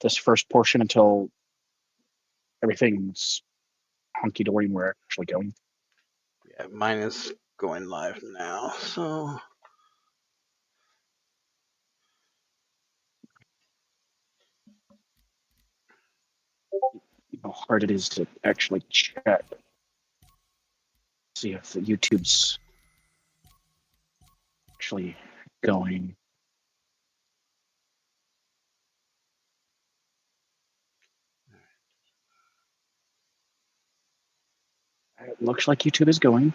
this first portion until everything's hunky dory and we're actually going. Yeah, mine is going live now, so. How hard it is to actually check. See if the YouTube's actually going. It looks like YouTube is going.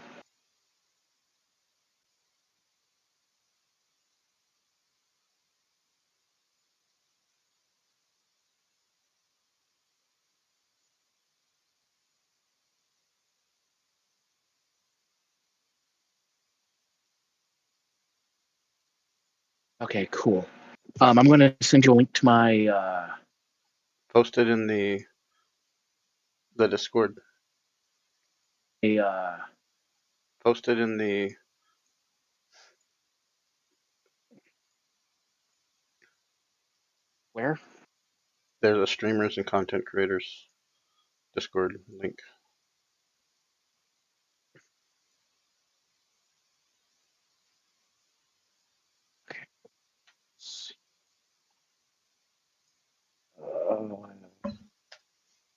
Okay, cool. I'm going to send you a link to my. Posted in the Discord. Posted in the. Where? There's a streamers and content creators Discord link.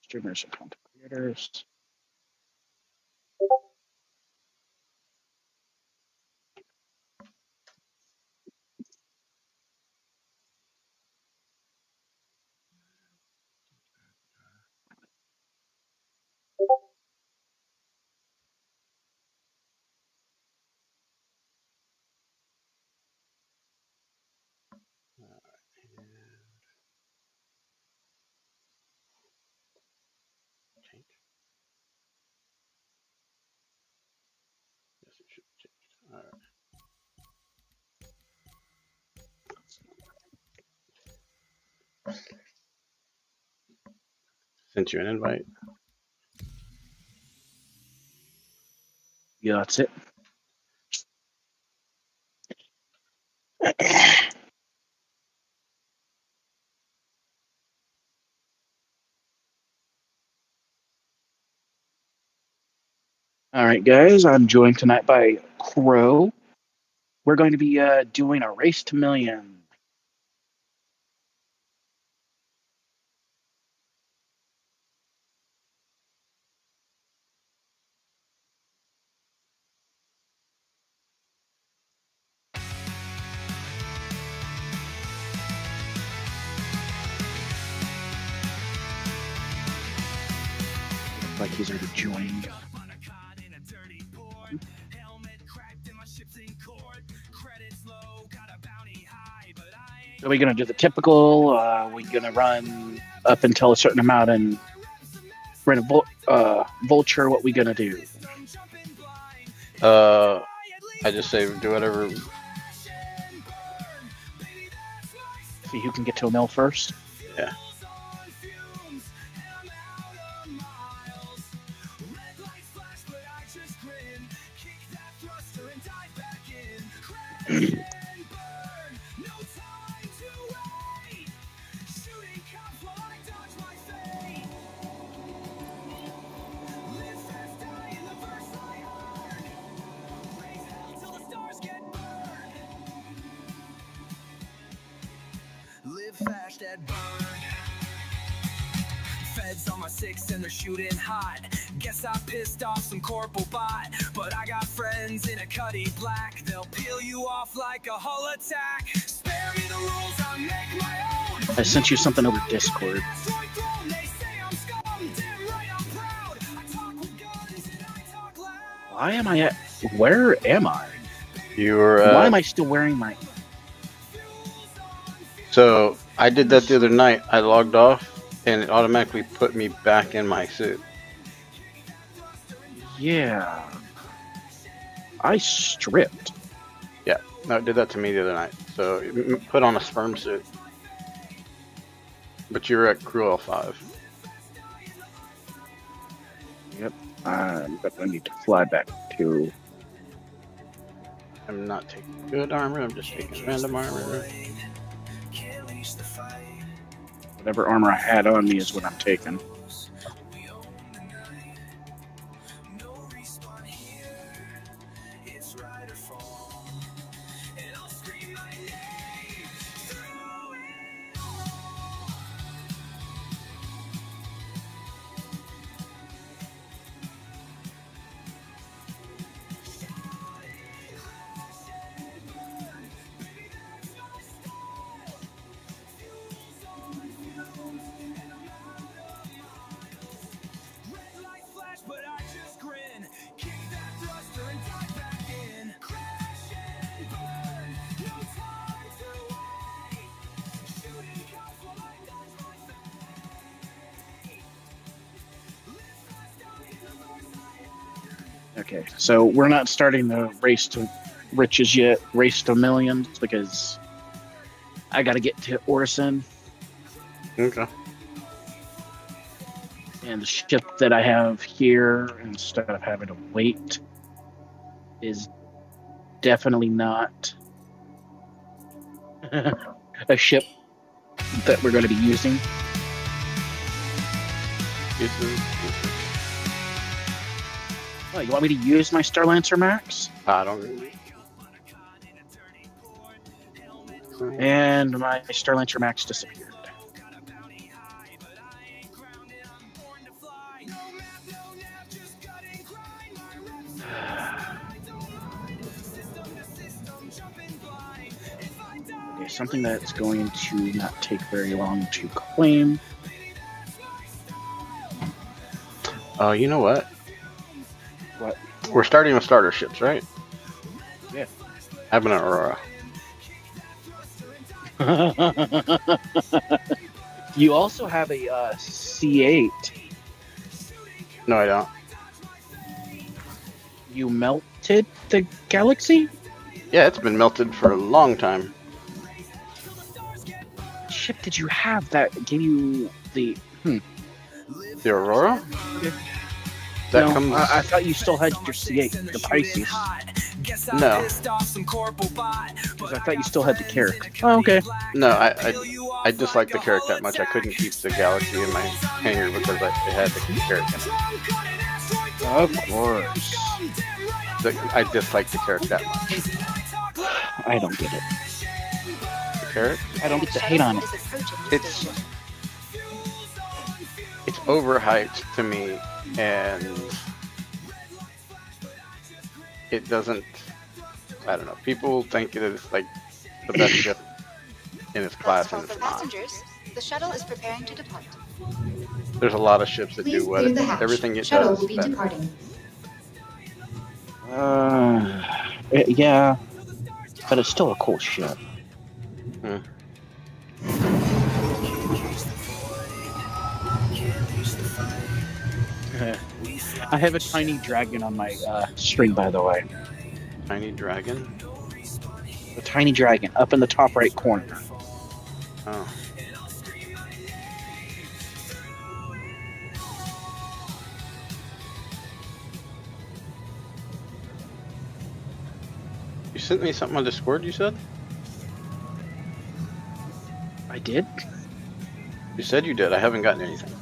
Streamers and content creators. All right. Sent you an invite. Yeah, that's it. All right, guys, I'm joined tonight by Crow. We're going to be doing a race to million. Looks like he's already joined. So we're going to do the typical. We're going to run up until a certain amount and run a vulture. What we going to do? I just say do whatever. See who can get to a mill first. Yeah. Fast at burn. Feds on my 6 and they're shooting hot. Guess I pissed off some corporal bot, but I got friends in a cutty black. They'll peel you off like a hull attack. Spare me the rules, I make my own. I sent you something over Discord. Why am I at? Where am I? You're. Why am I still wearing my? So I did that the other night. I logged off, and it automatically put me back in my suit. Yeah. I stripped. Yeah, no, it did that to me the other night. So put on a sperm suit. But you're at Crew L5. Yep. But I need to fly back to. I'm not taking good armor. I'm just taking random armor. Whatever armor I had on me is what I'm taking. Okay, so we're not starting the race to riches yet, race to millions, because I got to get to Orison, Okay. and the ship that I have here, instead of having to wait, is definitely not a ship that we're going to be using. Oh, you want me to use my Starlancer Max? I don't. And my Starlancer Max disappeared. Okay, something that's going to not take very long to claim. Oh, you know what? What? We're starting with starter ships, right? Yeah. I have an Aurora. You also have a C8. No, I don't. You melted the Galaxy? Yeah, it's been melted for a long time. What ship did you have that gave you the... The Aurora? That No, comes. I thought you still had your C8, the Pisces. No. Because I thought you still had the Carrack. Oh, okay. No, I dislike the Carrack that much. I couldn't keep the Galaxy in my hangar because it had the Carrack in it. Of course. I dislike the Carrack that much. I don't get it. The Carrack? I don't get the hate on it. It's overhyped to me, and it doesn't. I don't know. People think it is like the best ship in its class, and For it's not. passengers, the shuttle is preparing to depart. There's a lot of ships that Please do what clear the hatch. everything it Shuttle does will be better. departing. Yeah. But it's still a cool ship. I have a tiny dragon on my string, by the way. Tiny dragon. A tiny dragon up in the top right corner. Oh. You sent me something on Discord, you said? I did? You said you did. I haven't gotten anything.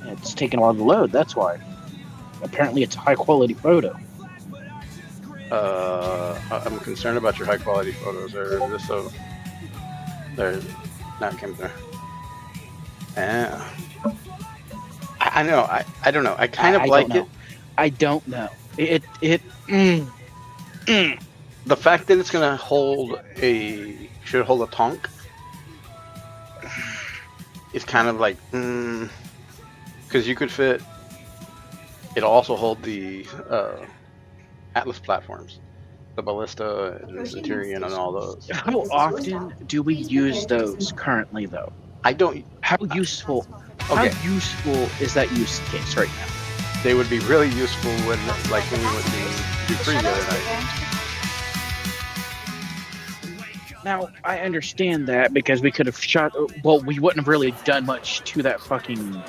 It's taken a while to load, that's why. Apparently it's a high quality photo. I'm concerned about your high quality photos. They're not came there. Yeah. I know. I don't know. I kind of like it. I don't know. The fact that it's gonna should hold a tonk is kind of like because you could fit. It'll also hold the Atlas platforms, the Ballista and the Centurion and all those. How often do we use those currently, though? I don't. How useful? Okay. How useful is that use case right now? They would be really useful when we went to The Dupree the shuttle other is night. preparing to Now, I understand that because we could have shot. Well, we wouldn't have really done much to that fucking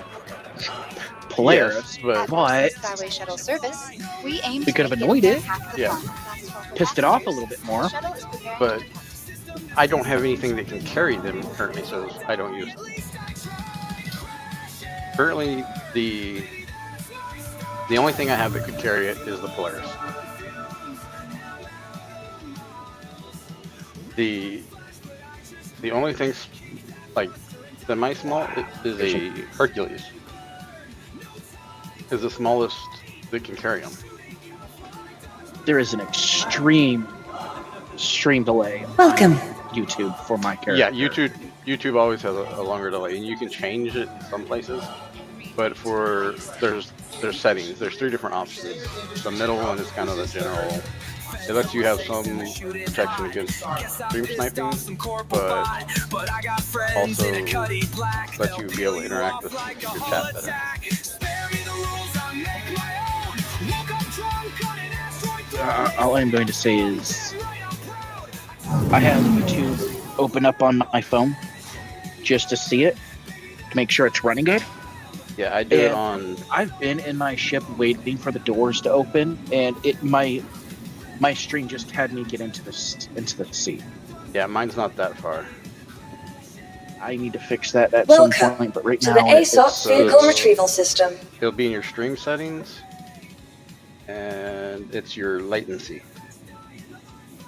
Polaris, Yes, but At Skyway Shuttle service, we aim We to could have make annoyed there it. half the Yeah. fun. pissed it off a little bit more. The shuttle is preparing But to depart. I don't have anything that can carry them currently, so I don't use them. Currently, the only thing I have that could carry it is the Polaris. The only things like semi-small is a Hercules. Is the smallest that can carry them. There is an extreme delay Welcome. on YouTube for my character. Yeah, YouTube always has a longer delay, and you can change it in some places. But there's settings. There's 3 different options. The middle one is kind of the general. It lets you have some protection against stream sniping, but also lets you be able to interact with your chat better. All I'm going to say is I have YouTube open up on my phone just to see it, to make sure it's running good. Yeah, I do it And on. I've been in my ship waiting for the doors to open, and my stream just had me get into the sea. Yeah, mine's not that far. I need to fix that at Welcome some point, but right To now the ASOP it's, vehicle it's- retrieval system. It'll be in your stream settings, and it's your latency.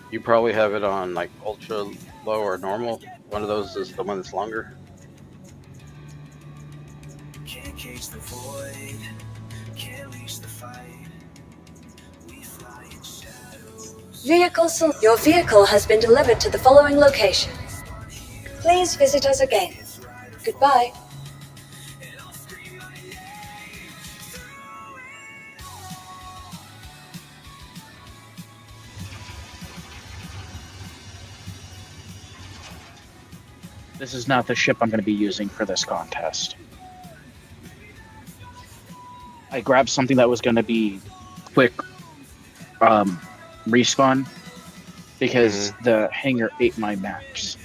You probably have it on like ultra low or normal. One of those is the one that's longer. Can't cage the void, can't leash the fight. We fly in shadows. Your vehicle has been delivered to the following location. Please visit us again. Goodbye. This is not the ship I'm going to be using for this contest. I grabbed something that was going to be quick respawn because the hangar ate my max.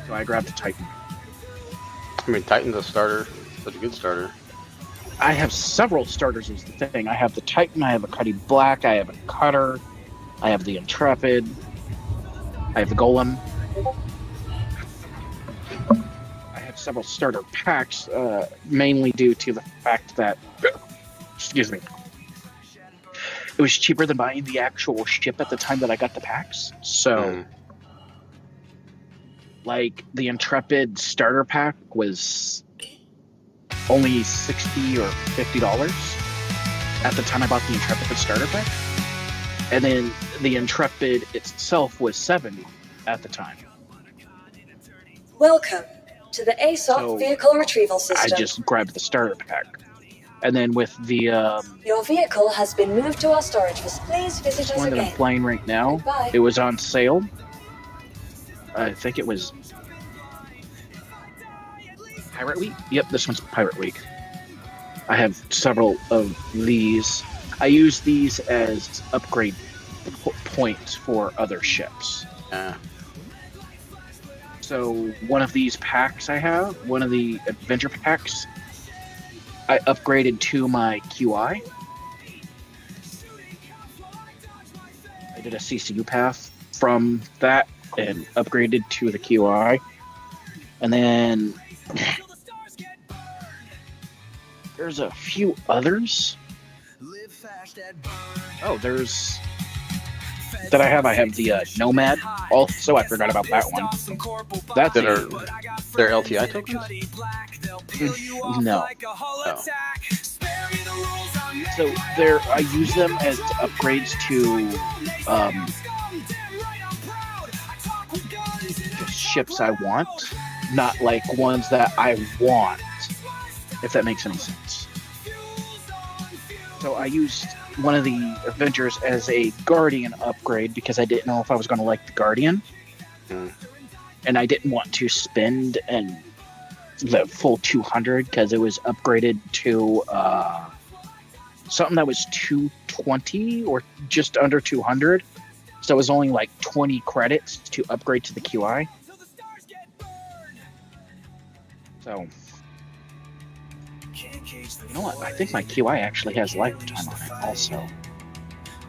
So I grabbed the Titan. I mean, Titan's a starter. Such a good starter. I have several starters is the thing. I have the Titan, I have a Cuddy Black, I have a Cutter, I have the Intrepid, I have the Golem. I have several starter packs, mainly due to the fact that, excuse me, it was cheaper than buying the actual ship at the time that I got the packs. So, like, the Intrepid starter pack was only $60 or $50 at the time I bought the Intrepid starter pack. And then the Intrepid itself was $70 at the time. Welcome to the ASOP So, vehicle retrieval I system. just grabbed the starter pack. And then with the Your vehicle has been moved to our storage facility. Please visit this us one that I'm again. flying right now, Goodbye. it was on sale. I think it was Pirate Week? Yep, this one's Pirate Week. I have several of these. I use these as upgrade points for other ships. Yeah. So one of these packs I have, one of the adventure packs, I upgraded to my QI. I did a CCU path from that and upgraded to the QI. And then there's a few others. Oh, there's that I have. I have the Nomad. Also, I forgot about that one. That's That a- are they're LTI tokens? no. Oh. So there, I use them as upgrades to just ships I want, not like ones that I want. If that makes any sense. So I used one of the Avengers as a Guardian upgrade because I didn't know if I was going to like the Guardian, and I didn't want to spend the full 200 because it was upgraded to something that was 220 or just under 200. So it was only like 20 credits to upgrade to the QI. So, you know what? I think my QI actually has lifetime on it also.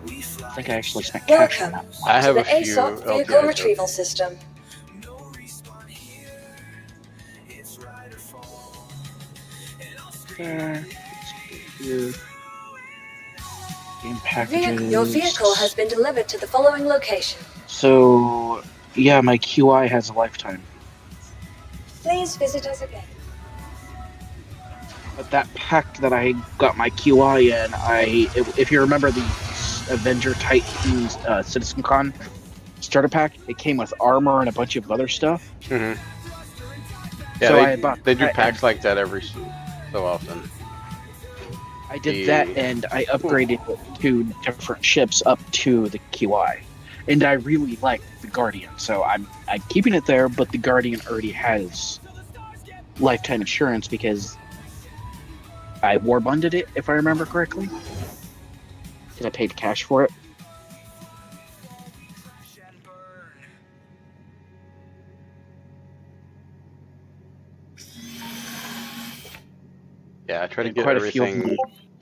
I think I actually spent cash on Welcome that. I to have the a few ASOP vehicle LTI retrieval system. Game packages. Your vehicle has been delivered to the following location. So, yeah, my QI has a lifetime. Please visit us again. But that pack that I got my QI in, if you remember the Avenger Titans Citizen Con starter pack, it came with armor and a bunch of other stuff. Mm-hmm. Yeah, So they, I bought they do that, packs like that every so often. I did that, and I upgraded 2 different ships up to the QI, and I really like the Guardian, so I'm keeping it there. But the Guardian already has lifetime insurance because I warbonded it, if I remember correctly, because I paid cash for it. Yeah, I try to And get quite a few of everything them.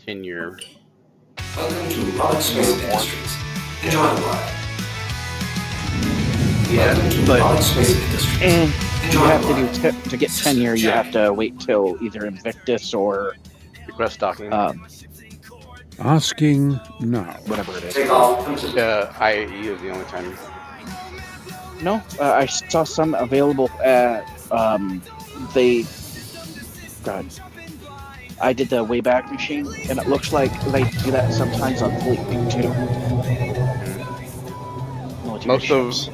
10-year. Welcome to Product Space Industries. Enjoy the ride. Welcome to but- Product Space Industries. And you Enjoy have the to ride. to get tenure. You have to wait till either Invictus or Request stocking. Asking now. whatever it is. Take off complete. IAE is the only time. No, I saw some available at God. I did the Wayback Machine, and it looks like they do that sometimes on Fleet Week too. Military Most of ships.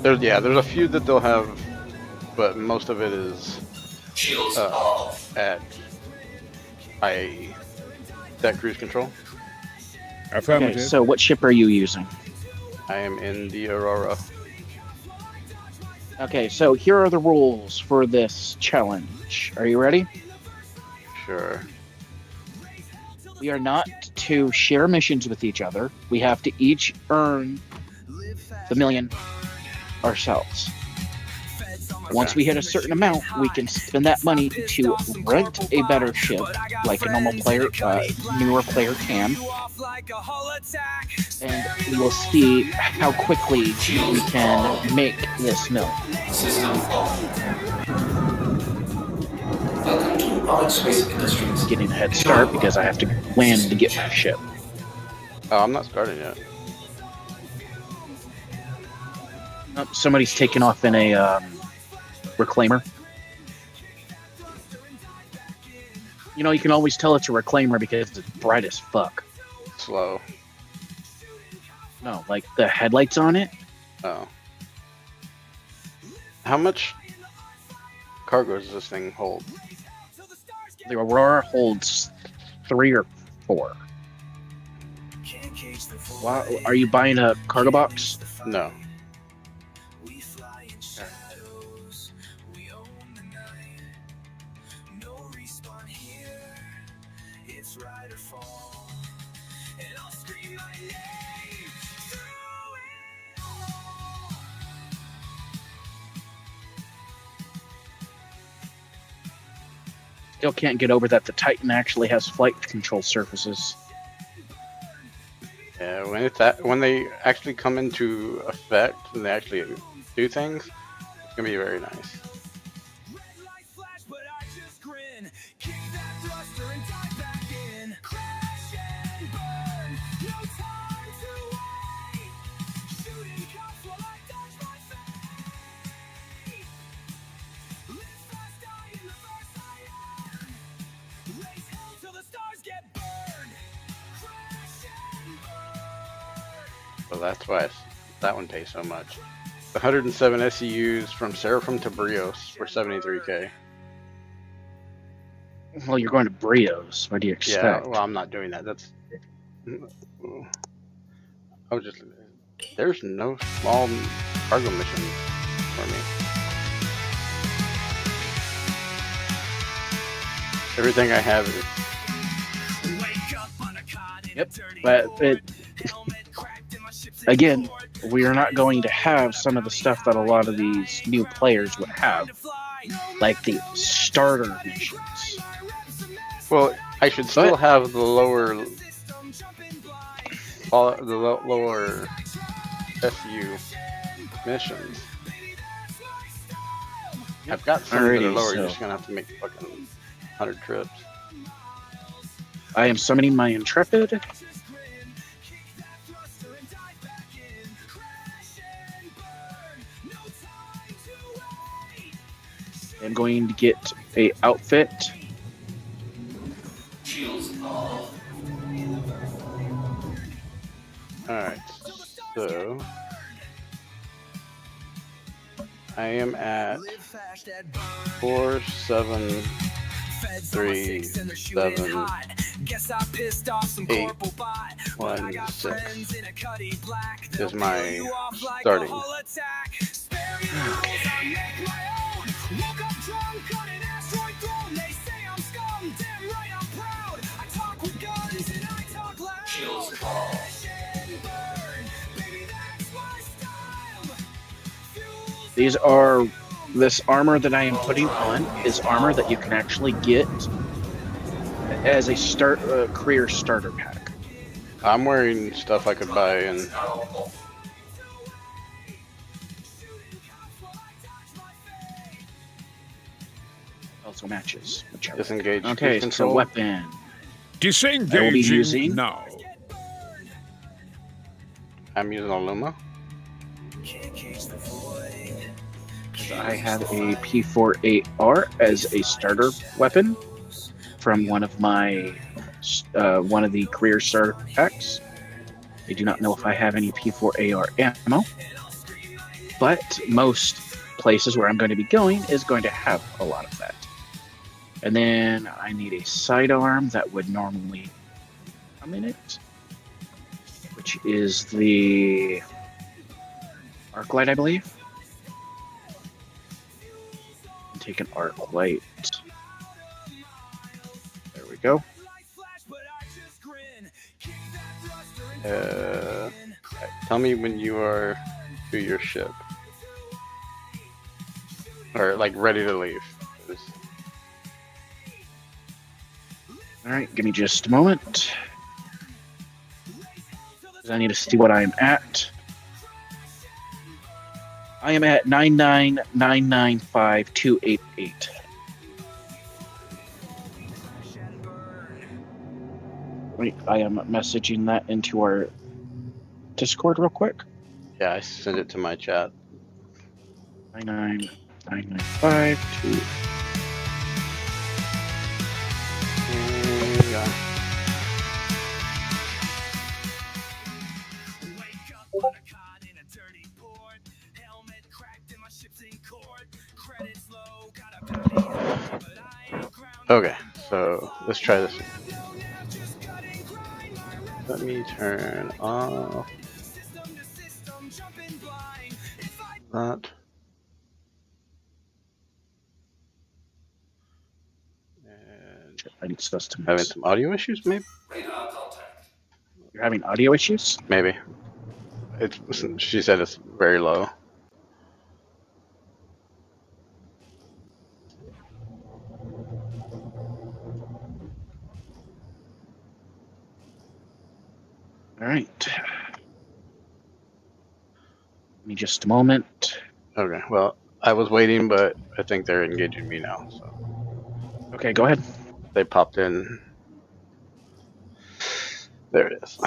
there's a few that they'll have, but most of it is Shields off. at IAE. That cruise control. Okay, Affirmative. so what ship are you using? I am in the Aurora. Okay, so here are the rules for this challenge. Are you ready? Sure. We are not to share missions with each other. We have to each earn the million ourselves. Once we hit a certain amount, we can spend that money to rent a better ship, like a normal player, newer player can, and we will see how quickly we can make this million. System off. Welcome to Product Space Industries. Getting a head start because I have to land to get my ship. Oh, I'm not starting yet. Oh, somebody's taken off in a reclaimer. You know, you can always tell it's a reclaimer because it's bright as fuck. Slow. No, like the headlights on it. Oh. How much cargo does this thing hold? The Aurora holds 3 or 4. Wow, are you buying a cargo box? No. Still can't get over that the Titan actually has flight control surfaces. Yeah, when they actually come into effect and they actually do things, it's gonna be very nice. So that's why that one pays so much. The 107 SEUs from Seraphim to Brios for 73k. Well, you're going to Brios. What do you expect? Yeah, well, I'm not doing that. That's. I was just. There's no small cargo mission for me. Everything I have is. Yep, but again, we are not going to have some of the stuff that a lot of these new players would have, like the starter missions. Well, I should still have the lower follow the lower SU missions. I've got some that are Alrighty, lower. You're so- just gonna have to make fucking 100 trips. I am summoning my Intrepid. I'm going to get a outfit. Alright, so I am at 4, 7, 3, 7, 8, 1, 6 is my starting. These are this armor that I am putting on is armor that you can actually get as a career starter pack. I'm wearing stuff I could buy in. Also matches. Whichever. Disengage. Okay, cruise so control. weapon. Disengaging using- now. I'm using a Luma. I have a P48R as a starter weapon from one of my one of the career starter packs. I do not know if I have any P4AR ammo, but most places where I'm going to be going is going to have a lot of that. And then I need a sidearm that would normally come in it, which is the Arclight, I believe. Take an arc light. There we go. Tell me when you are to your ship. Or like ready to leave. All right, give me just a moment. 'Cause I need to see what I am at. I am at 99995,288. Wait, I am messaging that into our Discord real quick. Yeah, I sent it to my chat. 99995,288. Yeah. Okay, so let's try this. Let me turn off that. And I need custom. having some audio issues, maybe? You're having audio issues? Maybe. She said it's very low. All right. Give me just a moment. Okay, well, I was waiting, but I think they're engaging me now. So Okay, go ahead. they popped in. There it is.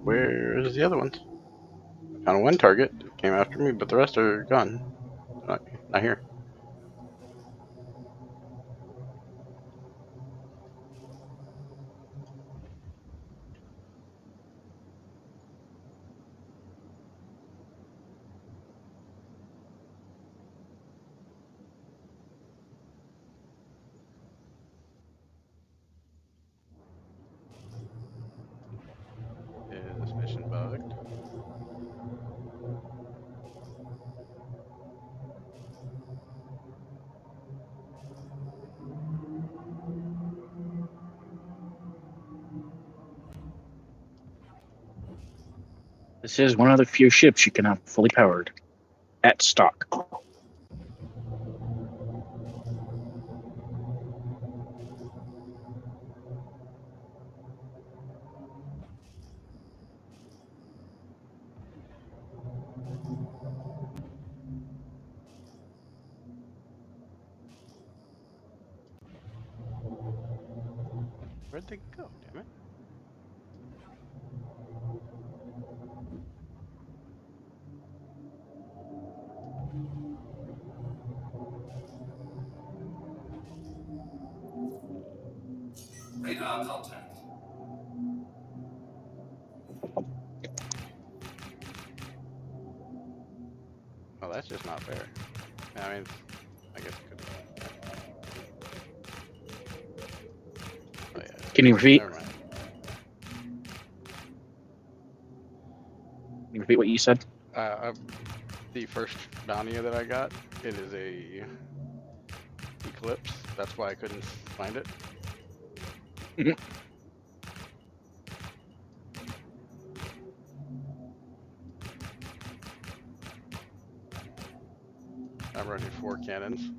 Where's the other ones? I found one target that came after me, but the rest are gone. Not here. This is one of the few ships you can have fully powered at stock. Where'd they go? Damn it! Radar contact. Oh, that's just not fair. I mean, I guess it could be. Oh yeah. Can you repeat? Never mind. Can you repeat what you said? The first bounty that I got, it is a Eclipse. That's why I couldn't find it. Mhm. I'm running 4 cannons.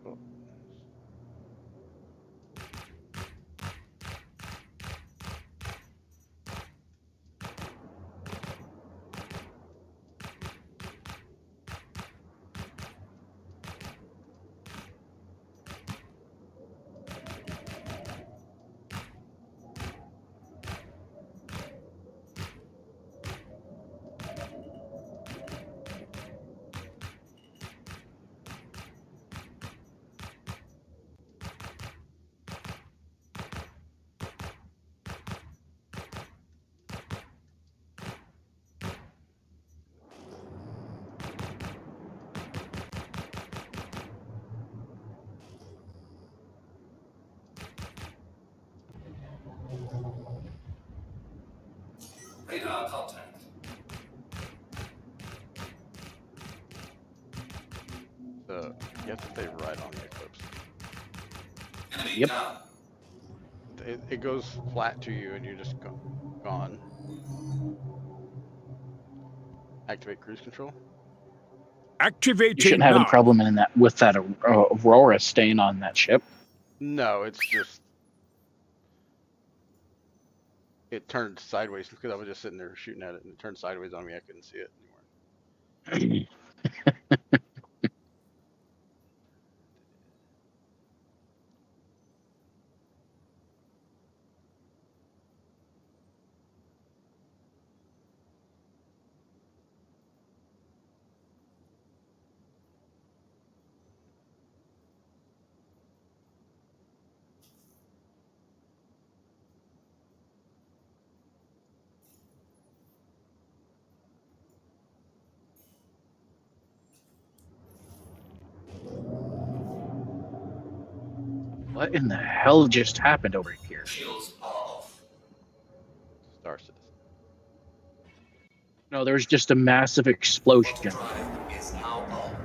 Oh. Radar contact. So you have to stay right on the Eclipse. Enemy Yep. down. It goes flat to you and you're just gone. Activate cruise control. You Activating shouldn't have any now. problem in that with that Aurora staying on that ship. No, it's just it turned sideways because I was just sitting there shooting at it and it turned sideways on me. I couldn't see it anymore. What in the hell just happened over here? Shields are off. Star Citizen. No, there was just a massive explosion. Auto drive is now on.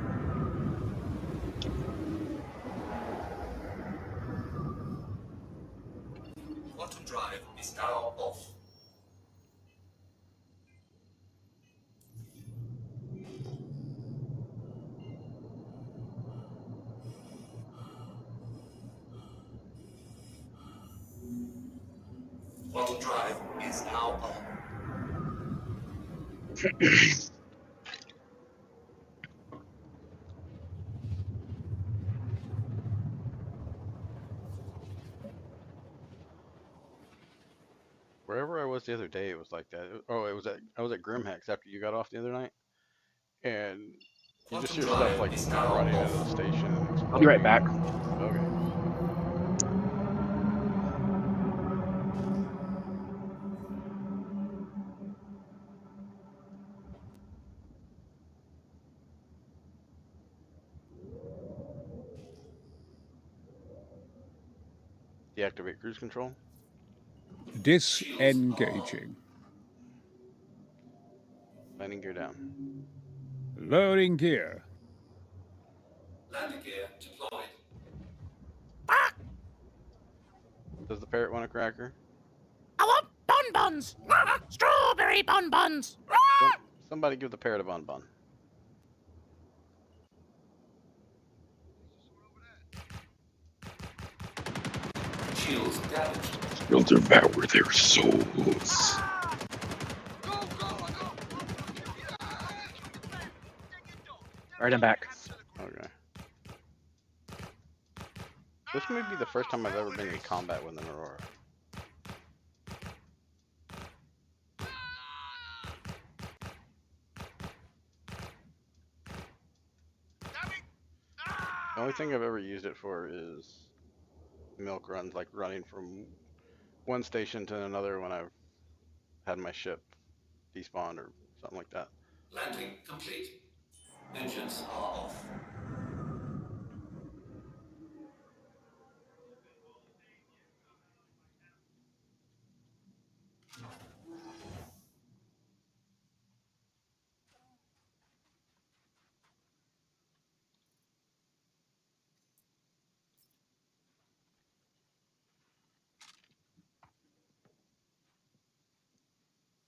Quantum drive is now off. Quantum drive is now on. Wherever I was the other day, it was like that. Oh, I was at Grimhex after you got off the other night, and you just Quantum hear stuff drive like is now running into off. the station and I'll be right back. exploding. Okay. Deactivate cruise control. Disengaging. Landing gear down. Loading gear. Does the parrot want a cracker? I want bonbons. Strawberry bonbons. Somebody give the parrot a bonbon. Shields damaged. Will devour their souls. Alright, I'm back. Okay. This may be the first time I've ever been in combat with an Aurora. The only thing I've ever used it for is milk runs, like running from one station to another when I've had my ship despawned or something like that. Landing complete. Engines are off.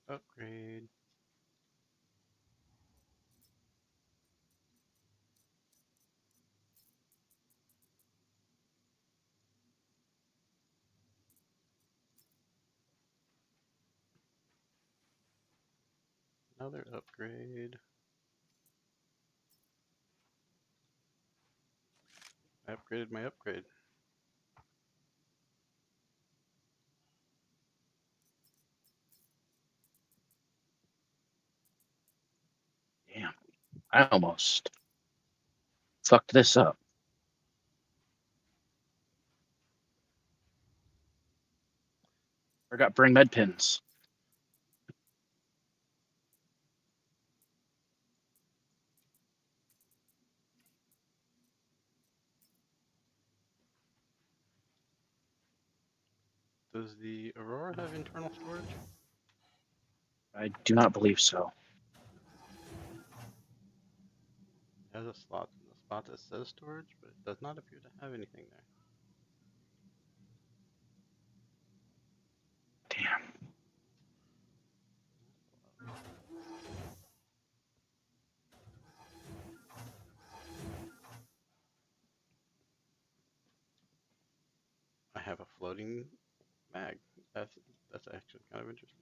Upgrade. Another upgrade. I upgraded my upgrade. Damn. I almost fucked this up. Forgot to bring med pins. Does the Aurora have internal storage? I do not believe so. It has a spot that says storage, but it does not appear to have anything there. Damn. I have a floating mag. That's actually kind of interesting.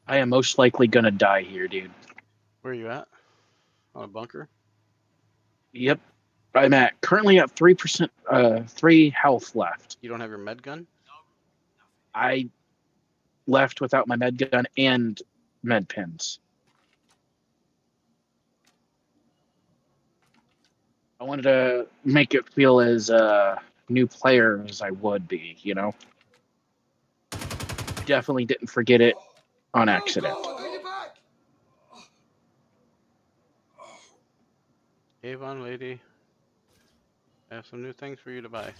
I am most likely gonna die here, dude. Where are you at? On a bunker? Yep. I'm currently at 3%, 3 health left. You don't have your med gun? I left without my med gun and med pins. I wanted to make it feel as a new player as I would be, you know? Definitely didn't forget it on accident. Avon lady, I have some new things for you to buy.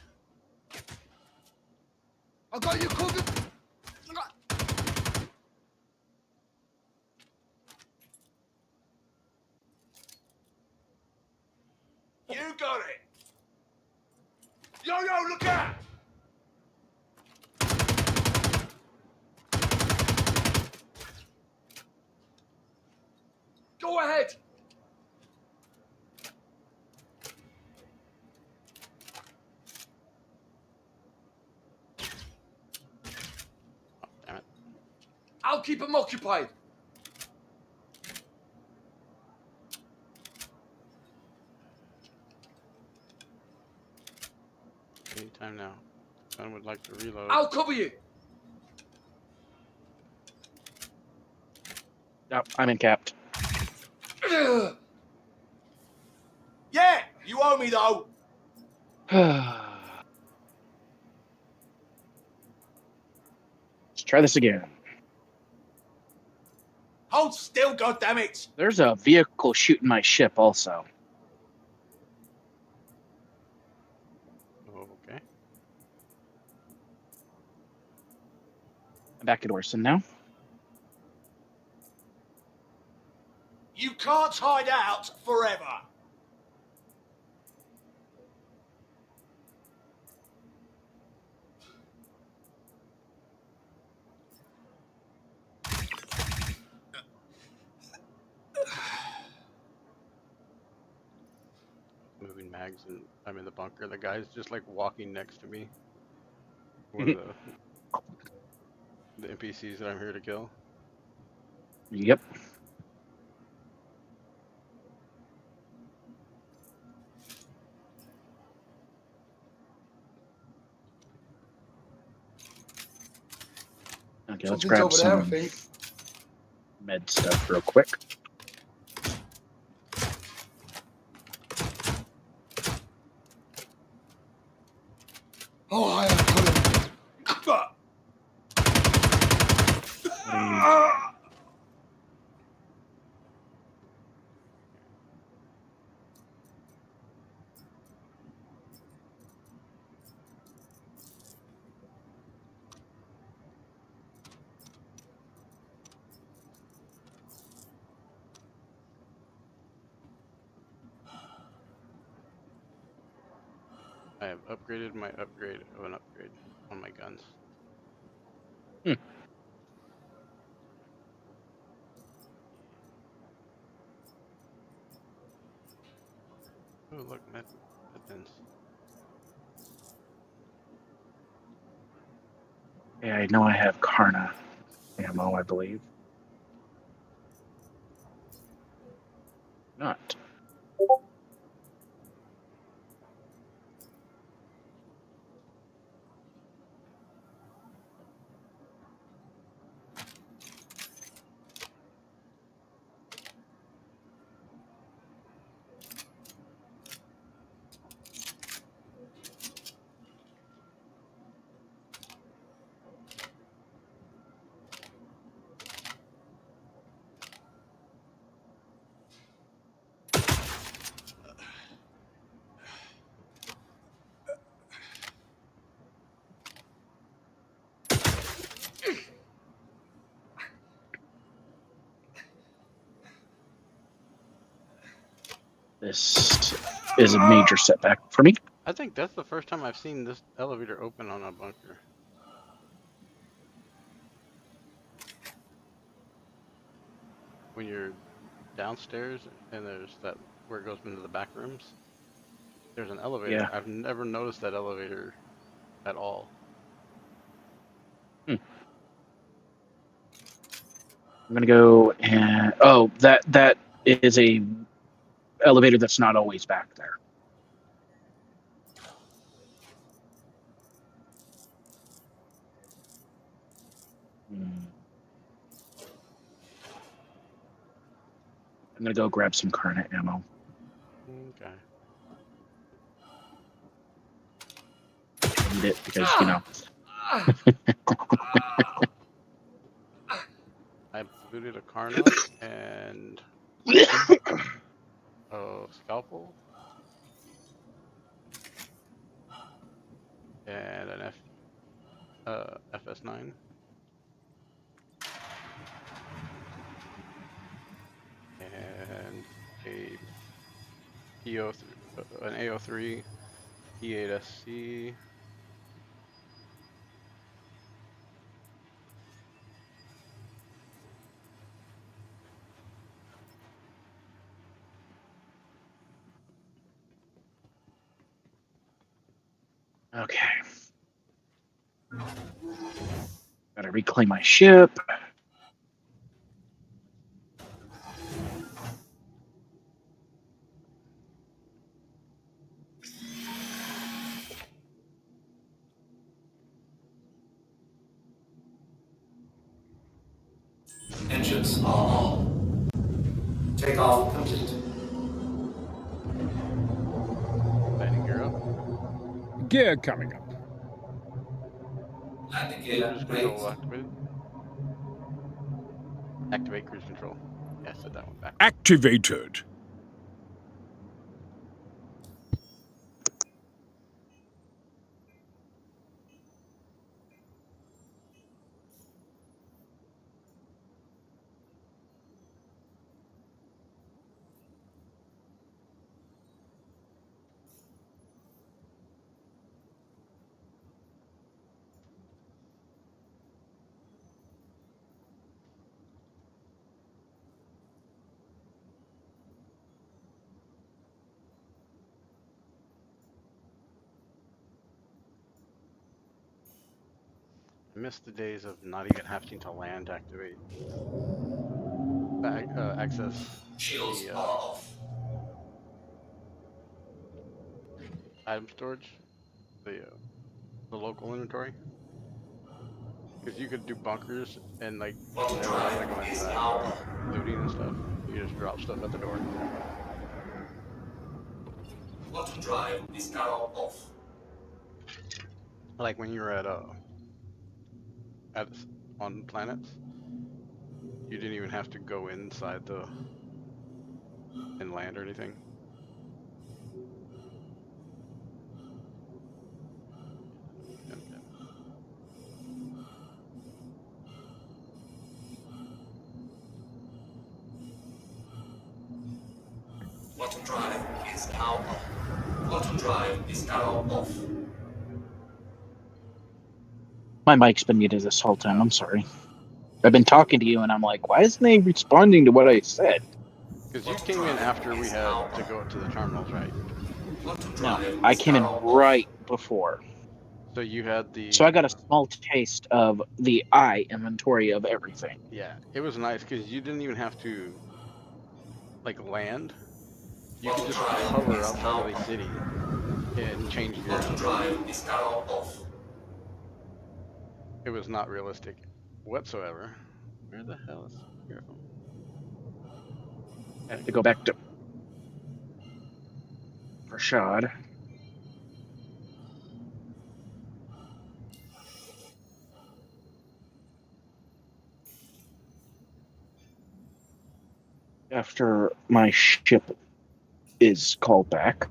I got you covered. You got it. Yo, look out! Go ahead. Damn it. I'll keep them occupied. Anytime now. I would like to reload. I'll cover you. Yep, I'm in capped. Yeah, you owe me though. Let's try this again. Hold still, goddammit. There's a vehicle shooting my ship also. Oh, okay. I'm back at Orson now. You can't hide out forever. Moving mags, and I'm in the bunker. The guy's just like walking next to me. One of the NPCs that I'm here to kill. Yep. Okay, let's Something's grab over there, I some think. med stuff real quick. Oh, I am coming. I have upgraded my upgrade of an upgrade on my guns. Oh, look, medpens. Yeah, I know I have Karna ammo, I believe. Not. This is a major setback for me. I think that's the first time I've seen this elevator open on a bunker. When you're downstairs and there's that where it goes into the back rooms, there's an elevator. Yeah. I've never noticed that elevator at all. I'm gonna go and that is a elevator that's not always back there. I'm gonna go grab some Karna ammo. Okay. I need it because, you know. I looted a Karna and a scalpel and an FS9. And a an AO3, E8SC. Okay. Gotta reclaim my ship. Engines are on. Takeoff complete. Landing gear up. Gear coming up. Landing gear Cruise raised. control activated. Activate cruise control. Yeah, I said that one back. Activated. I miss the days of not even having to land to activate access Shields the are off. item storage, the local inventory, because you could do bunkers and like Bottom never have to drive go is inside now for on. looting and stuff. You just drop stuff at the door. Bottom drive is now off. Like when you were at on planets, you didn't even have to go inside the and land or anything. Bottom drive is now on. Bottom drive is now off. My mic's been muted this whole time. I'm sorry. I've been talking to you, and I'm like, why isn't he responding to what I said? Because you came in after we had to go to the terminals, right? No, I came in right before. So you had the. So I got a small taste of the inventory of everything. Yeah, it was nice because you didn't even have to like land. You could just hover outside of the city and change gear Bottom out. drive is now off. It was not realistic whatsoever. Where the hell is Miracle? I have to go back to Rashad. After my ship is called back.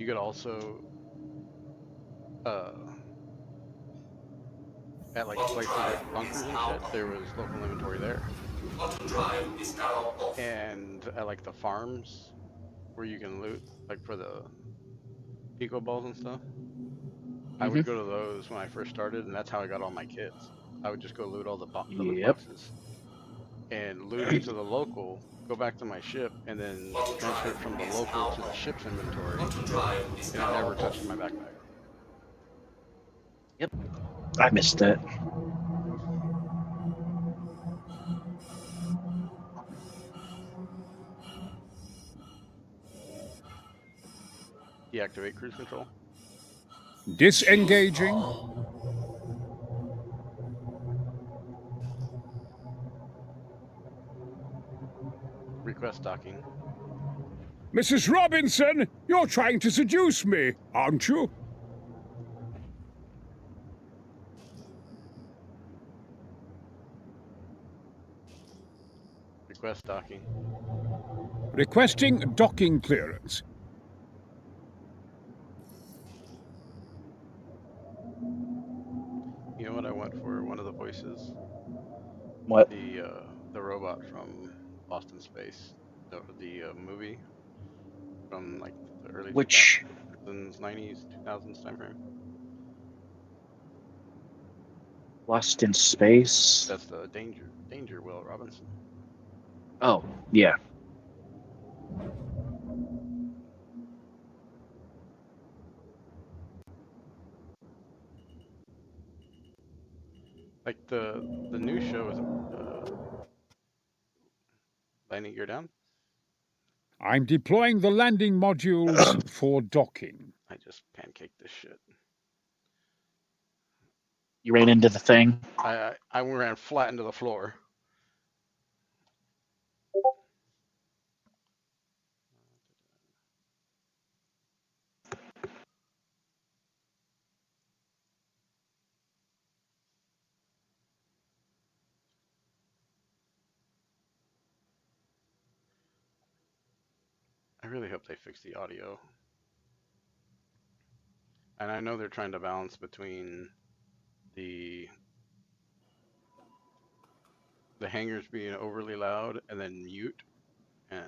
You could also at like places like bunkers and shit, there was local inventory there. Bottom drive is now off. And at like the farms where you can loot, like for the pico balls and stuff. I would go to those when I first started, and that's how I got all my kits. I would just go loot all the loot boxes and loot into the local, go back to my ship, and then transfer it from the local to the ship's inventory. And it never touched my backpack. Yep, I missed that. Deactivate cruise control. Disengaging. Request docking. Mrs. Robinson, you're trying to seduce me, aren't you? Request docking. Requesting docking clearance. You know what I want for one of the voices? What? The robot from Lost in Space, the movie from like the early 2000s, 90s, 2000s time frame. Lost in Space? That's the Danger Will Robinson. Oh, yeah. Like the new show is landing gear down. I'm deploying the landing modules for docking. I just pancaked this shit. You ran into the thing? I ran flat into the floor. I really hope they fix the audio. And I know they're trying to balance between the hangars being overly loud, and then mute, and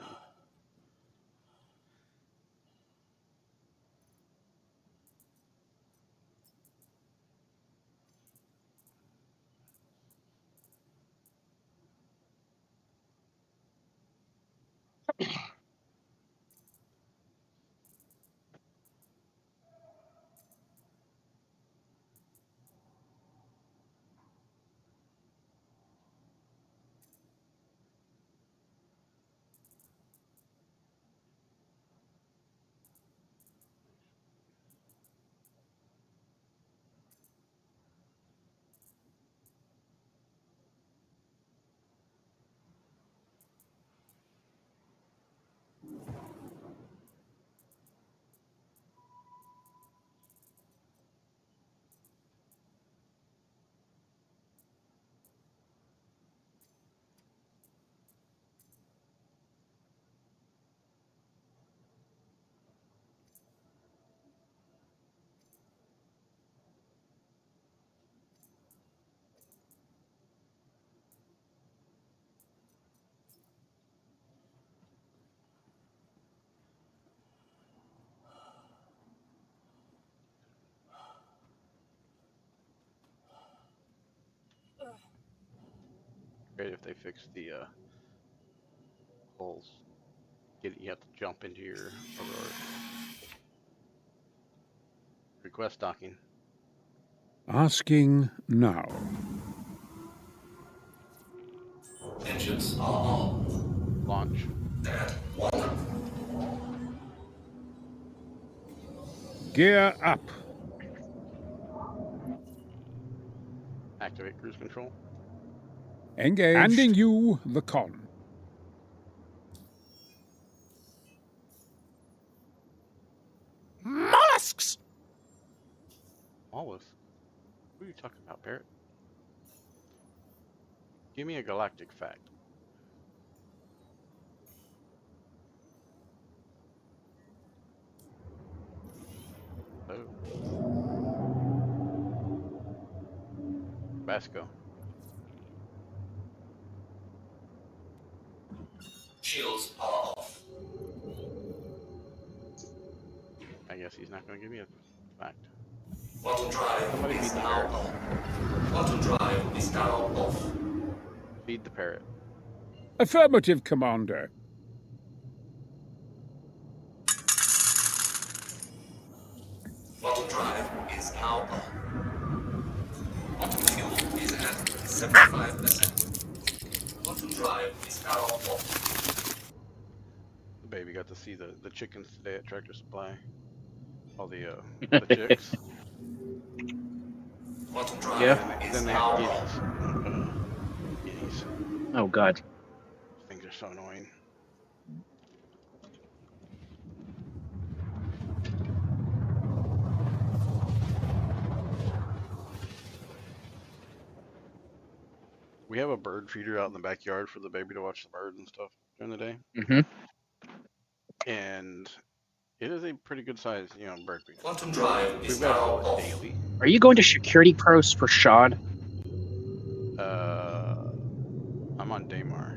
great if they fix the holes. You have to jump into your Aurora. Request docking. Asking now. Engines are on. Launch. At 1. Gear up. Activate cruise control. Engage. Handing you the con. Mollusks! Mollusk? What are you talking about, Parrot? Give me a galactic fact. Oh. Vasco. Shields are off. I guess he's not going to give me a fact. Quantum drive Somebody is feed the now parrot. on. Quantum drive is now off. Feed the parrot. Affirmative, Commander. Quantum drive is now on. Quantum fuel is at 75%. Quantum drive is now off. The baby got to see the chickens today at Tractor Supply. All the chicks. Quantum drive Yeah. is Then they now have on. guineas. Oh God. Things are so annoying. We have a bird feeder out in the backyard for the baby to watch the birds and stuff during the day. Mm-hmm. And it is a pretty good size, bird feeder. Quantum drive is We've got now to fill it off. daily. Are you going to security pros for Shad? I'm on Daymar.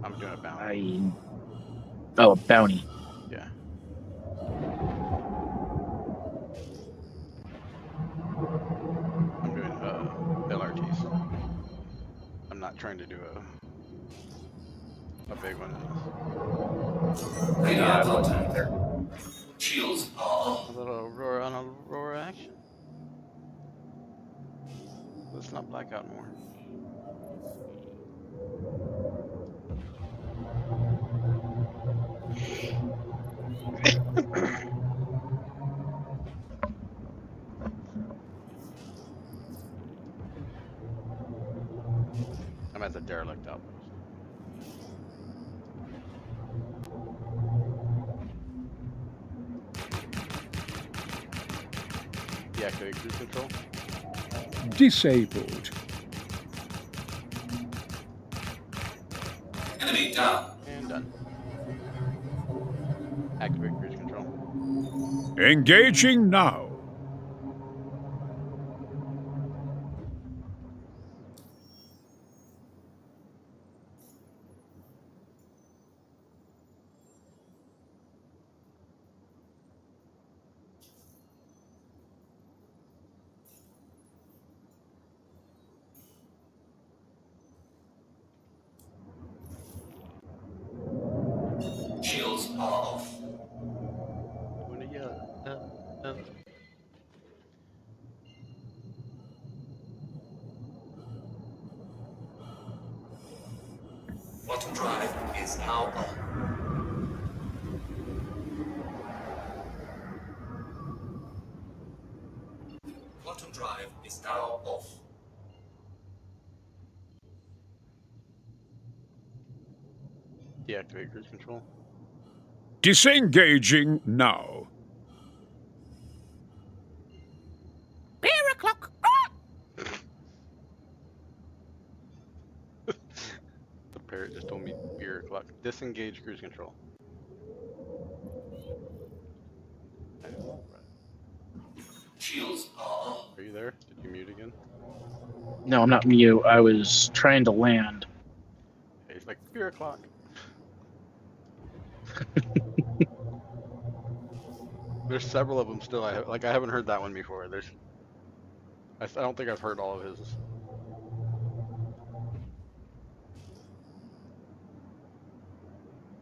I'm doing a bounty. Oh, a bounty. Yeah. I'm doing LRTs. I'm not trying to do a big one. Radar contact. Shields are on. A little Aurora on Aurora action. Let's not black out more. I'm at the derelict outpost. Deactivate cruise control. Disabled. Enemy down. And done. Activate cruise control. Engaging now. Quantum drive is now on. Quantum drive is now off. Deactivate cruise control. Disengaging now. Beer o'clock. The parrot just told me beer o'clock. Disengage cruise control. Shields are on. Are you there? Did you mute again? No, I'm not mute. I was trying to land. Yeah, he's like beer o'clock. There's several of them still. I haven't heard that one before. I don't think I've heard all of his.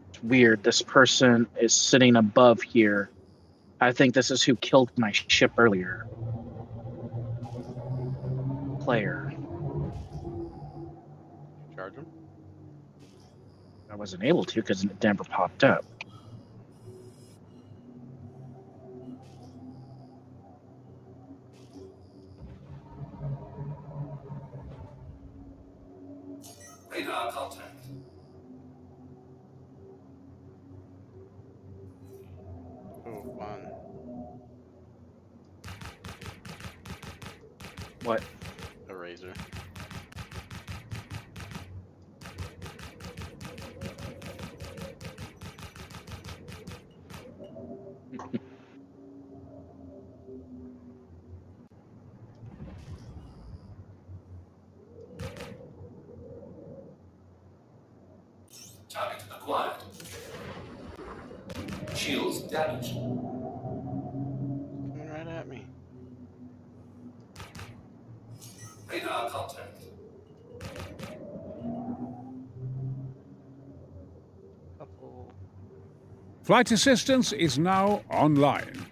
It's weird. This person is sitting above here. I think this is who killed my ship earlier. Player. Charge him. I wasn't able to because it never popped up. Radar contact. Oh, fun. What? A razor. Target acquired. Shields damaged. Coming right at me. Radar contact. Couple. Flight assistance is now online.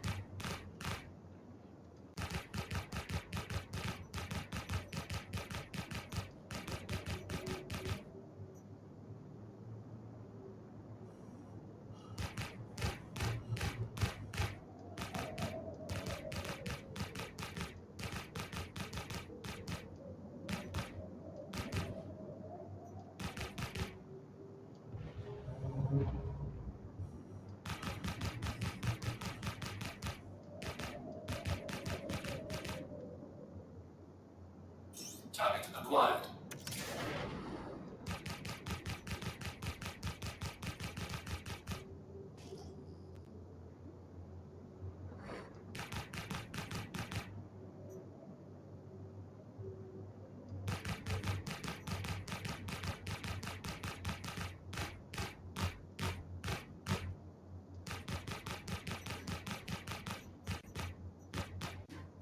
Target acquired.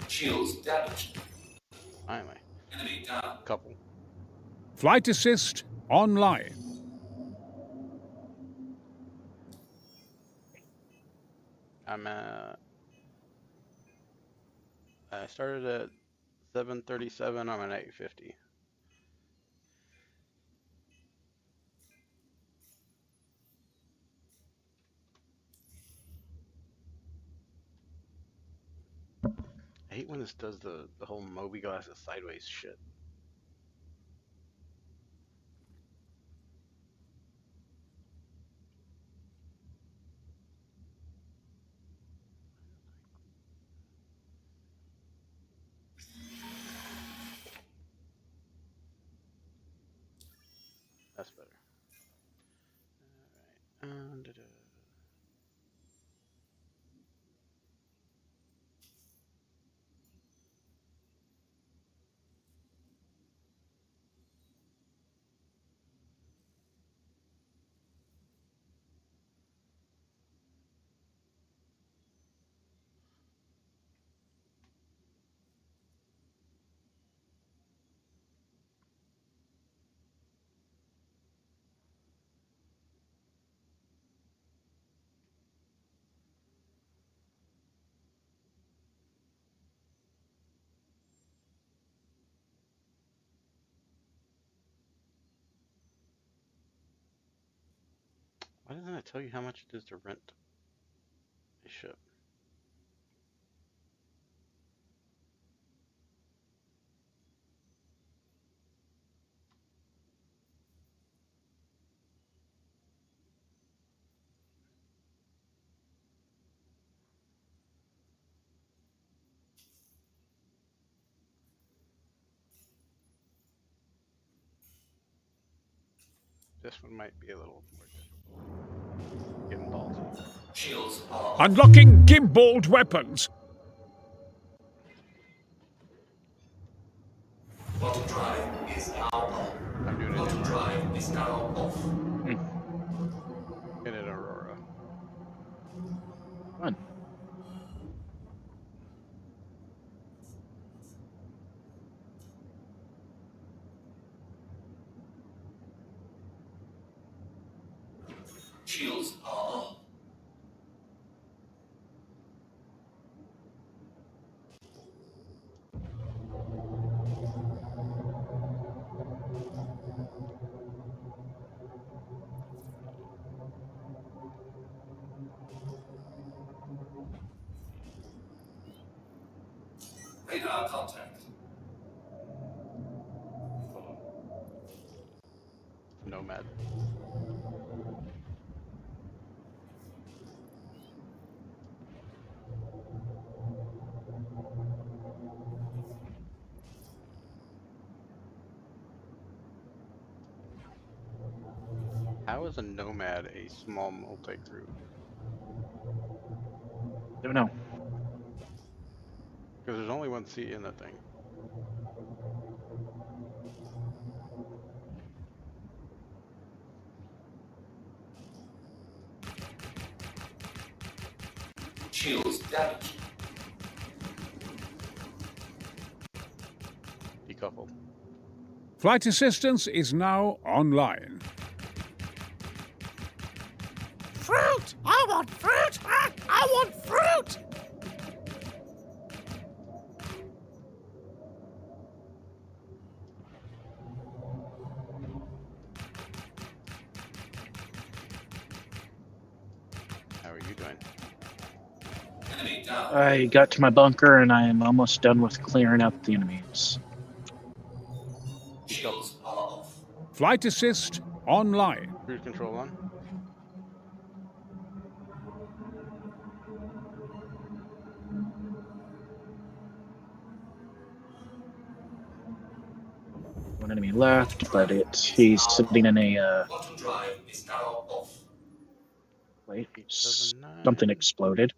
Shields damaged. Finally. Enemy down. Couple. Flight assist online. I'm at. I started at 737. I'm at 850. I hate when this does the whole Moby glasses sideways shit. That's better. All right. Da-da. Why doesn't it tell you how much it is to rent a ship? This one might be a little more difficult. Getting ballsy. Shields are Unlocking gimbaled weapons. Bottom drive is now on. I'm doing it Bottom in, drive is now off. in an Aurora. Fun. Shields are on. Radar contact. Nomad. How is a Nomad a small multi-crew? Don't know. Because there's only one seat in that thing. Shields damaged. Decoupled. Flight assistance is now online. Fruit! I want fruit! I want fruit! How are you doing? Enemy down. I got to my bunker and I am almost done with clearing out the enemies. Shields are off. Flight assist online. Cruise control on. One enemy left, but he's sitting in a Bottom drive is now off. wait, 879. something exploded.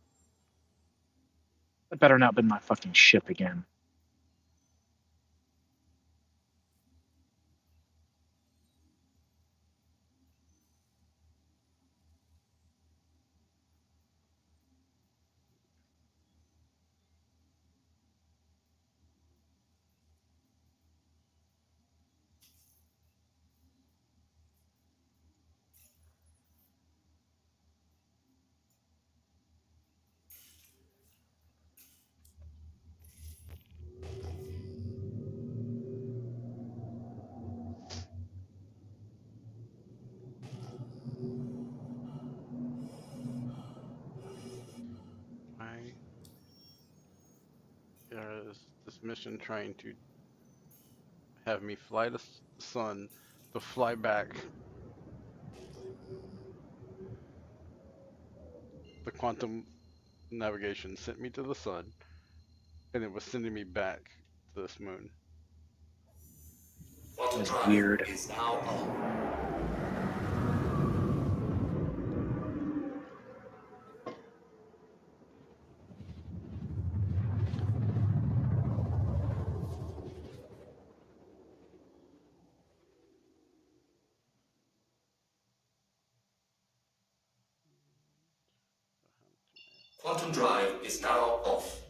That better not been my fucking ship again. Why is this mission trying to have me fly to the sun to fly back? The quantum navigation sent me to the sun, and it was sending me back to this moon. Bottom That's drive weird. is now on. Quantum drive is now off.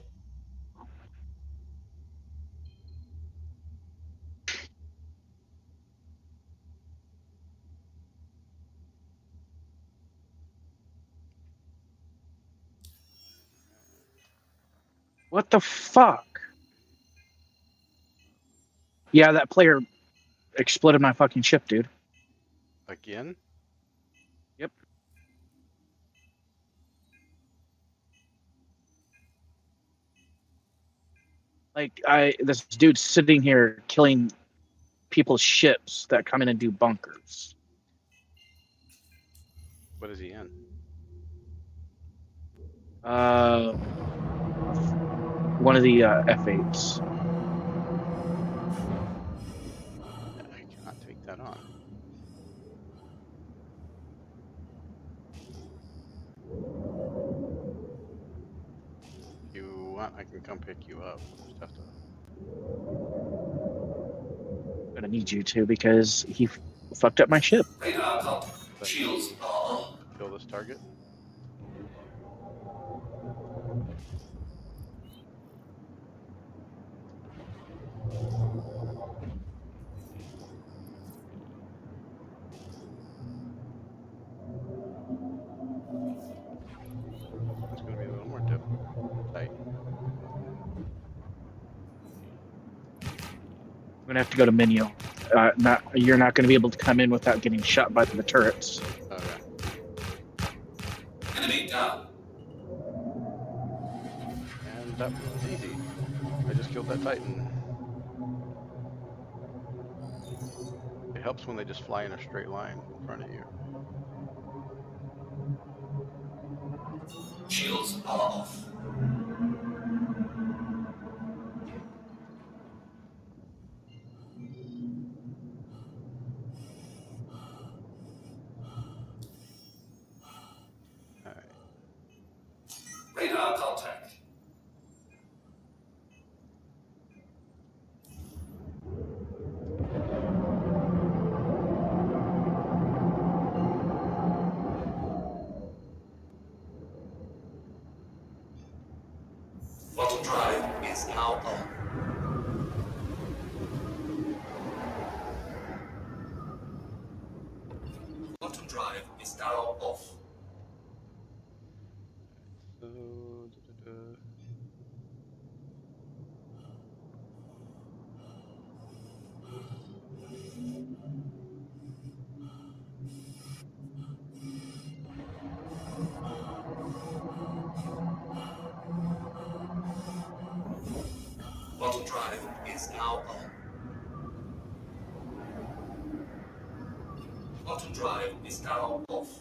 What the fuck? Yeah, that player exploded my fucking ship, dude. Again? Yep. Like this dude's sitting here killing people's ships that come in and do bunkers. What is he in? One of the F8s. I cannot take that on. If you want, I can come pick you up. We'll just have to. I'm gonna need you to because he fucked up my ship. Radar contact. Let Shields me are on. kill this target. It's going to be a little more tight. I'm gonna have to go to menu. You're not gonna be able to come in without getting shot by the turrets. Okay. Enemy down. And that was easy. I just killed that Titan. It helps when they just fly in a straight line in front of you. Shields are off. Alright. Radar contact. Bottom drive is now on. Bottom drive is now off. So, Bottom drive is now on. Bottom drive is now off.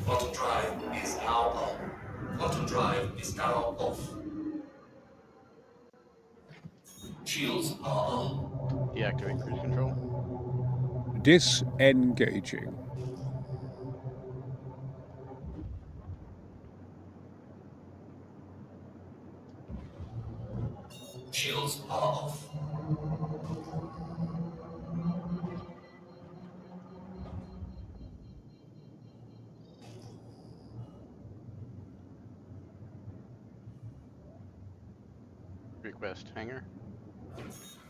Bottom drive is now on. Bottom drive is now off. Shields are on. deactivate cruise control. Disengaging. Shields are off. Request hangar.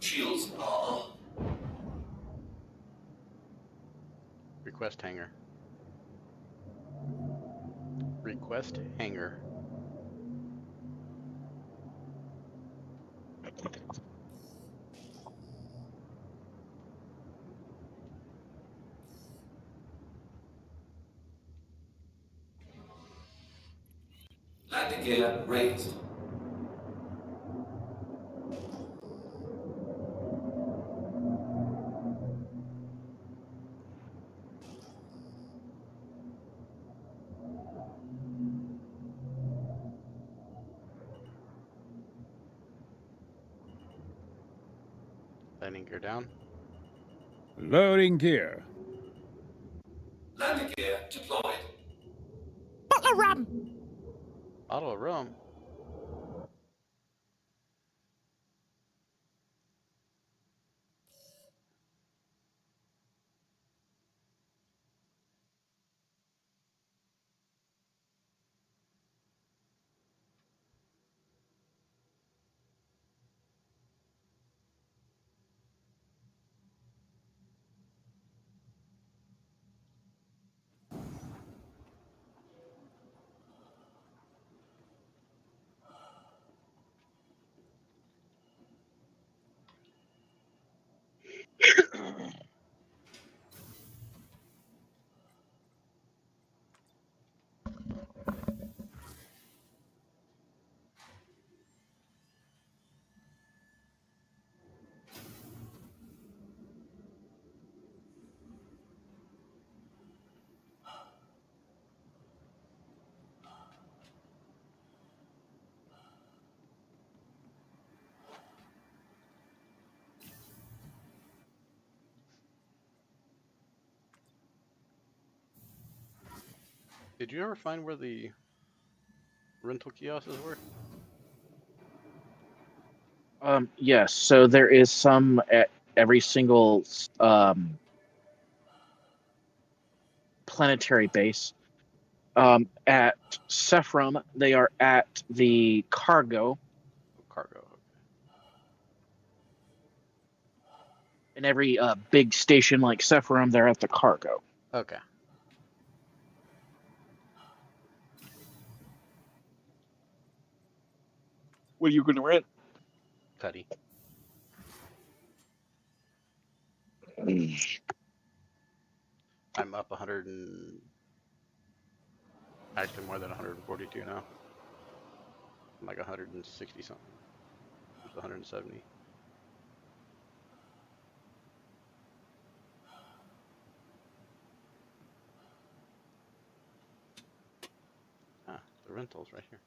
Shields are on. Request hangar. Request hangar. Landing gear raised. Landing gear down. Loading gear. Landing gear deployed. Bottle of rum. Bottle of rum. Did you ever find where the rental kiosks were? Yes. So there is some at every single planetary base. At Sephram, they are at the cargo. Cargo. In every big station like Sephram, they're at the cargo. Okay. What are you going to rent? Cuddy. I'm up 100 and actually more than 142 now. I'm like 160 something. It's 170. Ah, the rentals right here.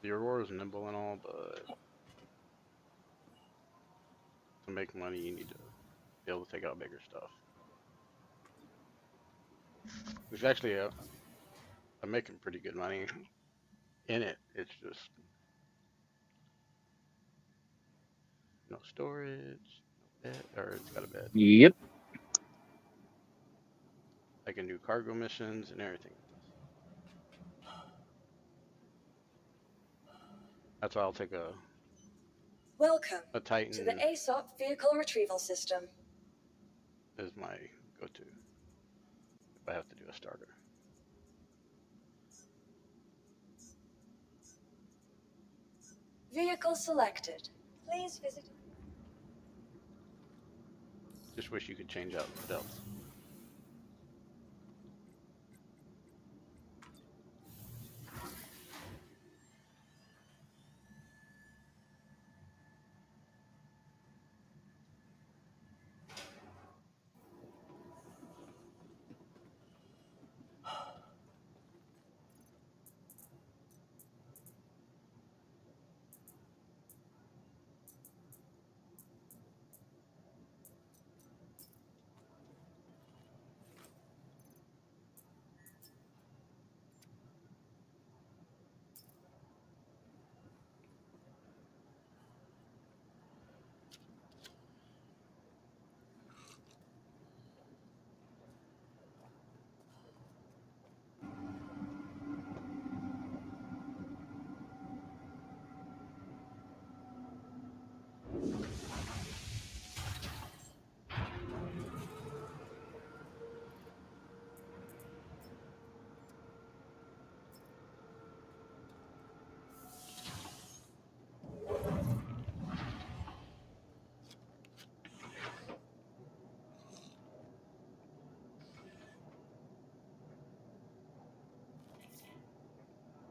The Aurora is nimble and all, but to make money, you need to be able to take out bigger stuff. It's actually I'm making pretty good money in it. It's just no storage, no bed, or it's got a bed. Yep. I can do cargo missions and everything. That's why I'll take a Welcome Titan to the ASOP Vehicle Retrieval System. as my go-to if I have to do a starter. Vehicle selected. Please visit. Just wish you could change out the belts.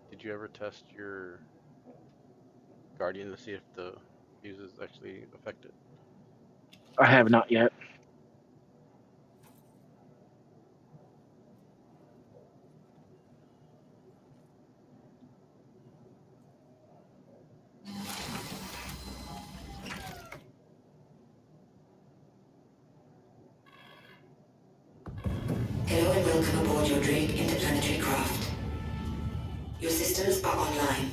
Did you ever test your Guardian to see if the fuses actually affect it? I have not yet. Hello and welcome aboard your Drake interplanetary craft. Your systems are online.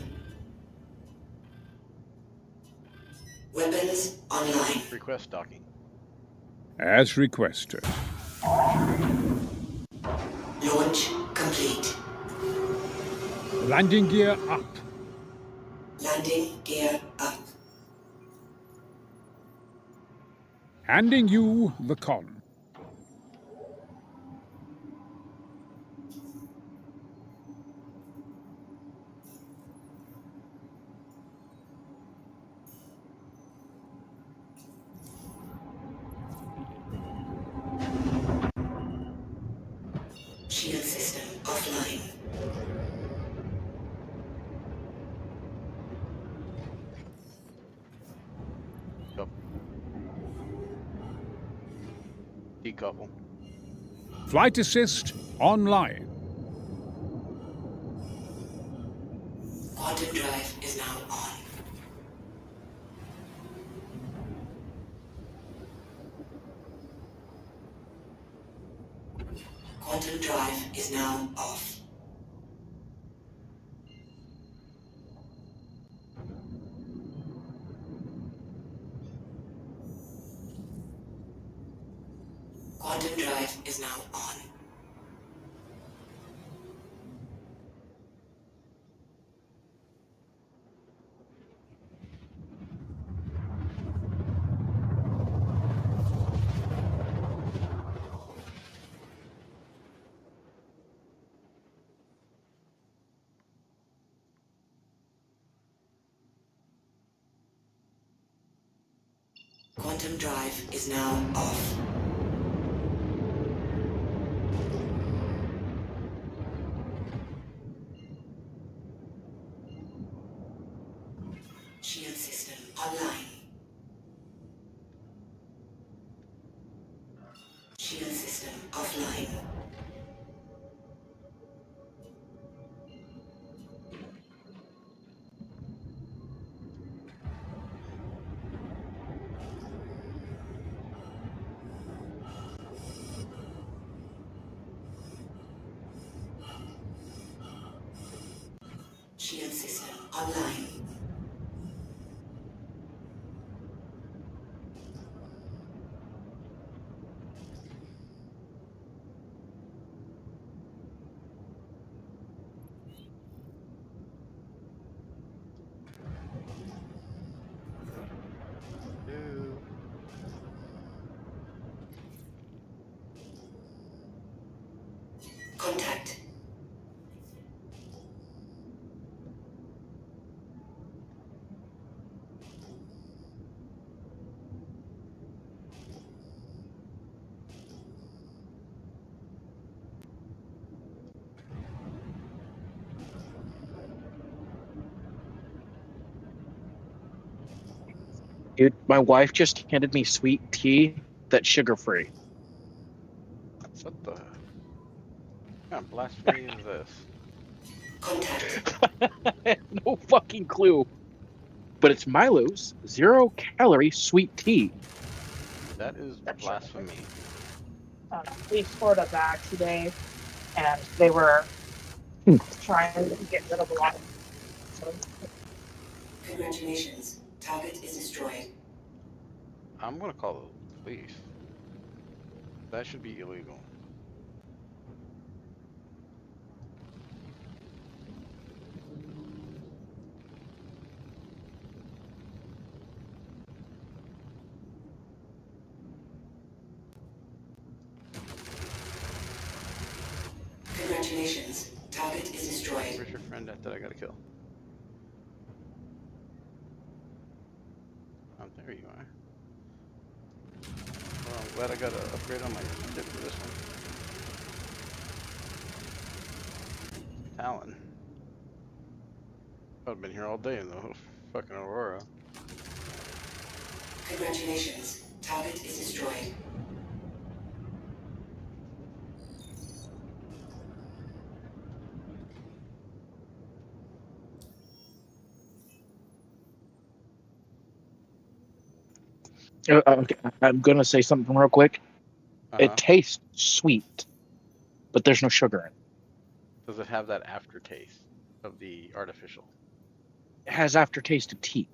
Weapons online. Request docking. As requested. Launch complete. Landing gear up. Landing gear up. Handing you the con. Shield system offline. Decouple. Flight assist online. Quantum drive is now on. Quantum drive is now off. Quantum drive is now on. Quantum drive is now off. Shield system online. Shield system offline. Shield system online. Contact. Dude, my wife just handed me sweet tea that's sugar-free. What the? What kind of blasphemy is this? Contact. No fucking clue. But it's Milo's 0-calorie sweet tea. That is blasphemy. We scored a bag today, and they were trying to get rid of a lot of. So. Congratulations. Target is destroyed. I'm gonna call the police. That should be illegal. Congratulations. Target is destroyed. Where's your friend that I gotta kill? Oh, there you are. Well, I'm glad I got an upgrade on my ship for this one. Talon. I've been here all day in the fucking Aurora. Congratulations. Target is destroyed. Okay, I'm gonna say something real quick. It tastes sweet, but there's no sugar in it. Does it have that aftertaste of the artificial? It has aftertaste of tea.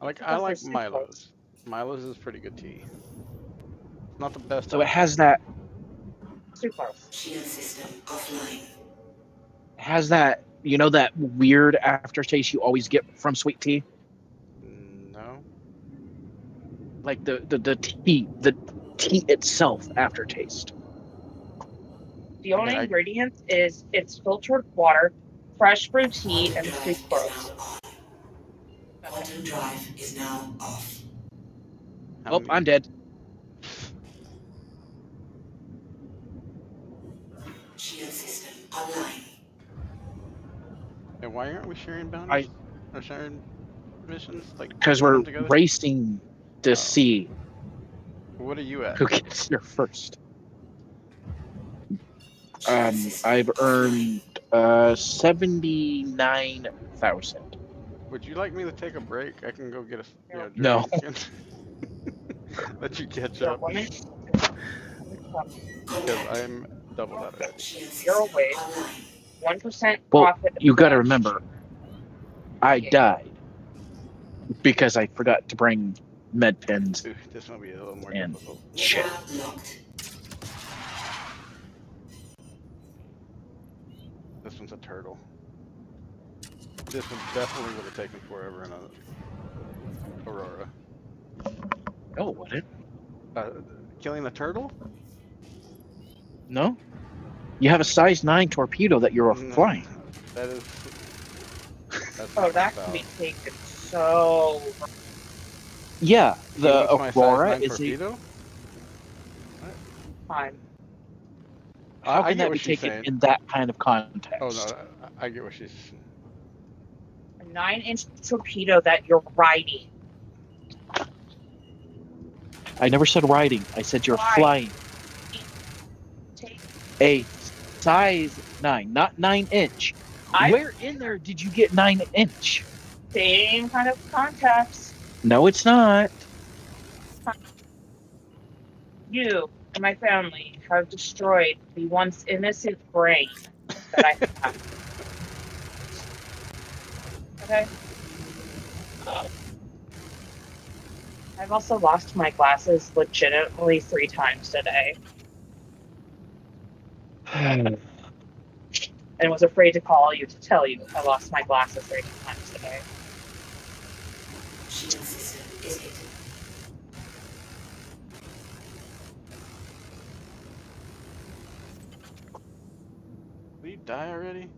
I like Milo's. Milo's is pretty good tea. Not the best. So it has that. Shield system offline. It has that, you know, that weird aftertaste you always get from sweet tea. No. Like the tea itself aftertaste. The only ingredients is it's filtered water, fresh brewed tea, and sucrose. Quantum drive is now off. Oh, I'm dead. why aren't we sharing bounties? Or sharing missions? Like, Because doing we're them together? racing to see What are you at? who gets there first. I've earned 79,000. Would you like me to take a break? I can go get a No. drink and let you catch up. Because I'm double that already. Zero wage, 1% Well, profit. you got to remember, I died because I forgot to bring med pens. Ooh, this might be a little more and difficult. shit. This one's a turtle. This one definitely would have taken forever in a Aurora. Oh, would it? Killing a turtle? No. You have a size 9 torpedo that you're flying. That is. That's Oh, that can be taken so. Yeah, the my size Aurora 9 is torpedo? Fine. How I can get that what be she's taken saying. in that kind of context? Oh no, I get what she's. A 9-inch torpedo that you're riding. I never said riding. I said you're flying. A size 9, not 9-inch. Where in there did you get 9-inch? Same kind of context. No, it's not. You and my family have destroyed the once innocent brain that I have. Okay? I've also lost my glasses legitimately 3 times today. And was afraid to call you to tell you I lost my glasses 3 times today. Shield system is hit. Will you die already?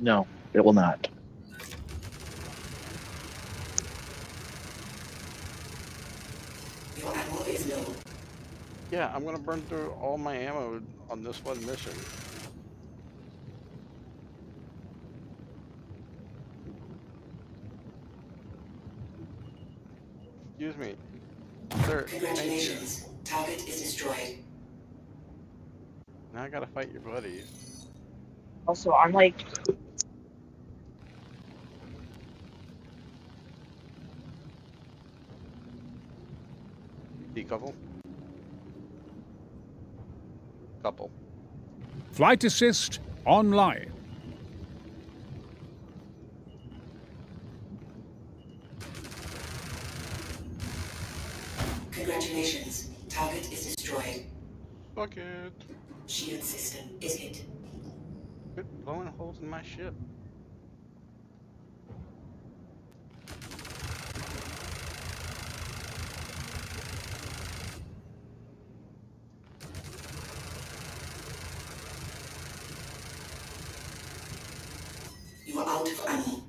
No, it will not. Your ammo is low. Yeah, I'm gonna burn through all my ammo on this one mission. Excuse me. Sir, Congratulations. Target is destroyed. now I gotta fight your buddies. Also, I'm like, Decouple. Couple. Flight assist online. Congratulations. Target is destroyed. Fuck it. Shield system is hit. Quit blowing holes in my ship. You are out of ammo.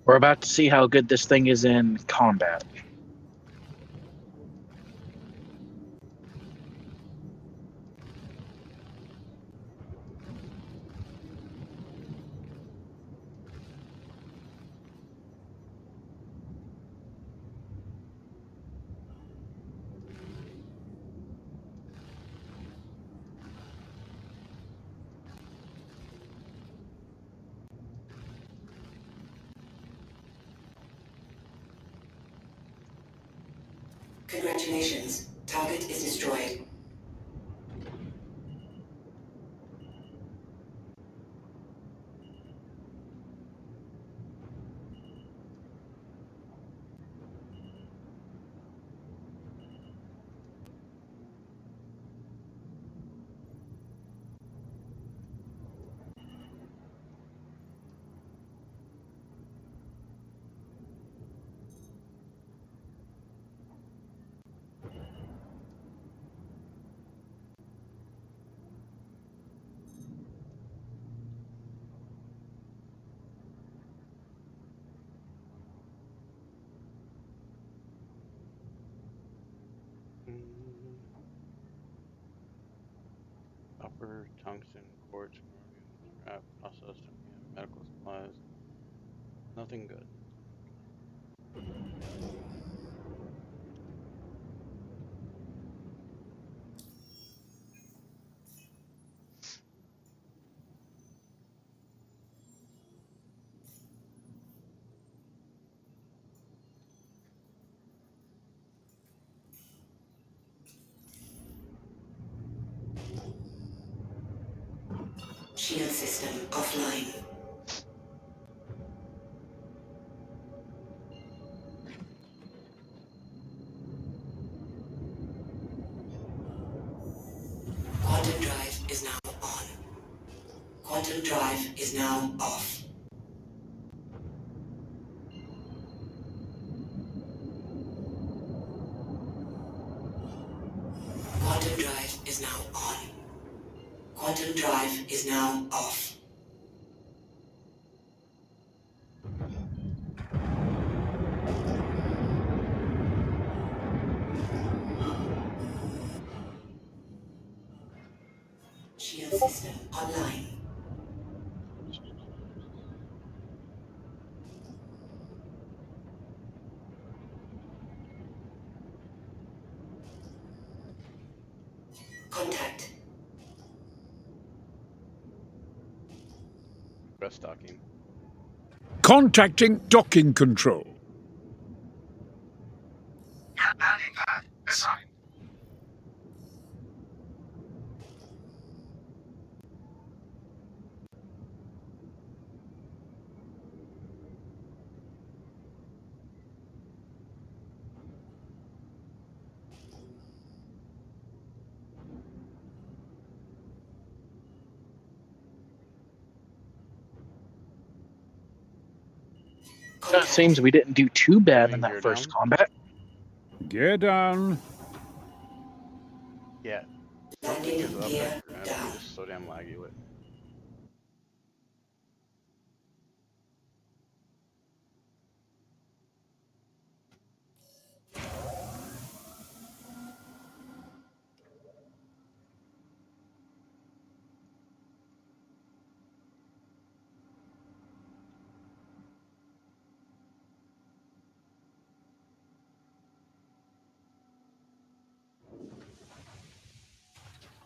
We're about to see how good this thing is in combat. Congratulations. Target is destroyed. Copper, tungsten, quartz, chromium, scrap, processed, medical supplies. Nothing good. Shield system offline. Quantum drive is now on. Quantum drive is now off. Quantum drive is now on. Quantum drive is now off. Shield system online. Contact. Rest docking. Contacting docking control. Your landing pad assigned. It seems we didn't do too bad in You're that first down? combat. Gear down. Yeah. Landing Something is up gear at Granite. down. I'm just so damn laggy with.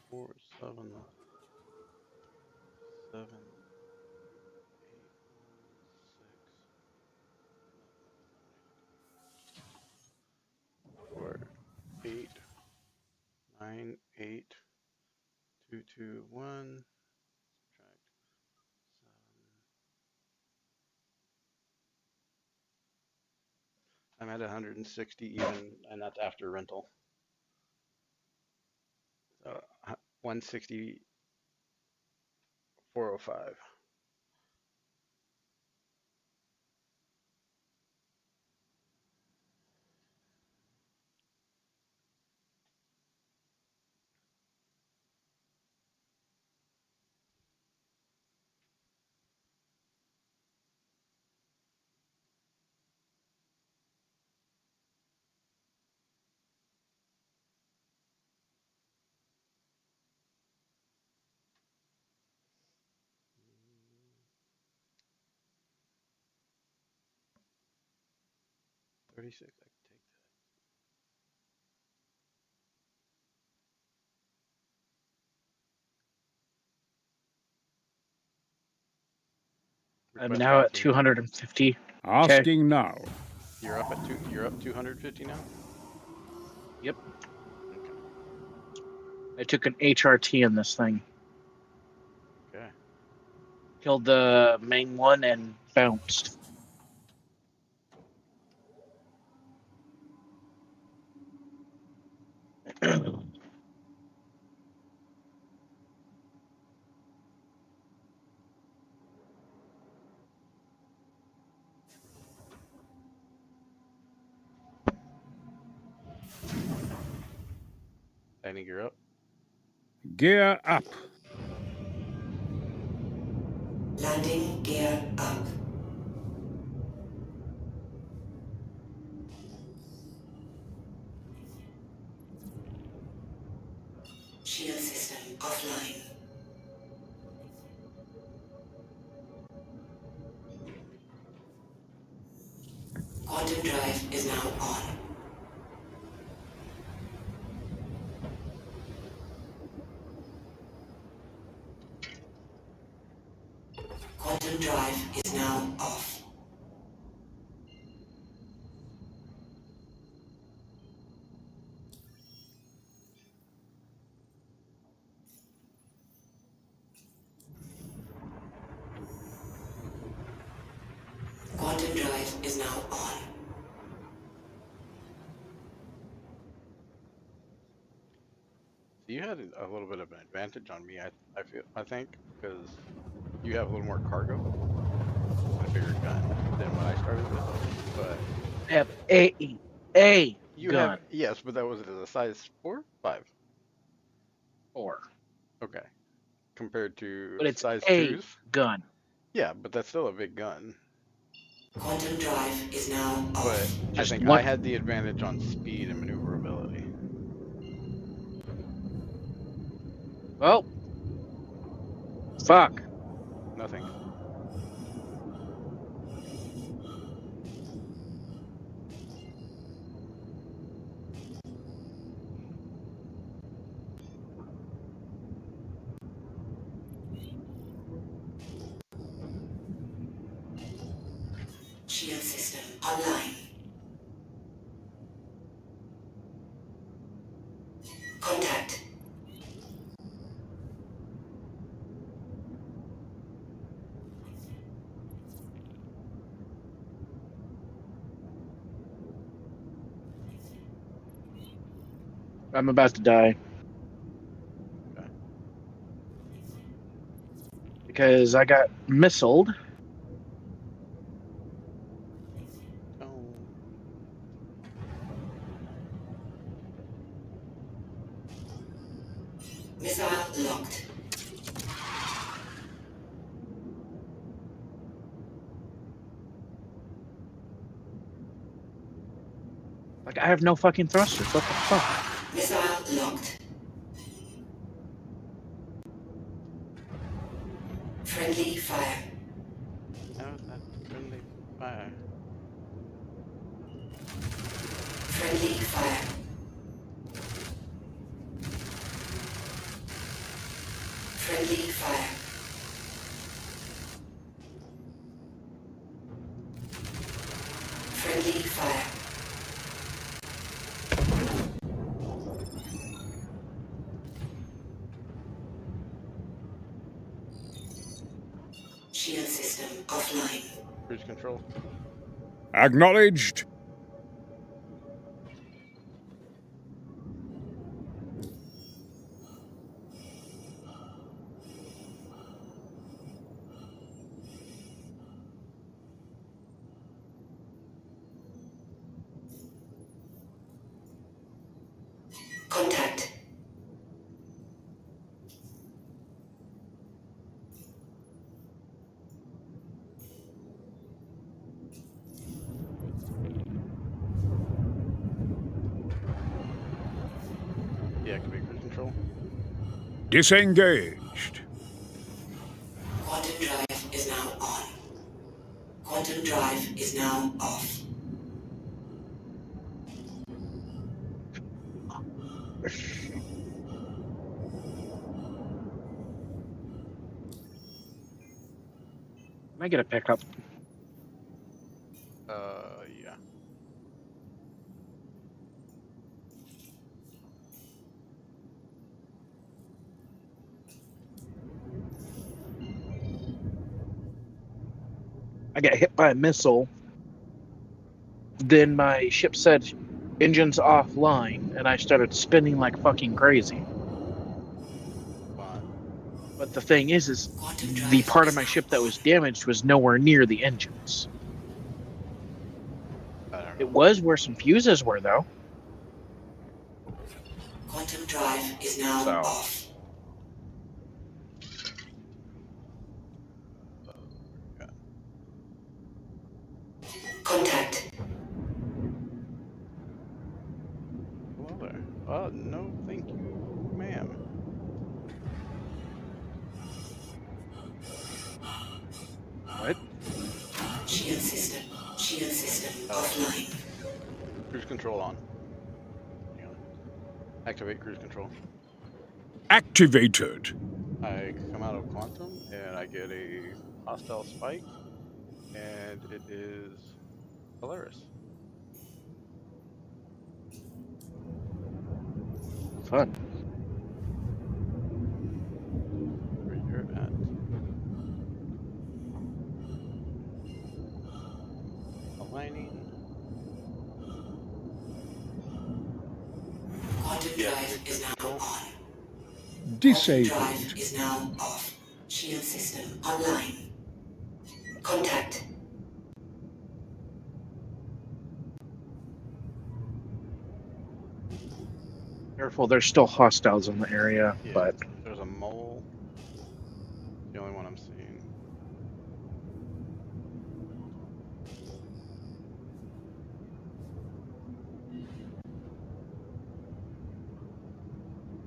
Four, seven, seven, 4, 8, 9, 8, 2, 2, 1. Subtract 7. I'm at 160 even, and that's after rental. 160, 405. $36. I can take that. I'm Request now at coffee. 250. Asking now. You're up at 2. You're up 250 now. Yep. Okay. I took an HRT in this thing. Okay. Killed the main one and bounced. Landing gear up. Gear up. Landing gear up. Shield system offline. Quantum drive is now on. Quantum drive is now off. Quantum drive is now on. So you had a little bit of an advantage on me, I think, because you have a little more cargo and a bigger gun than when I started with. But I have a you gun. have, yes, but that was it a size 4, 5. 4. Okay. Compared to But it's size a 2s. gun. Yeah, but that's still a big gun. Quantum drive is now off. But I Just think one- I had the advantage on speed and maneuverability. Well, fuck. Nothing. Shield system online. Contact. I'm about to die. Okay. Because I got missiled. Oh. Missile locked. Like, I have no fucking thrusters. What the fuck? Missile locked. Friendly fire. How is that friendly fire? Friendly fire. Friendly fire. Friendly fire. Shield system offline. Cruise control. Acknowledged. Contact. Deactivate cruise control. Disengaged. Quantum drive is now on. Quantum drive is now off. Can I get a pickup? Yeah. got hit by a missile. Then my ship said engines offline, and I started spinning like fucking crazy. But the thing is the part of my ship that was damaged was nowhere near the engines. It was where some fuses were, though. Quantum drive is now off. Contact. Hello there. No, thank you, ma'am. What? Shield system offline. Cruise control on. Hang on. Activate cruise control. Activated. I come out of quantum and I get a hostile spike, and it is Polaris. Fun. Where you're at. Aligning. Quantum drive is now on. Disabled. Drive is now off. Shield system online. Contact. Careful, there's still hostiles in the area, Yeah, but there's a mole. The only one I'm seeing.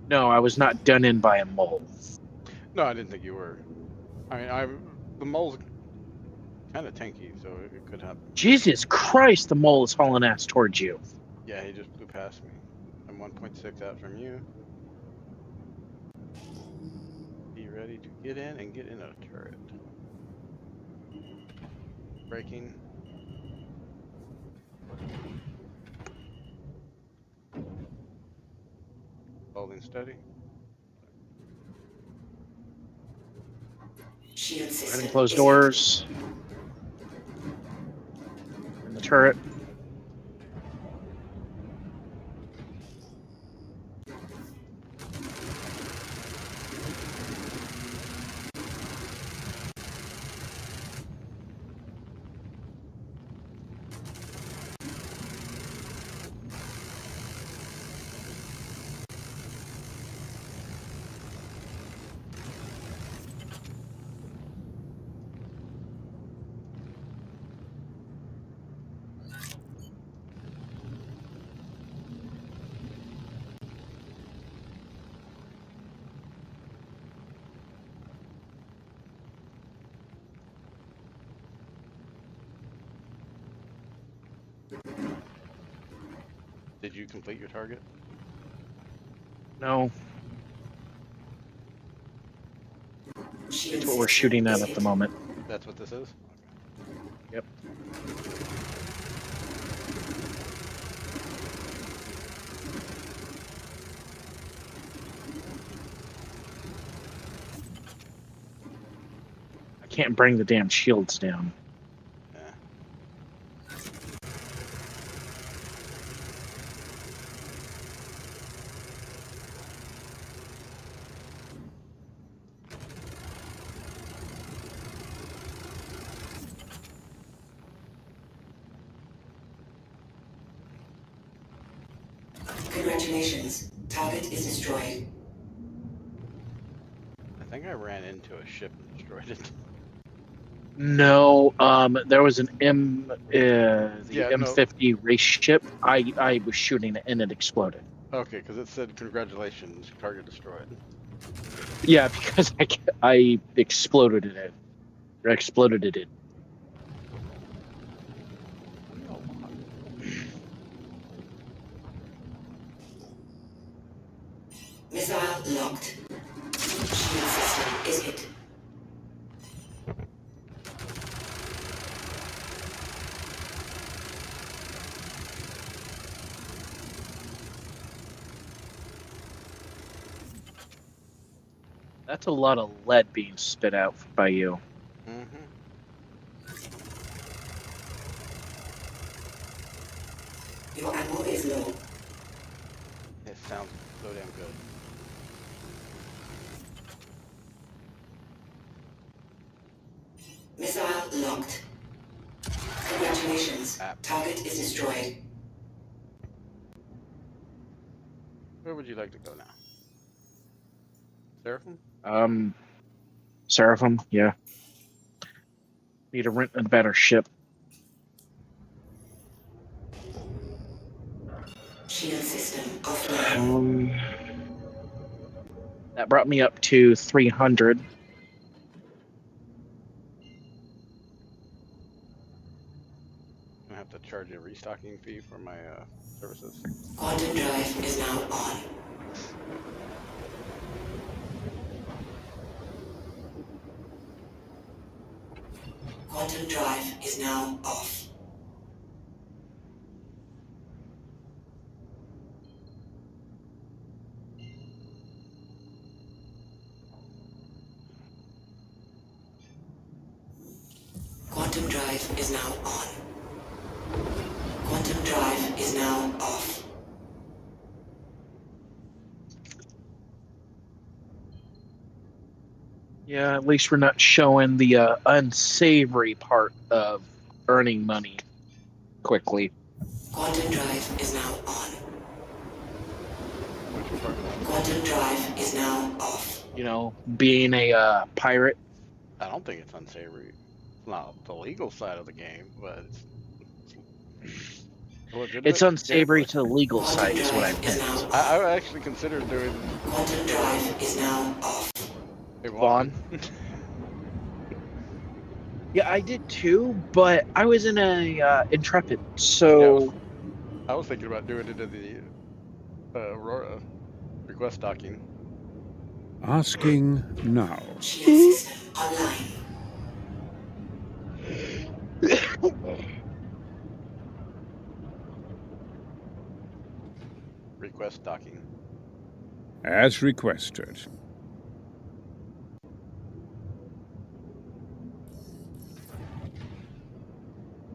no, I was not done in by a mole. No, I didn't think you were. I mean, the mole's kind of tanky, so it could happen. Jesus Christ, the mole is hauling ass towards you. Yeah, he just flew past me. I'm 1.6 out from you. Be ready to get in and get in a turret. Braking. Holding steady. Shield Go ahead system. and close doors. In the turret. Did you complete your target? No, Shield it's what we're system shooting at is the moment. That's what this is? Yep. I can't bring the damn shields down. Yeah. Congratulations. Target is destroyed. I think I ran into a ship and destroyed it. No, there was an the Yeah, no. M50 race ship. I was shooting it and it exploded. Okay, because it said congratulations, target destroyed. Yeah, because I exploded it. Or exploded it. Missile locked. Shield system is hit. That's a lot of lead being spit out by you. Mm-hmm. Your ammo is low. It sounds so damn good. Missile locked. Congratulations. App. Target is destroyed. Where would you like to go now? Seraphim? Seraphim, yeah. Need to rent a better ship. Shield system offline. That brought me up to 300. I have to charge a restocking fee for my services. Quantum drive is now on. Quantum drive is now off. Quantum drive is now on. Quantum drive is now off. Yeah, at least we're not showing the unsavory part of earning money quickly. Quantum drive is now on. Quantum drive is now off. You know, being a pirate. I don't think it's unsavory. It's not the legal side of the game, but It's unsavory to the legal side, is what I meant. I actually considered doing. Quantum drive is now off. Hey, Vaughn. Yeah, I did too, but I was in a Intrepid, so I was thinking about doing it in the Aurora request docking. Asking now. Shield system online. Request docking. As requested.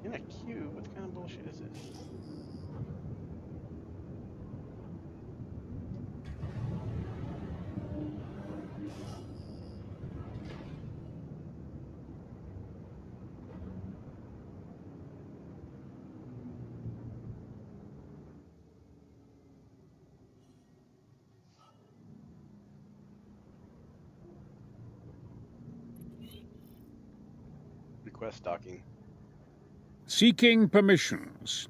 In a queue? What kind of bullshit is this? Request docking. Seeking permissions.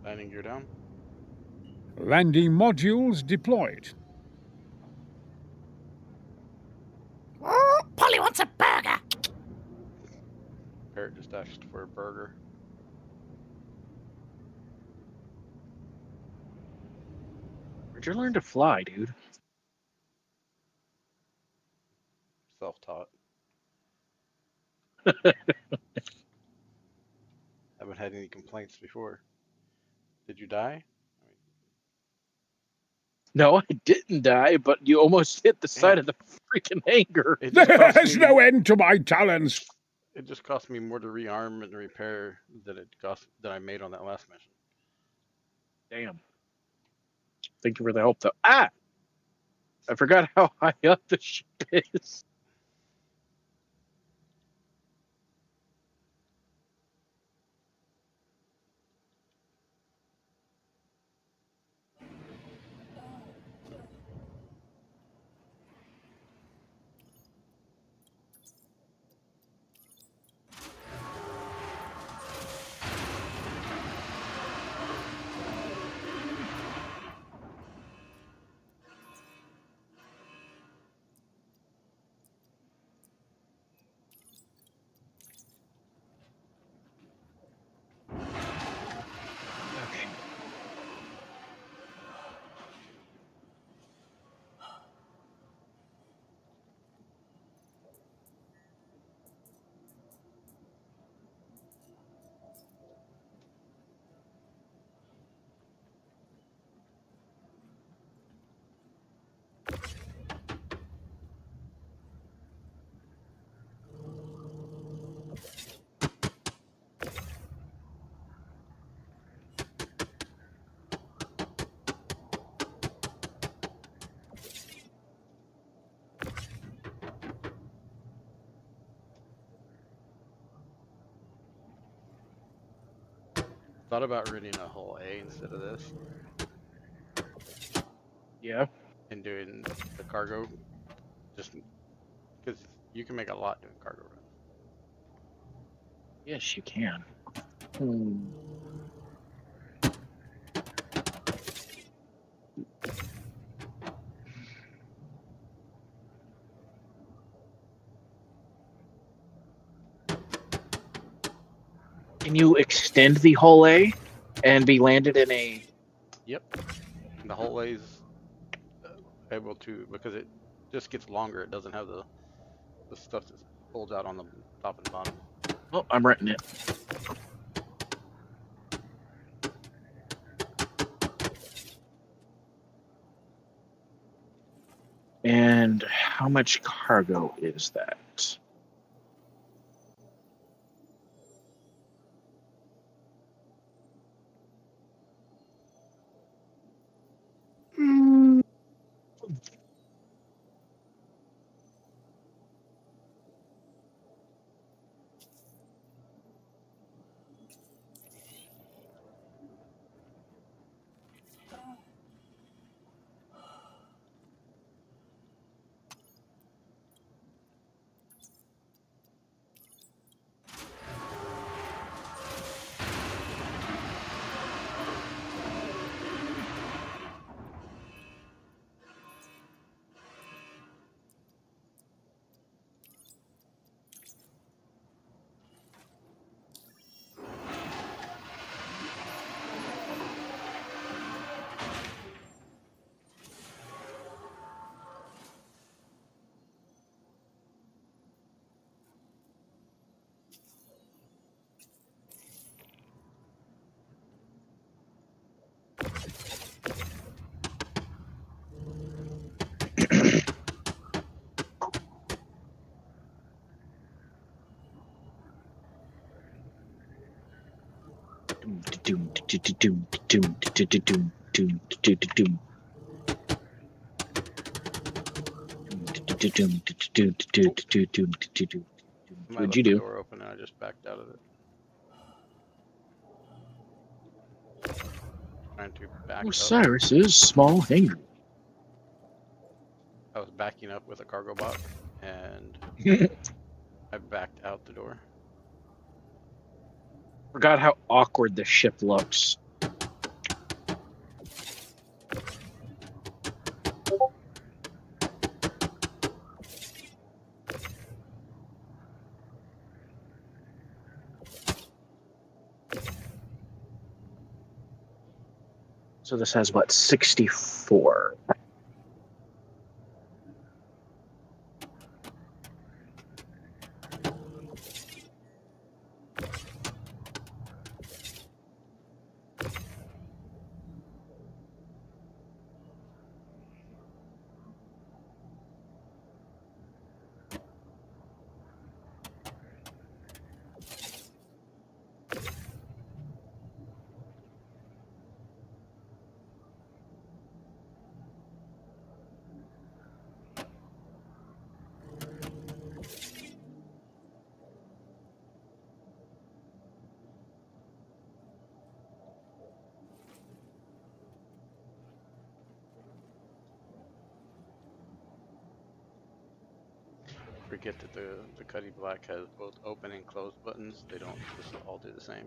Landing gear down. Landing modules deployed. Oh, Polly wants a burger. Parrot just asked for a burger. where'd you learn to fly, dude? Self-taught. Haven't had any complaints before. Did you die? No, I didn't die, but you almost hit the side of the freaking hangar. It just cost There's me- no end to my talents. It just cost me more to rearm and repair than it cost that I made on that last mission. Damn. Thank you for the help, though. Ah! I forgot how high up the ship is. Thought about reading a whole A instead of this Yeah. and doing the cargo, just because you can make a lot doing cargo runs. Yes, you can. Hmm. Can you extend the whole A and be landed in a? Yep. And the whole A's able to, because it just gets longer. It doesn't have the stuff that folds out on the top and bottom. Oh, I'm renting it. And how much cargo is that? I What'd left you the do? door open and I just backed out of it. Trying to back up. Osiris's small hangar. I was backing up with a cargo bot and I backed out the door. Forgot how awkward the ship looks. So this has what, 64? Forget that the Cuddy Black has both open and close buttons. They don't just all do the same.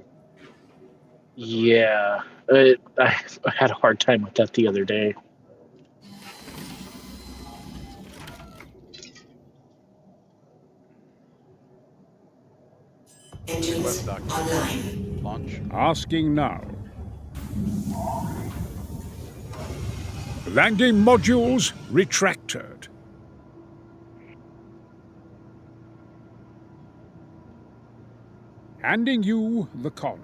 Yeah, I had a hard time with that the other day. Engines online. Launch. Asking now. Landing modules retracted. Handing you the con.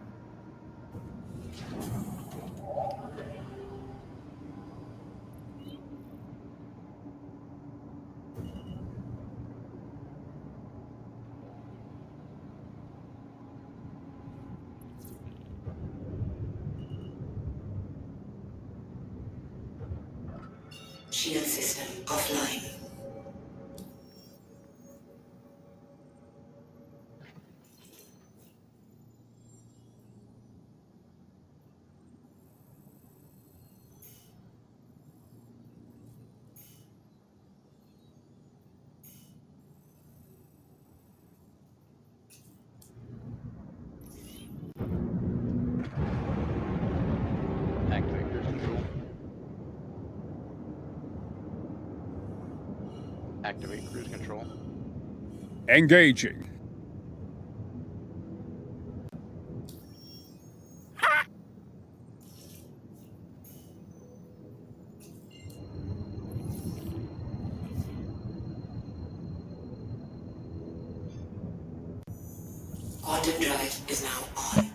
Shield system offline. Activate cruise control. Engaging. Quantum drive is now on.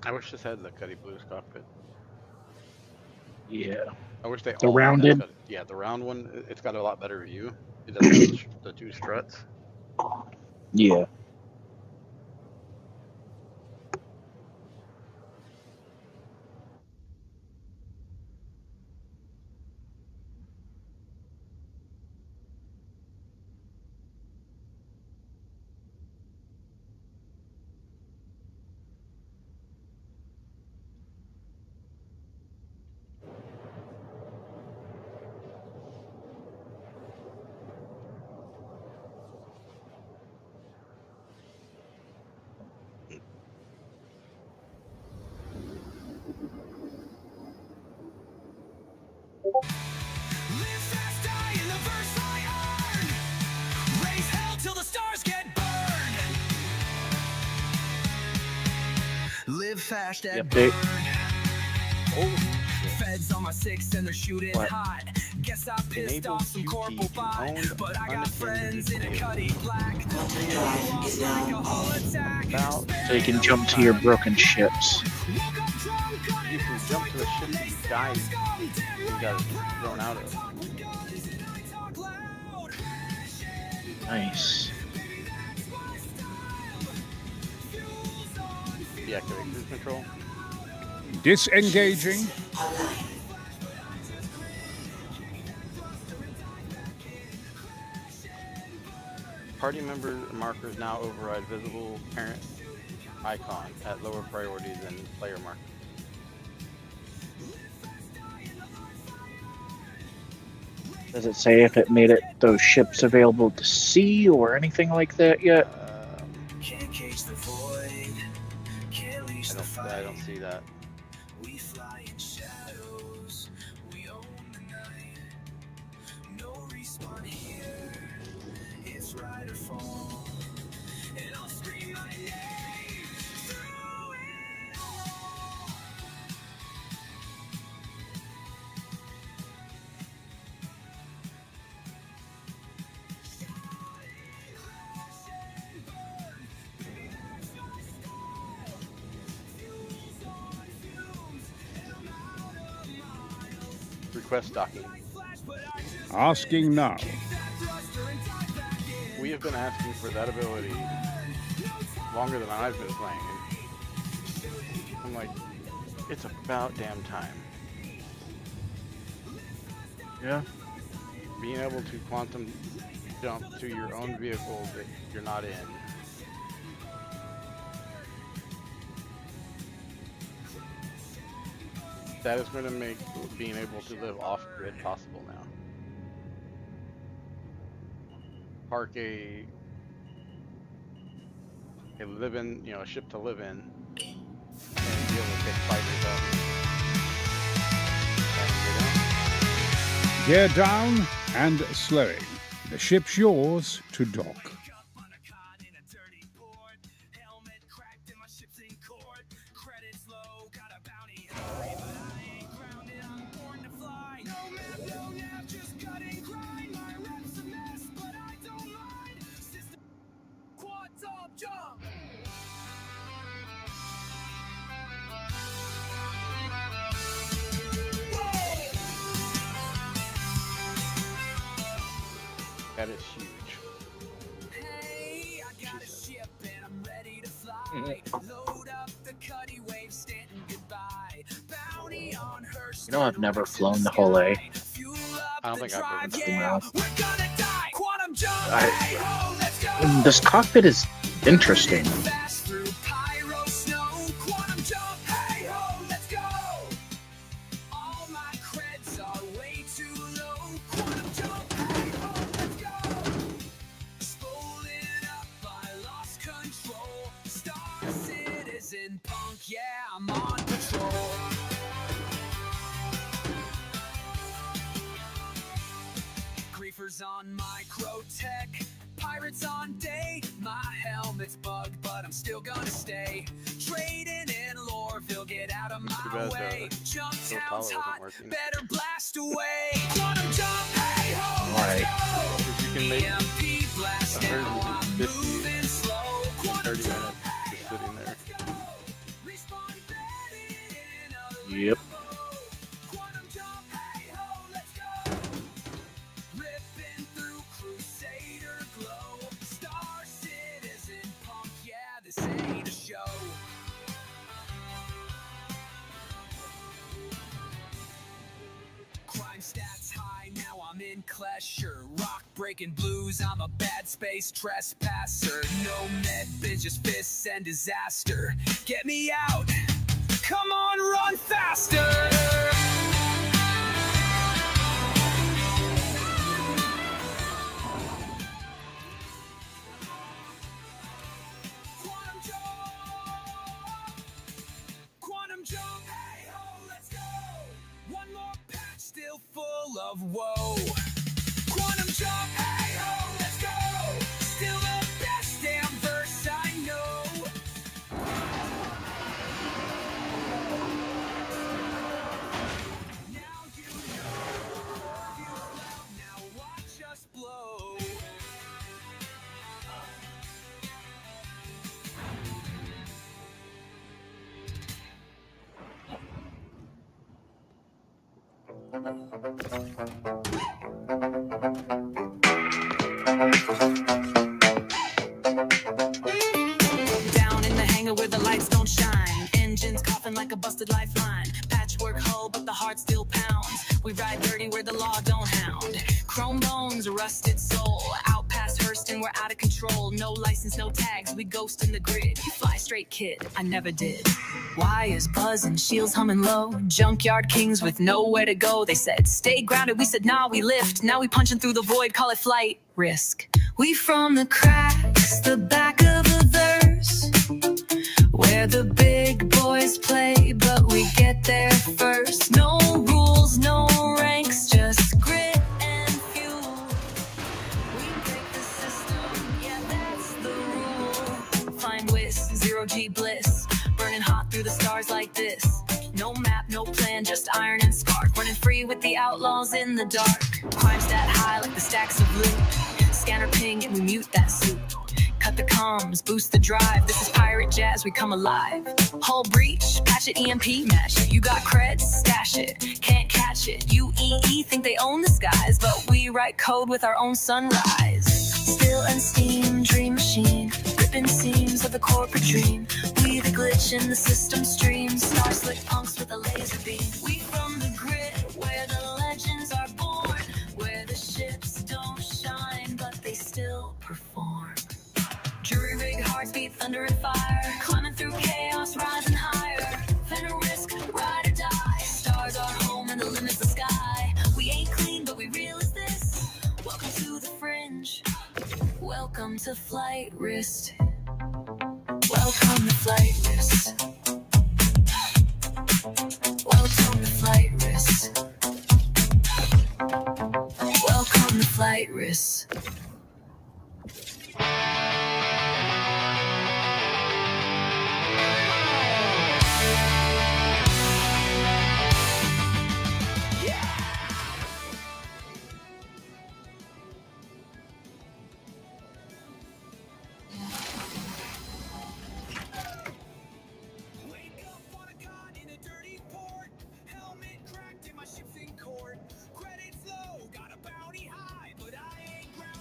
I wish this had the Cuddy Blues cockpit. Yeah. I wish they The all had that rounded? Cuddy- Yeah, the round one. It's got a lot better view. It doesn't have the two struts. Yeah. Live fast, die in the verse I earn. Raise hell till the stars get burned. Live fast and Update. burn. Feds on my six and they're shooting What? hot. Guess I pissed Enable off some QT corporal to bot, own but I got unattended friends in a vehicle. cutty black. Quantum drive is Like a now hull on. attack. About So you can jump to your broken ships. Woke up drunk, got You can jump to the ship that you died. You got thrown out of. Nice. Deactivate cruise control. Disengaging. Online. Party member markers now override visible parent icon at lower priority than player marker. Does it say if it made it those ships available to see or anything like that yet? Can't cage the void. Can't leash the I fight. don't see that. We fly in shadows. We own the night. No respawn here. It's ride or fall. And I'll scream my name through it all. Request docking. Asking now. We have been asking for that ability longer than I've been playing. I'm like, it's about damn time. Yeah. Being able to quantum jump to your own vehicle that you're not in. That is going to make being able to live off-grid possible now. Park a live-in, a ship to live in, and be able to pick fighters up. Gear down and slowing. The ship's yours to dock. That is huge. Hey, I got a ship and I'm ready to fly. Load up the cutty wave, standing goodbye. Bounty on her. You know, I've never flown the whole A. I don't think I've ever Yeah, we're gonna die. Quantum jump. Hey ho, let's go. This cockpit is interesting. Fast through pyro snow. Quantum jump. Hey ho, let's go. All my creds are way too low. Quantum jump. Hey ho, let's go. Spooling up, I lost control. Star Citizen punk, yeah, I'm on patrol. Griefers on microtech, pirates on day. My helmet's bugged, but I'm still gonna stay. Trading in Loreville, get out of my bad, way. Jump Phil Tyler town's wasn't hot, working. better blast away. Quantum jump, hey ho, Why? let's go. You can make EMP blast now, I'm 150 moving slow. in Quantum 30 jump, minutes hey just ho, sitting there. let's go. Respawn embedded in a Yep. Quantum jump, hey ho, let's go. Ripping through Crusader glow. Star Citizen punk, yeah, this ain't a show. Crime stats high, now I'm in Klesher. Rock breaking blues, I'm a bad space trespasser. No med biz, just fists and disaster. Get me out, come on, run faster. Quantum jump! Quantum jump! Hey ho, let's go! One more patch still full of woe. Quantum jump! Hey ho, let's go! Still the best damn verse I know. Now you know, you loud, now watch us blow. Down in the hangar where the lights don't shine. Engines coughing like a busted lifeline. Patchwork hull, but the heart still pounds. We ride dirty where the law don't hound. Chrome bones, rusted soul. Out past Hurston, we're out of control. No license, no tags, we ghost in the grid. You fly straight, kid, I never did. Wires buzzing, shields humming low. Junkyard kings with nowhere to go. They said, stay grounded, we said, nah, we lift. Now we punching through the void, call it flight risk. We from the cracks, the back of a verse. Where the big boys play, but we get there first. No rules, no ranks, just grit and fuel. We break the system, yeah, that's the rule. Find whiz, zero-G bliss. Burning hot through the stars like this. No map, no plan, just iron and spark. Running free with the outlaws in the dark. Crime stat high like the stacks of loot. Scanner ping and we mute that suit. Cut the comms, boost the drive. This is pirate jazz, we come alive. Hull breach, patch it, EMP match it. You got creds, stash it, can't catch it. UEE think they own the skies, but we write code with our own sunrise. Still and steam, dream machine. Ripping seams of the corporate dream. We the glitch in the system stream. Star slick punks with a laser beam. We from the grid, where the legends are born. Where the ships don't shine, but they still perform. Jury rig hearts beat thunder and fire. Climbing through chaos, rising higher. Fenner risk, ride or die. Stars are home and the limit's the sky. We ain't clean, but we real as this. Welcome to the fringe. Welcome to flight risk. Welcome to flight risk. Welcome to flight risk. Welcome to flight risk. Wake up on a cot in a dirty port. Helmet cracked and my ship's in court. Credits low, got a bounty high, but I ain't grounded.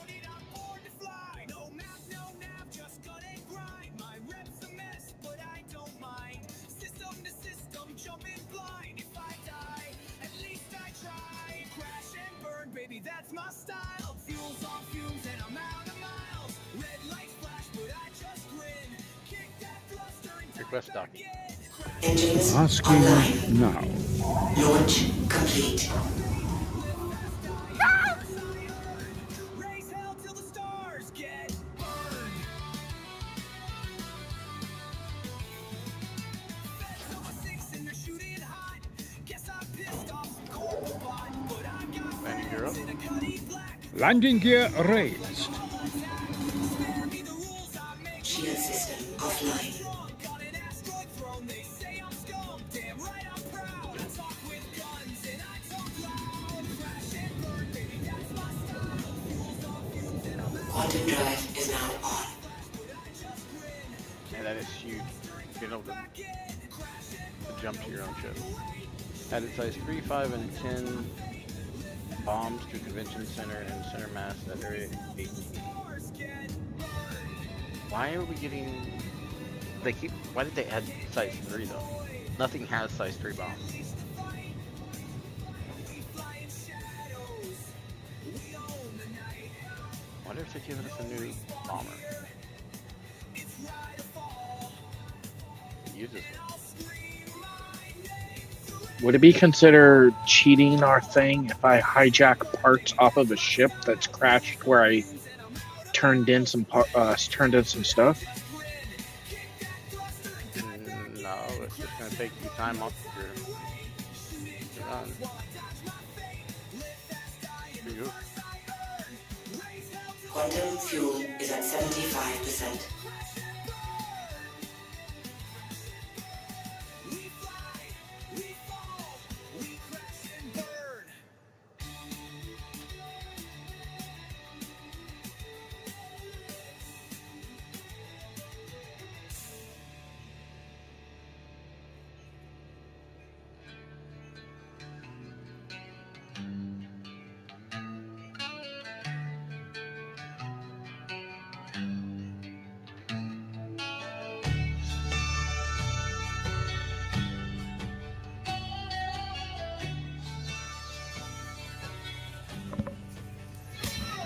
West docking. Engines Asking online. now. Launch complete. Raise hell till the stars get burned. Number 6 and they're shooting hot. Guess I pissed off some cold spot, but I got Landing gear up. in a cutty black. Landing gear raised. Spare me the rules I make. Shield system offline. Drunk on an asteroid throne, they say I'm scum. Damn right I'm proud. I talk with guns and I talk loud. Crash and burn, baby, that's my style. Rules are fused and I'm Quantum drive is now on. And that is huge. Being able to jump to your own ship. Added size 3, 5, and 10 bombs to convention center and center mass at area 8. Why are we getting? Why did they add size 3 though? Nothing has size 3 bombs. Wonder if they're giving us a new bomber. It uses it. Would it be considered cheating our thing if I hijack parts off of a ship that's crashed where I turned in some stuff? No, it's just gonna take you time off your run. Here you go. Quantum fuel is at 75%.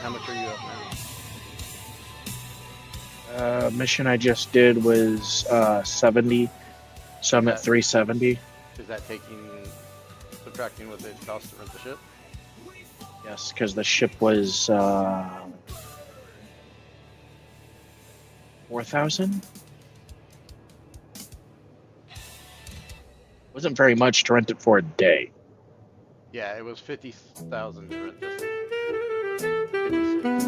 How much are you up now? Mission I just did was 70, so I'm at 370. Is that subtracting what it costs to rent the ship? Yes, because the ship was 4,000. Wasn't very much to rent it for a day. Yeah, it was 50,000 to rent this. 56.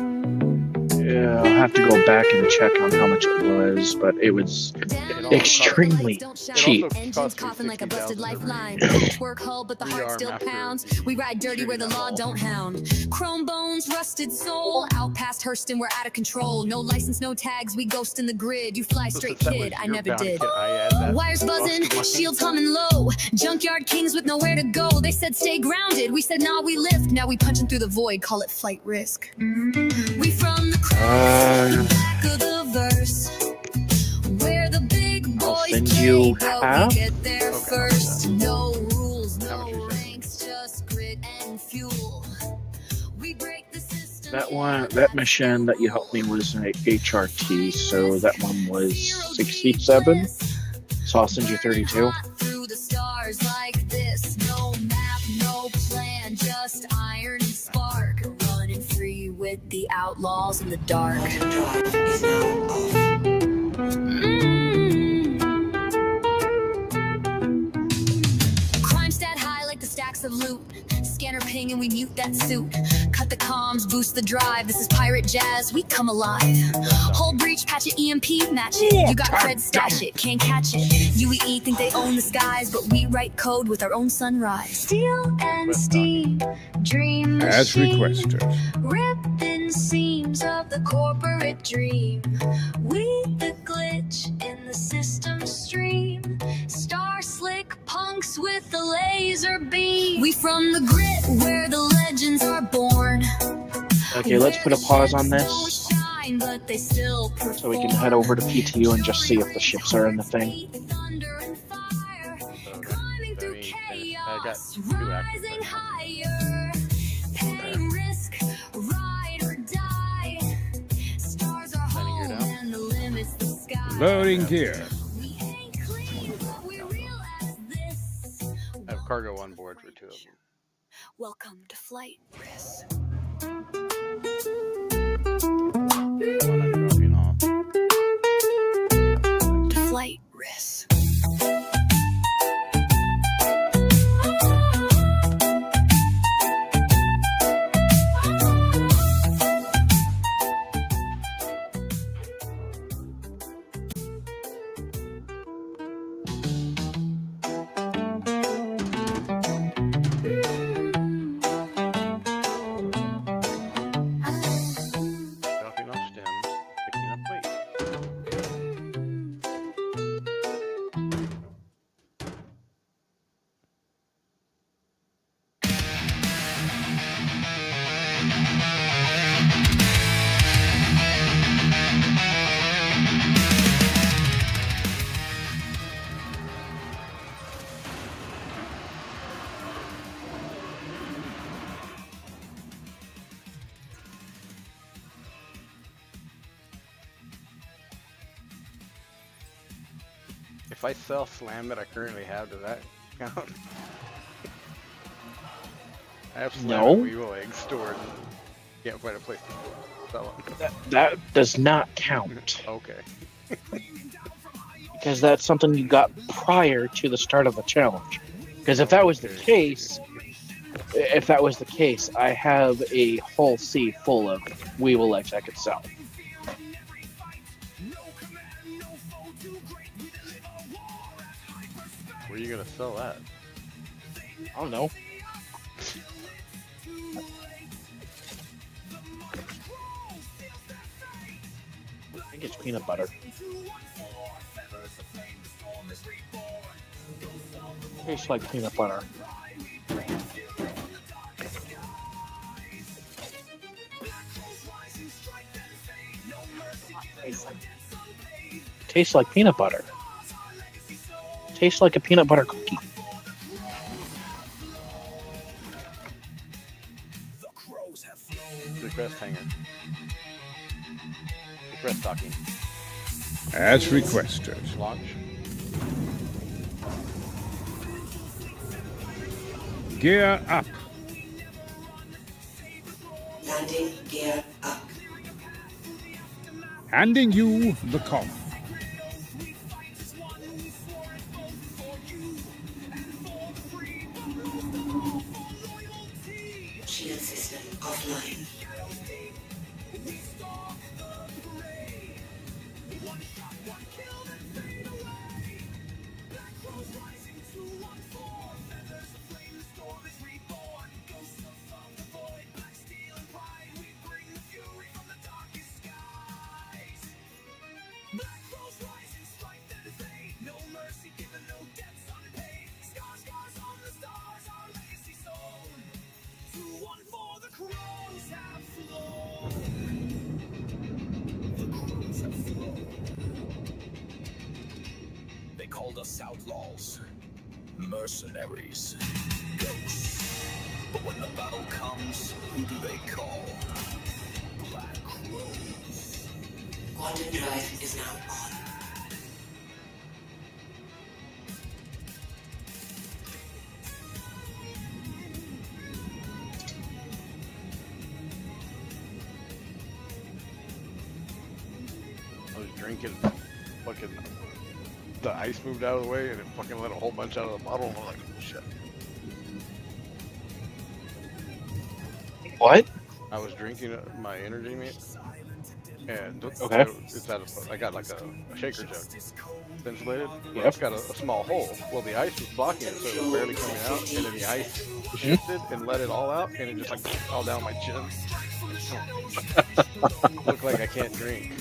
Yeah, I'll have to go back and check on how much it was, but it was extremely cheap. Engines coughing like a busted lifeline. Work hull, but the heart still pounds. We ride dirty where the law don't hound. Chrome bones, rusted soul. Out past Hurston, we're out of control. No license, no tags, we ghost in the grid. You fly straight, kid, I never did. Wires buzzing, shields humming low. Junkyard kings with nowhere to go. They said stay grounded, we said nah, we lift. Now we punching through the void, call it flight risk. We from the back of the verse, where the big boys send play, you but half. we get there first. No rules, no ranks, just grit and fuel. We break the system. That mission that you helped me was an HRT, so that one was 67. So I'll send you 32. Through the stars like this, no map, no plan, just iron and spark. Running free with the outlaws in the dark. Quantum drive is now off. Crime stat high like the stacks of loot. Scanner ping and we mute that suit. Cut the comms, boost the drive. This is pirate jazz, we come alive. Whole breach, patch it, EMP, match it. You got cred, stash it, can't catch it. UE think they own the skies, but we write code with our own sunrise. Steel and steam, dream As machine. requested. Ripping seams of the corporate dream. We the glitch in the system stream. Star slick punks with the laser beam. We from the grit where the legends are born. Okay, let's put a pause on this Shine, but they still so we can head over to PTU and just see if the ships are in the thing. Thunder and fire, climbing through I got chaos, 2 rising higher. Pay risk, ride or die. Stars are Landing gear home down. and the limit's the sky. Loading gear. We ain't clear cargo on board for 2 of them. Welcome to flight risk. One I'm dropping off. To flight risk. Dropping off stems, picking up weight. If I sell slam that I currently have, does that count? I have slam No. and Weevil eggs stored and can't find a place to sell them. That does not count Okay. because that's something you got prior to the start of the challenge. Because if that was the case, I have a whole sea full of Weevil eggs I could sell. Where are you gonna sell that? I don't know. I think it's peanut butter. Tastes like peanut butter. Tastes like peanut butter. Tastes like a peanut butter cookie. Request hanger. Request docking. As requested. Launch. Gear up. Landing gear up. Handing you the comm. Shield system offline. They called us outlaws, mercenaries, ghosts. But when the battle comes, who do they call? Black Crows. Quantum drive is now on. I was drinking, fucking, the ice moved out of the way and it fucking let a whole bunch out of the bottle. And I'm like, oh, shit. What? I was drinking my energy meat, and Okay. it's at I got like a shaker jug, it's insulated. Yep. It's got a small hole. Well, the ice was blocking it, so it was barely coming out, and then the ice shifted and let it all out, and it just like all down my chin. Look like I can't drink.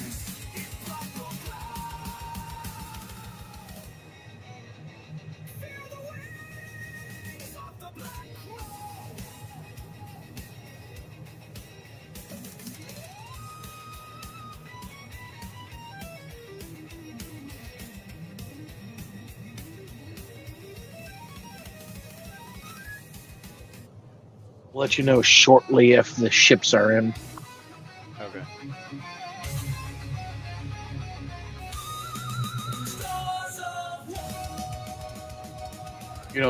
We'll let you know shortly if the ships are in. Okay.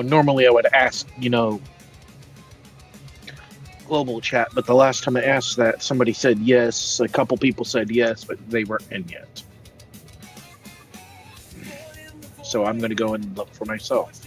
normally I would ask, global chat, but the last time I asked that, somebody said yes. A couple people said yes, but they weren't in yet. So I'm going to go and look for myself.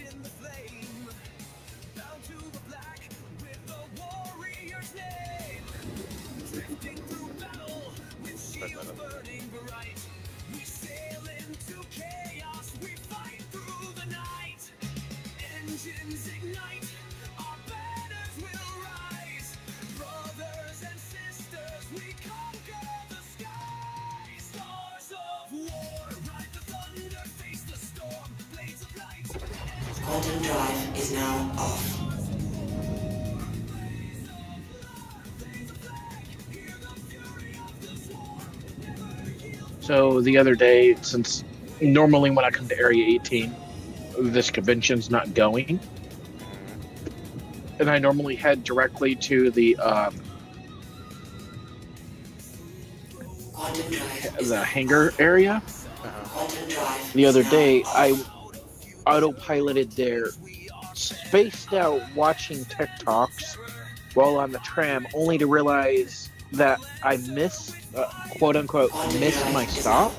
Quantum drive is now off. So the other day, since normally when I come to Area 18, this convention's not going, and I normally head directly to the hangar area. The other day, I autopiloted there, spaced out watching TikToks while on the tram, only to realize that I missed, quote unquote, missed my stop,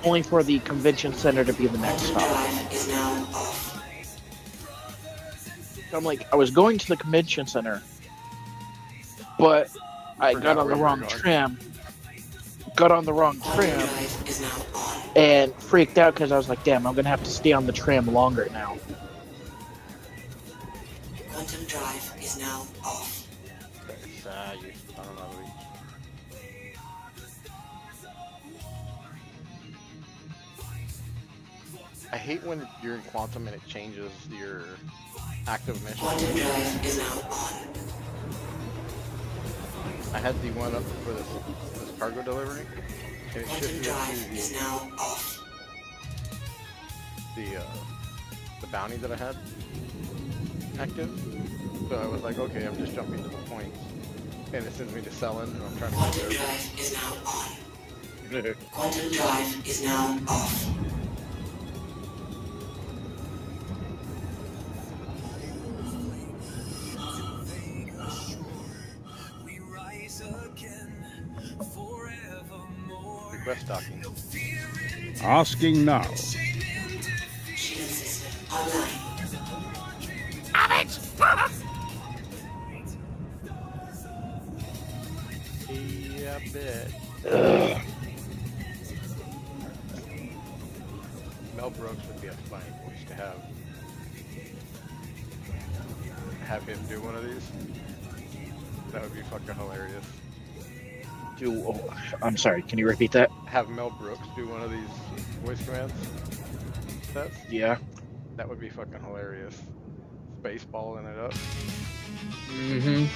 only for the convention center to be the next stop. So I'm like, I was going to the convention center, but I got on the wrong tram. And freaked out because I was like, damn, I'm going to have to stay on the tram longer now. Quantum drive is now off. I hate when you're in Quantum and it changes your active mission. Quantum drive is now on. I had the one up for this cargo delivery, and it shifted to the bounty that I had active. So I was like, okay, I'm just jumping to the points, and it sends me to Selin, and I'm trying to Quantum drive is now on. Quantum drive is now off. Request docking. Asking now. Yeah, bet. Mel Brooks would be a funny voice to have. Have him do one of these. That would be fucking hilarious. I'm sorry, can you repeat that? Have Mel Brooks do one of these voice commands sets? Yeah. That would be fucking hilarious. Spaceballing it up. Mm-hmm.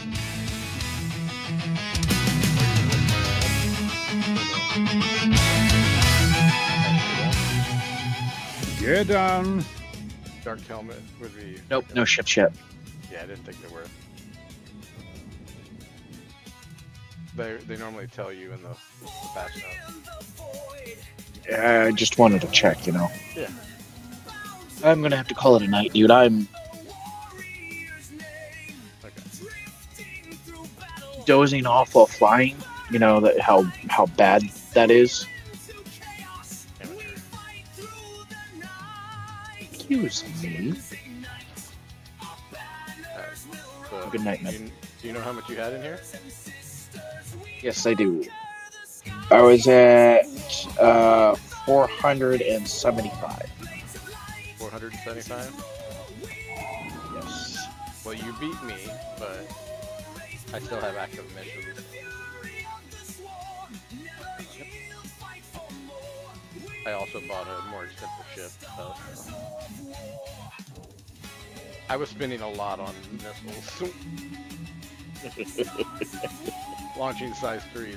Get down. Dark helmet would be... Nope, no shit yet. Yeah, I didn't think they were. They normally tell you in the patch notes. I just wanted to check, Yeah. I'm gonna have to call it a night, dude. I'm dozing off while flying. You know that how bad that is. Excuse me. So Good night, man. Do you know how much you had in here? Yes, I do. I was at 475. 475? Yes. Well, you beat me, but I still have active missions. I also bought a more expensive ship, so I was spending a lot on missiles. Launching size 3,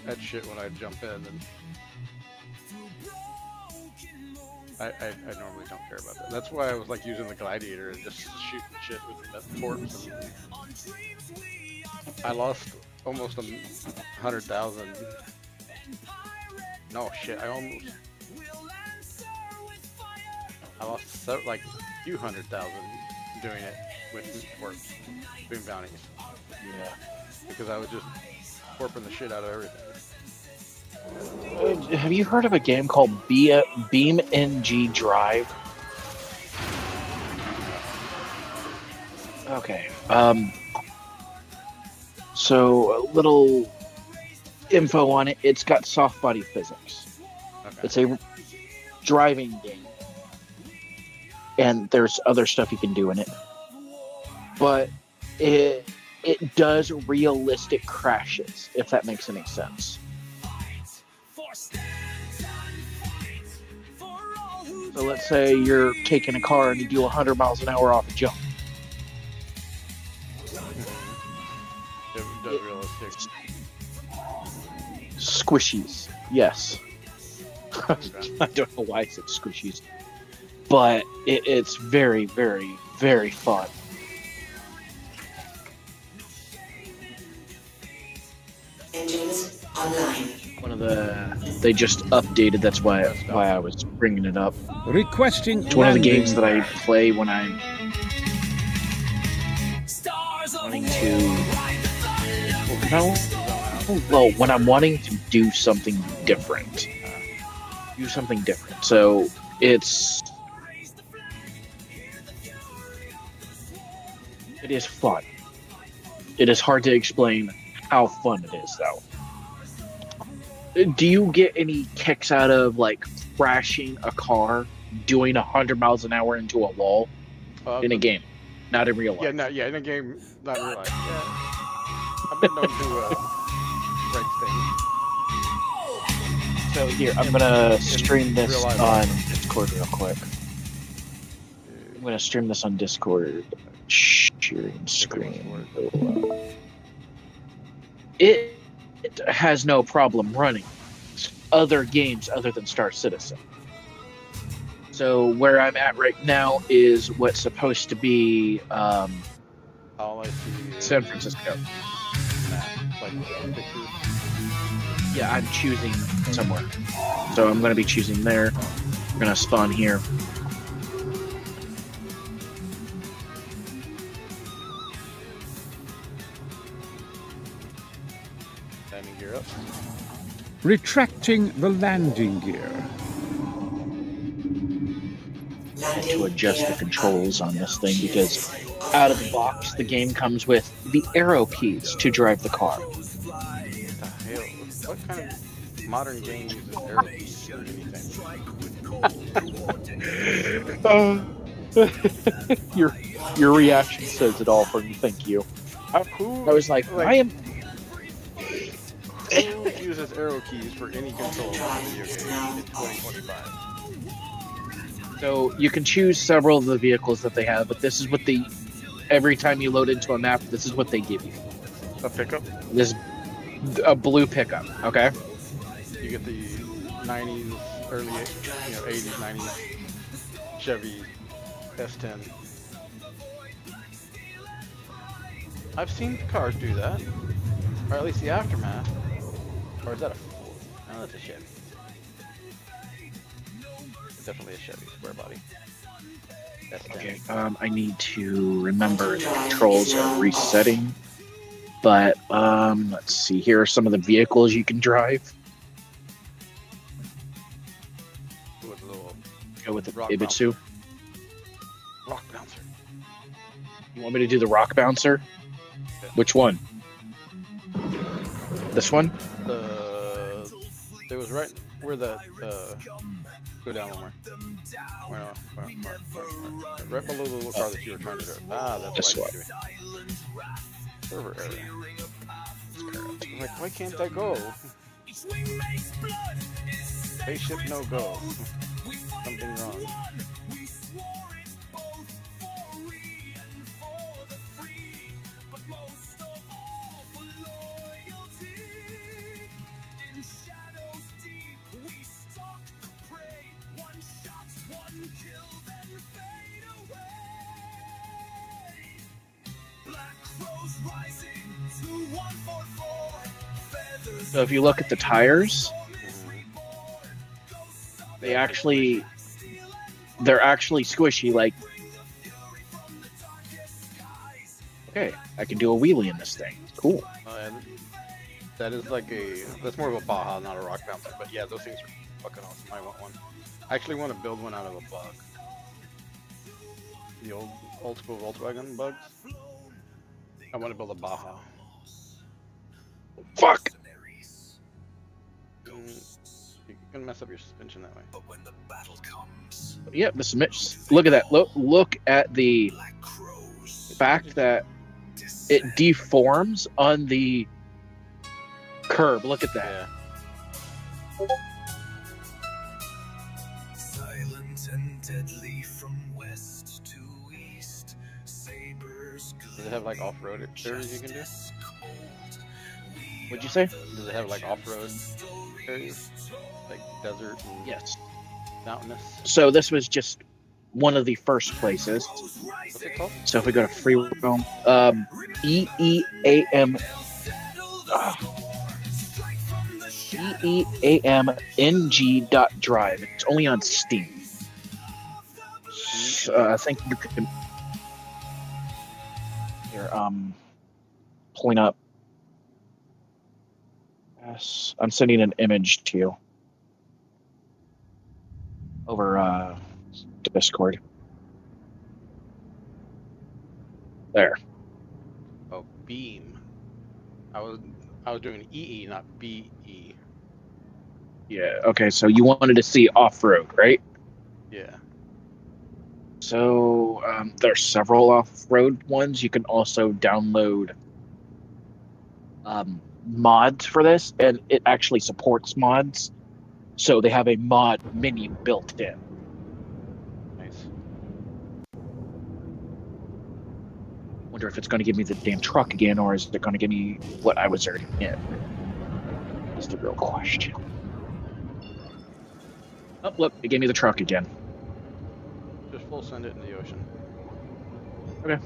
that shit when I jump in, and I normally don't care about that. That's why I was like using the Gladiator and just shooting shit with the corpse. I lost almost 100,000. No shit, I lost like few 100,000 doing it with boom bounties. Yeah. Because I was just warping the shit out of everything. Have you heard of a game called BeamNG Drive? Okay. So a little info on it. It's got soft body physics. Okay. It's a driving game, and there's other stuff you can do in it. But it does realistic crashes, if that makes any sense. So let's say you're taking a car and you do 100 miles an hour off a jump. It does realistic. Squishies, yes. I don't know why I said squishies, but it's very, very, very fun. Engines online. They just updated. That's why I was bringing it up. Requesting It's one of the landing. games that I play when I'm wanting to. Well, when I'm wanting to do something different. So it is fun. It is hard to explain how fun it is, though. Do you get any kicks out of like crashing a car, doing 100 miles an hour into a wall in a game, not in real life? Yeah, in a game, not in real life. Yeah. I've been known to break things. So here, I'm gonna stream this on Discord real quick. I'm gonna stream this on Discord. Sharing screen. It has no problem running other games other than Star Citizen. So where I'm at right now is what's supposed to be All I see is San Francisco. like pictures. Yeah, I'm choosing somewhere. So I'm going to be choosing there. I'm going to spawn here. Landing gear up. Retracting the landing gear. To adjust the controls on this thing because out of the box the game comes with the arrow keys to drive the car. What the hell? What kind of modern game uses arrow keys or anything? Your reaction says it all for me. Thank you. I was like, I am. Who uses arrow keys for any control in a video game in 2025? So you can choose several of the vehicles that they have, but this is what every time you load into a map, this is what they give you. A pickup? A blue pickup, okay? You get the 90s, early 80s, 90s Chevy S10. I've seen cars do that, or at least the aftermath. Or is that a Ford? No, that's a Chevy. Definitely a Chevy, square body. Okay, I need to remember the controls are resetting. But, let's see, here are some of the vehicles you can drive. Go with the Ibisu. Rock bouncer. You want me to do the rock bouncer? Yeah. Which one? This one? It was right where the, go down one more. Right below the little car that you were trying to drive. Ah, that's This what I one. Server error. I'm like, why can't I go? Spaceship no go. Something wrong. So if you look at the tires, they're actually squishy. Like Okay, I can do a wheelie in this thing. Cool. And that is like that's more of a Baja, not a rock bouncer. But yeah, those things are fucking awesome. I want one. I actually want to build one out of a bug. The old school Volkswagen bugs. I want to build a Baja. Fuck! You can mess up your suspension that way. But when the battle comes, Yep, the submission. Look at that. Look at the fact that it deforms on the curb. Look at that. Yeah. silent and deadly from west to east, sabers Does it have like off-road areas you can do? What'd you say? Does it have like off-road areas? Like desert and Yes. mountainous? So this was just one of the first places. What's it called? So if we go to free roam, EEAM, EEAMNG.drive. It's only on Steam. I think you can. Here, pulling up. Yes, I'm sending an image to you over Discord. There. Oh, Beam. I was doing EE, not BE. Yeah. Okay. So you wanted to see off-road, right? Yeah. So there's several off-road ones. You can also download mods for this, and it actually supports mods. So they have a mod menu built in. Nice. Wonder if it's going to give me the damn truck again, or is it going to give me what I was already in? That's the real question. Oh, look, it gave me the truck again. Just full send it in the ocean. Okay.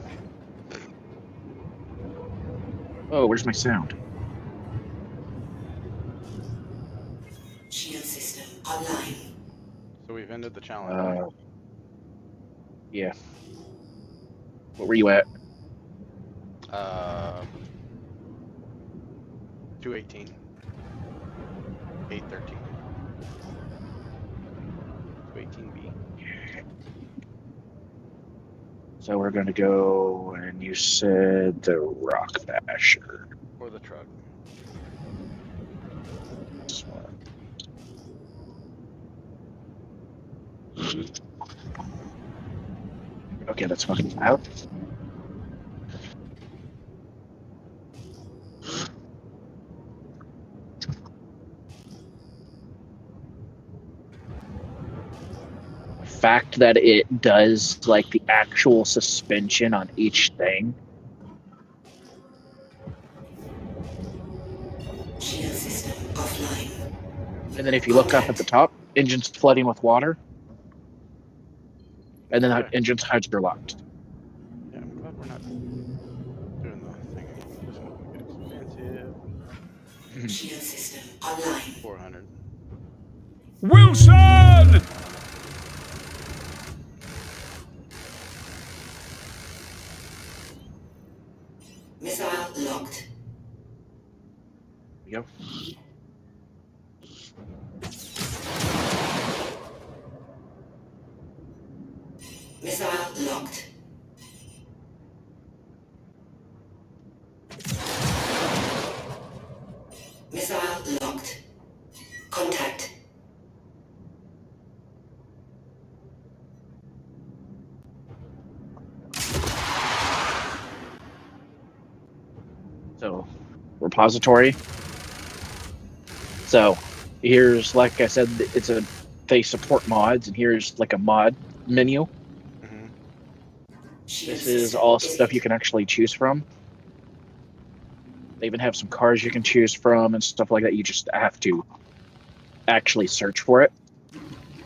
Oh, where's my sound? Shield system online. So we've ended the challenge. Yeah. What were you at? 218. 813. 218B. So we're going to go, and you said the Rock Basher. Or the truck. Okay, that's fucking out. Fact that it does like the actual suspension on each thing. Shield system offline. And then if you look up at the top, engine's flooding with water. And then the engine's hydrolocked. Yeah, I'm glad we're not doing the thing. This one will get expensive. Shield system online. 400. Wilson! Missile locked. Yep. Missile locked. Missile locked. Contact. So, repository. So, here's, like I said, they support mods, and here's like a mod menu. This is all stuff you can actually choose from. They even have some cars you can choose from and stuff like that. You just have to actually search for it.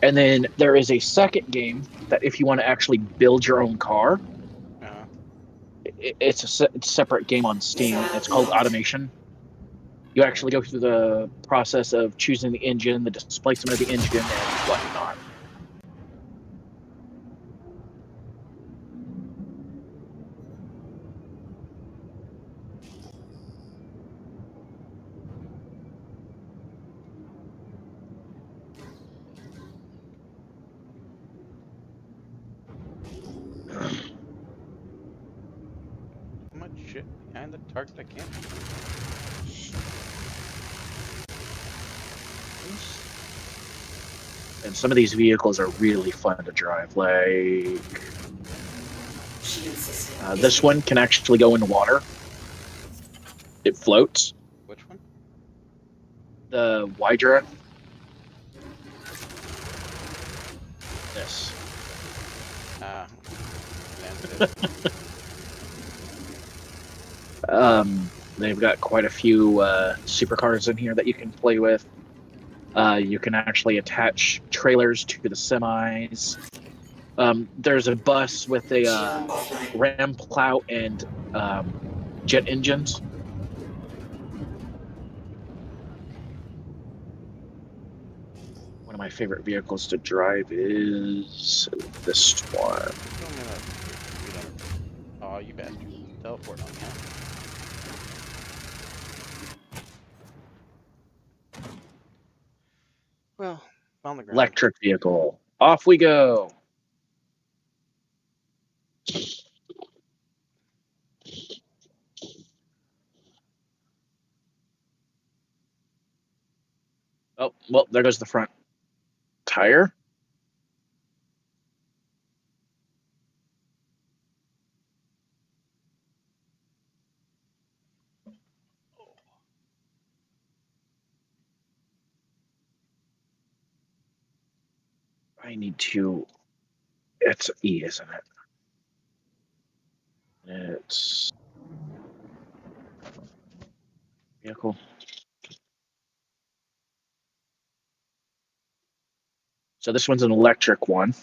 And then there is a second game that if you want to actually build your own car, it's a separate game on Steam. It's called Automation. You actually go through the process of choosing the engine, the displacement of the engine, and whatnot. find the target I can't. And some of these vehicles are really fun to drive. Like this one can actually go in the water. It floats. Which one? The Wydra. This. They've got quite a few supercars in here that you can play with. You can actually attach trailers to the semis. There's a bus with a ram plow and jet engines. One of my favorite vehicles to drive is this one. Oh, you bastard. Teleport on me, huh? Well, on the ground. Electric vehicle. Off we go. Oh, well, there goes the front tire. I need to. It's E, isn't it? It's vehicle. So this one's an electric one.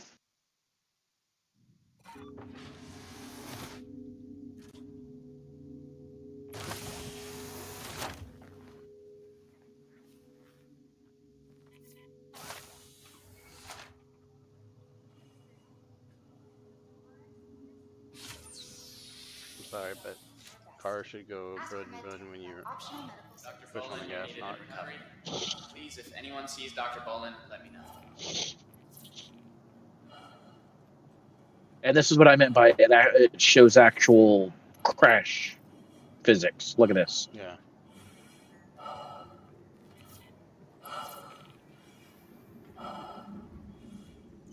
I'm sorry, but cars should go run when you're pushing on the gas, not. Please, if anyone sees Dr. Bolin, let me know. And this is what I meant by it. It shows actual crash physics. Look at this. Yeah.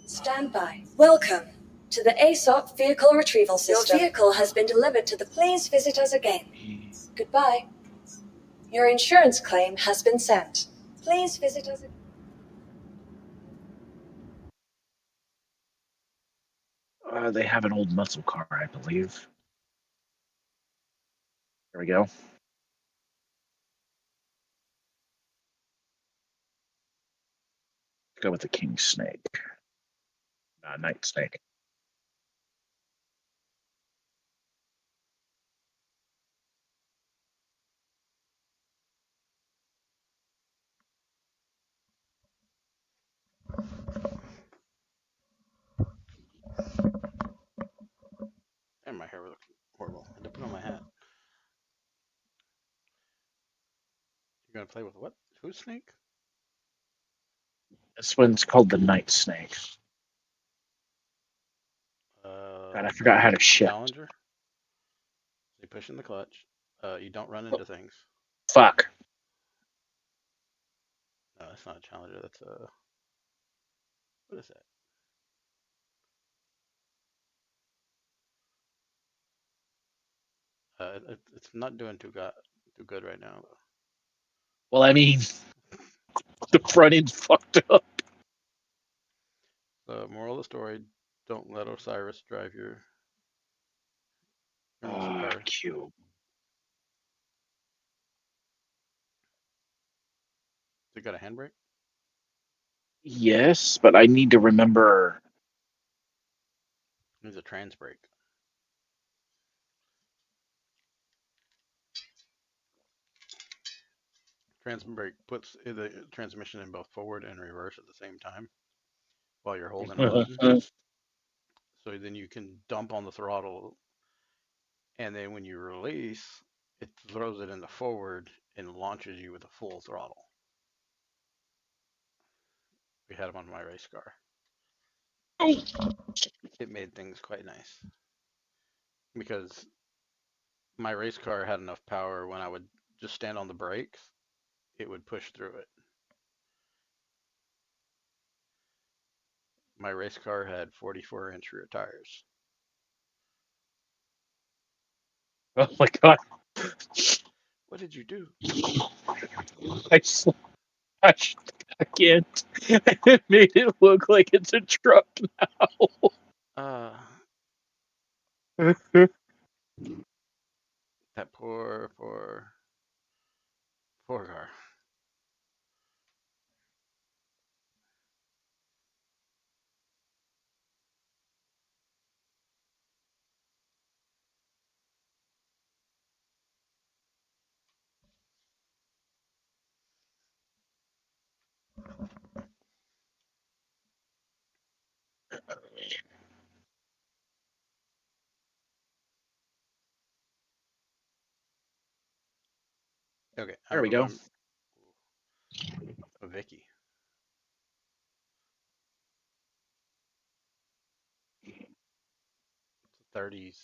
Stand by. Welcome to the ASOP Vehicle Retrieval System. Your vehicle has been delivered to the. Please visit us again. Goodbye. Your insurance claim has been sent. Please visit us again. They have an old muscle car, I believe. There we go. Go with the King Snake. Night Snake. And my hair was horrible. I had to put on my hat. You're gonna play with what? Who's Snake? This one's called the Night Snake. God, I forgot how to shift. Challenger. So you push in the clutch. You don't run into things. Fuck. No, that's not a Challenger. That's a. What is that? It's not doing too good right now. Well, I mean, the front end's fucked up. The moral of the story: don't let Osiris drive your. Cute. It got a handbrake? Yes, but I need to remember. There's a trans brake. Trans brake puts the transmission in both forward and reverse at the same time while you're holding a button. So then you can dump on the throttle, and then when you release, it throws it into forward and launches you with a full throttle. We had them on my race car. It made things quite nice because my race car had enough power when I would just stand on the brakes, it would push through it. My race car had 44-inch rear tires. Oh my god. What did you do? I slashed back in. It made it look like it's a truck Uh, now. that poor car. Okay, There I'm we go. moving. Vicky. It's a 30s,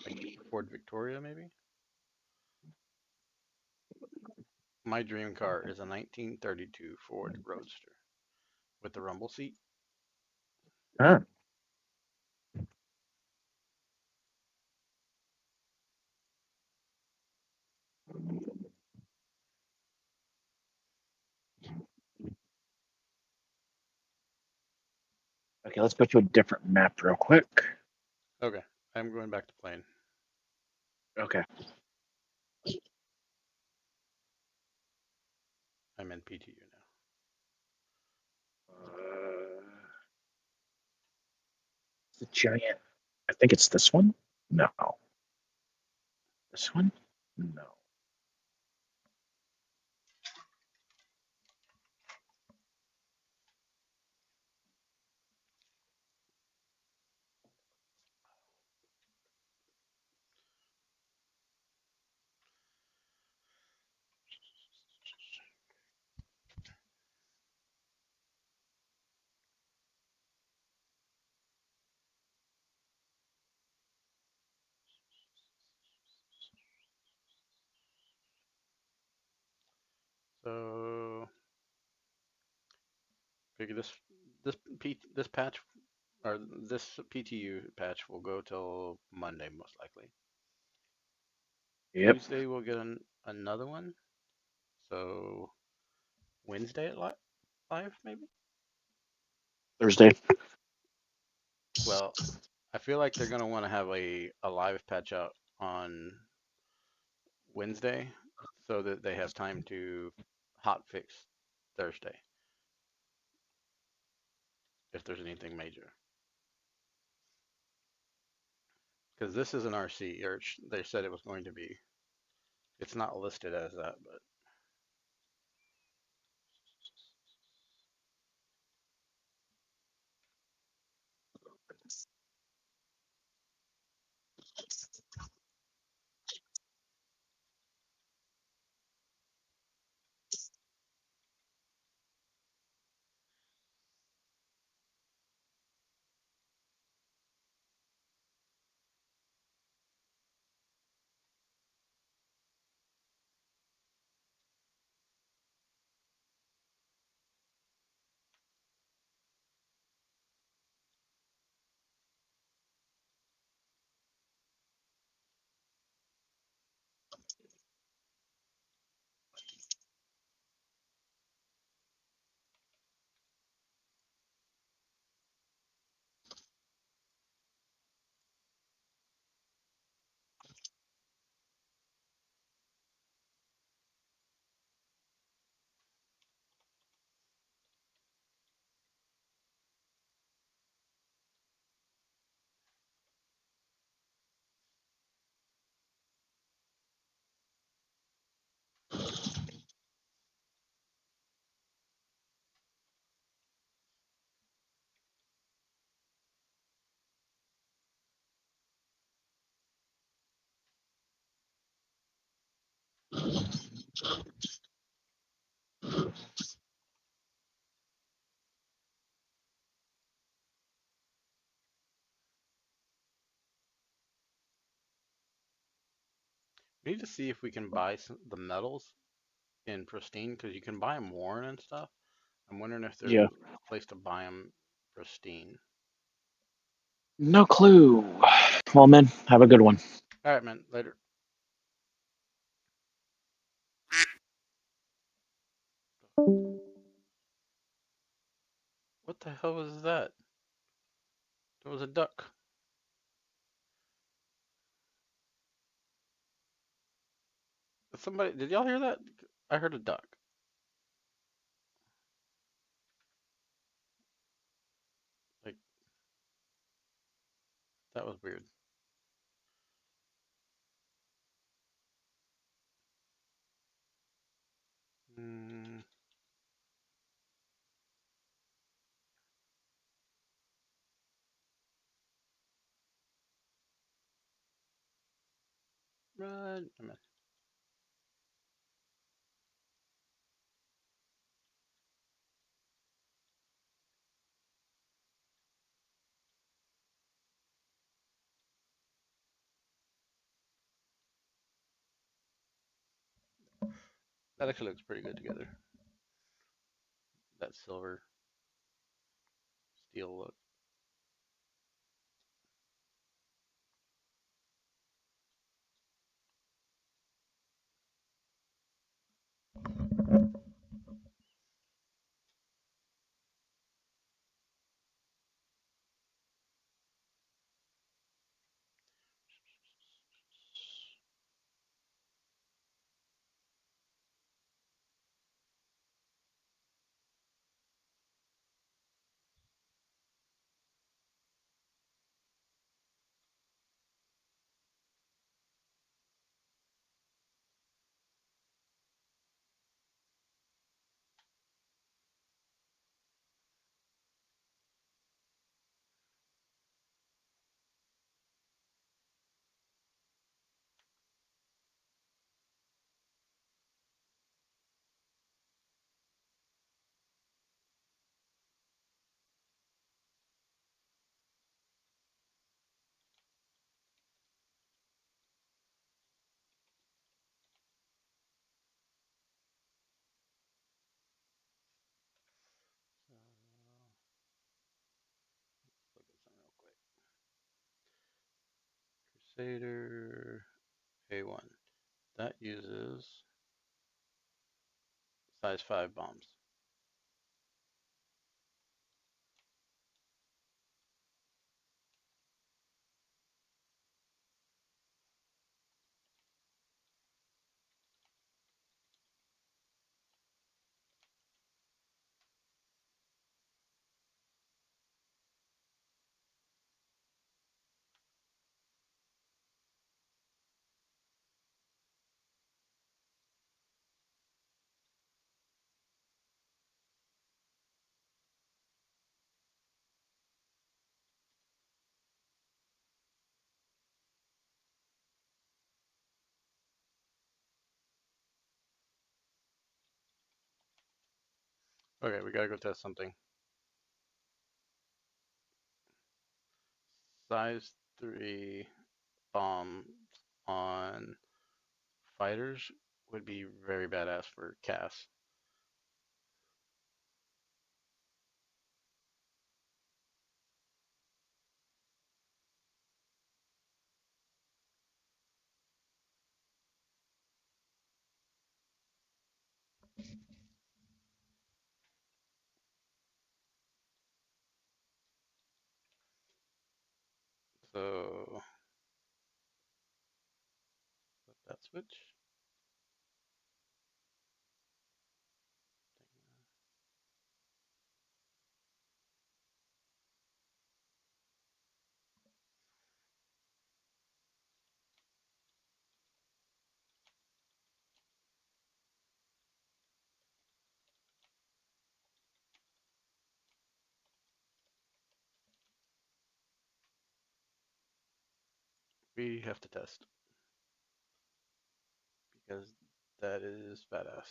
like Ford Victoria, maybe. My dream car is a 1932 Ford Roadster with the rumble seat. Huh. Okay, let's go to a different map real quick. Okay, I'm going back to playing. Okay. I'm in PTU now. The giant. I think it's this one. No. This one? No. So, figure this patch or this PTU patch will go till Monday most likely. Yep. Tuesday we'll get another one. So Wednesday at live maybe. Thursday. Well, I feel like they're gonna want to have a live patch out on Wednesday so that they have time to hot fix Thursday if there's anything major. Because this is an RC, or they said it was going to be. It's not listed as that, but We need to see if we can buy the metals in pristine because you can buy them worn and stuff. I'm wondering if there's Yeah. a place to buy them pristine. No clue. Well, man, have a good one. All right, man. Later. What the hell was that? It was a duck. Somebody, did y'all hear that? I heard a duck. Like, that was weird. Mm. Run. I'm in. That actually looks pretty good together. That silver steel look. Look at something real quick. Crusader A1. That uses size 5 bombs. Okay, we gotta go test something. Size 3 bombs on fighters would be very badass for Cass. So, flip that switch. We have to test because that is badass.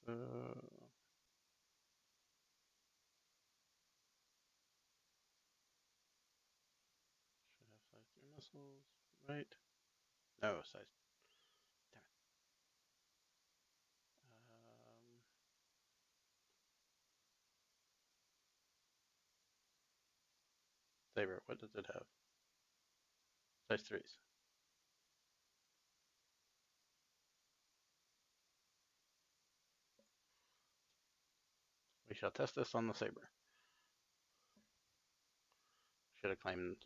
Should have size 3 missiles, right? No, size. Damn it. Saber, what does it have? Size 3s. We shall test this on the Saber. Should have claimed.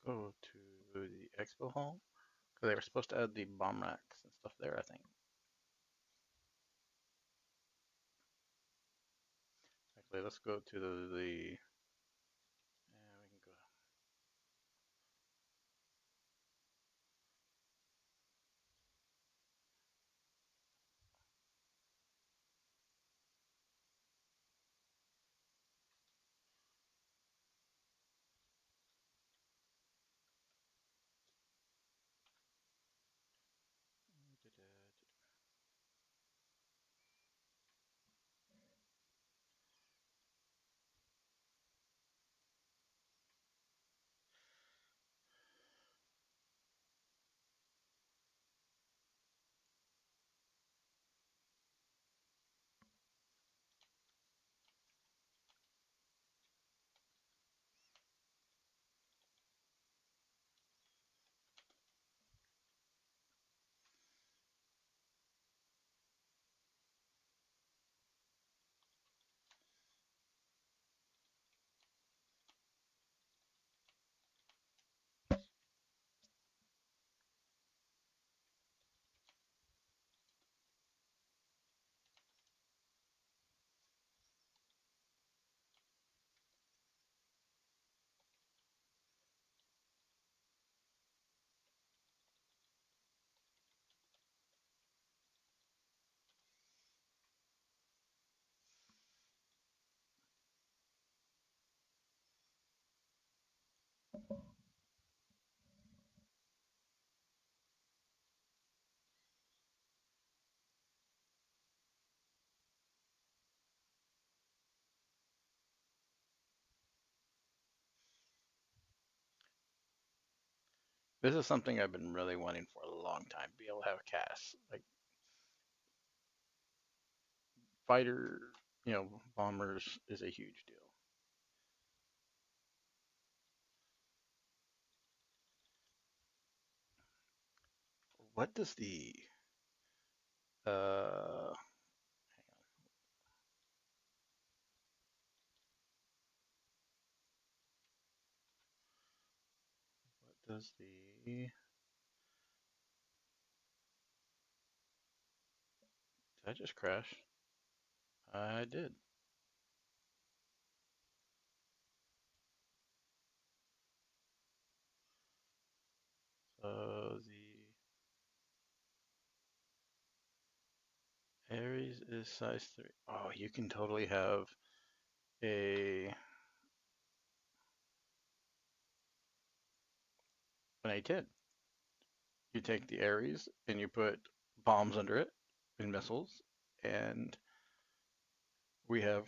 Let's go to the expo hall. Because they were supposed to add the bomb racks and stuff there, I think. Actually, let's go to the yeah, we can go. This is something I've been really wanting for a long time. Be able to have a CAS, like fighter, bombers is a huge deal. What does the hang on. What does the Did I just crash? I did. So the Ares is size 3. Oh, you can totally have an A10. You take the Ares and you put bombs under it and missiles, and we have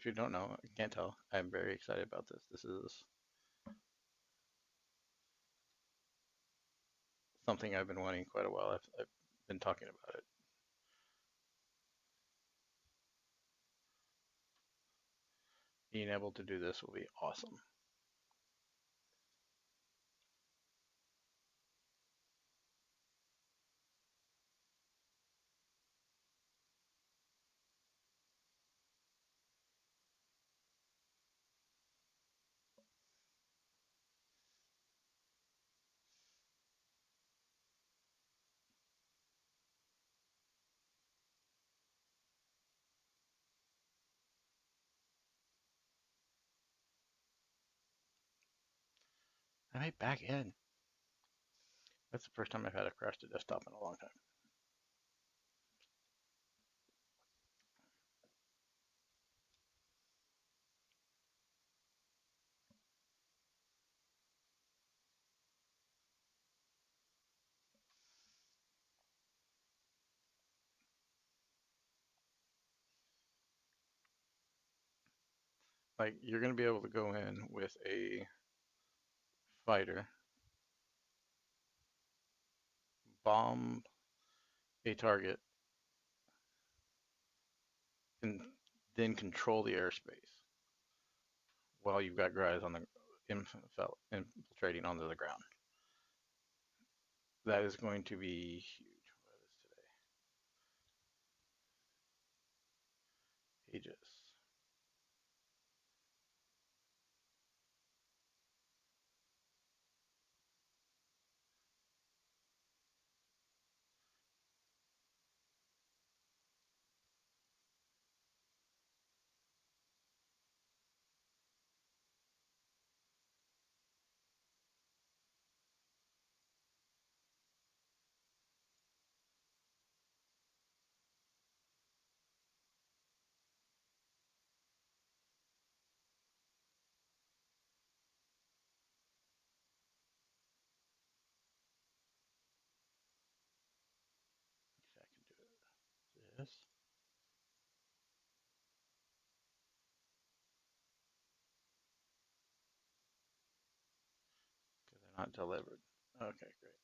if you don't know, you can't tell, I'm very excited about this. This is something I've been wanting quite a while. I've been talking about it. Being able to do this will be awesome. I made back in. That's the first time I've had a crash to desktop in a long time. Like, you're going to be able to go in with a fighter, bomb a target, and then control the airspace while you've got guys on the infiltrating onto the ground. That is going to be huge. What is today? Aegis. I can do it. This. Because they're not delivered. Okay, great.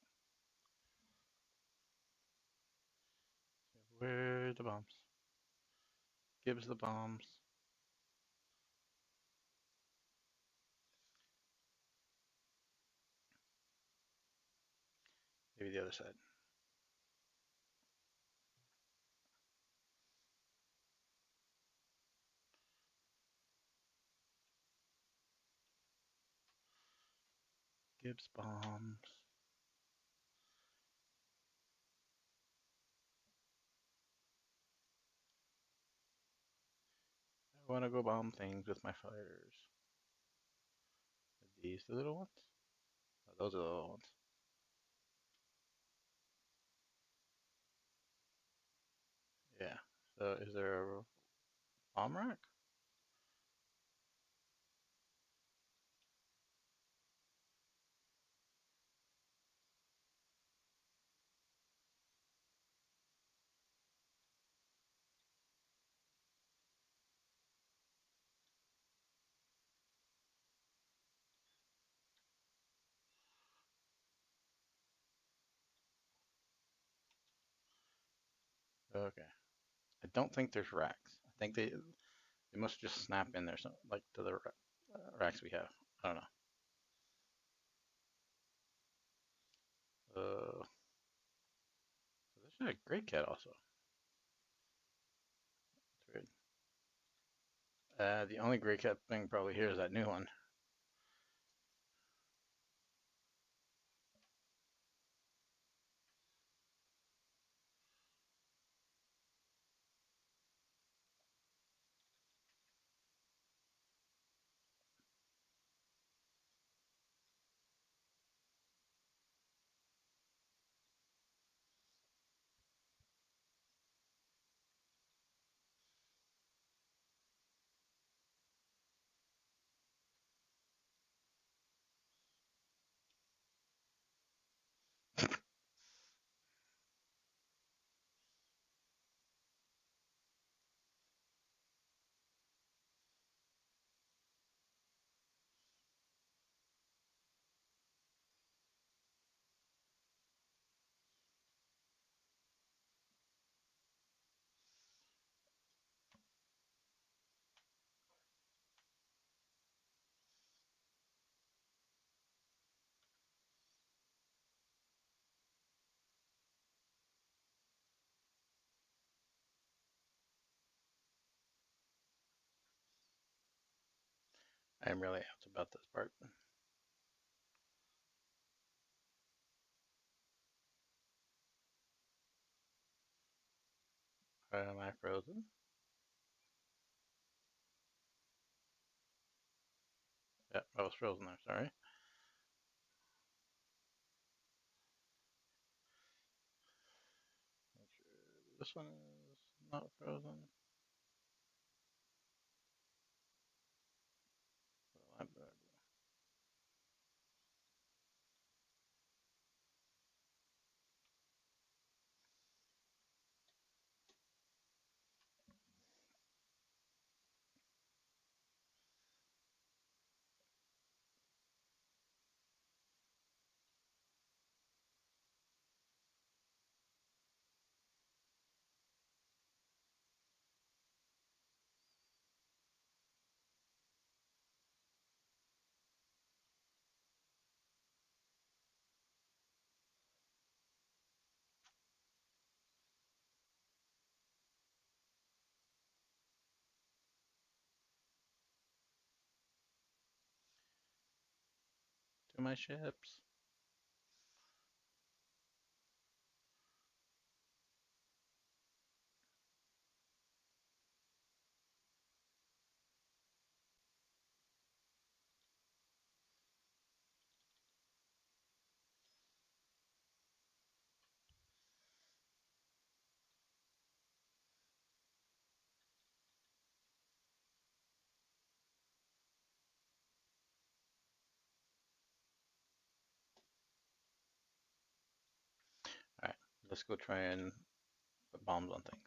Where are the bombs? Gives the bombs. Maybe the other side. Gibbs bombs. I want to go bomb things with my fighters. Are these the little ones? Oh, those are the little ones. Is there a bomb rack? Okay. I don't think there's racks. I think they must just snap in there, so like to the racks we have. I don't know. So there's a great cat also. That's weird. The only great cat thing probably here is that new one. I am really amped about this part. Am I frozen? Yep, I was frozen there, sorry. Make sure this one is not frozen. To my ships. Alright, let's go try and put bombs on things.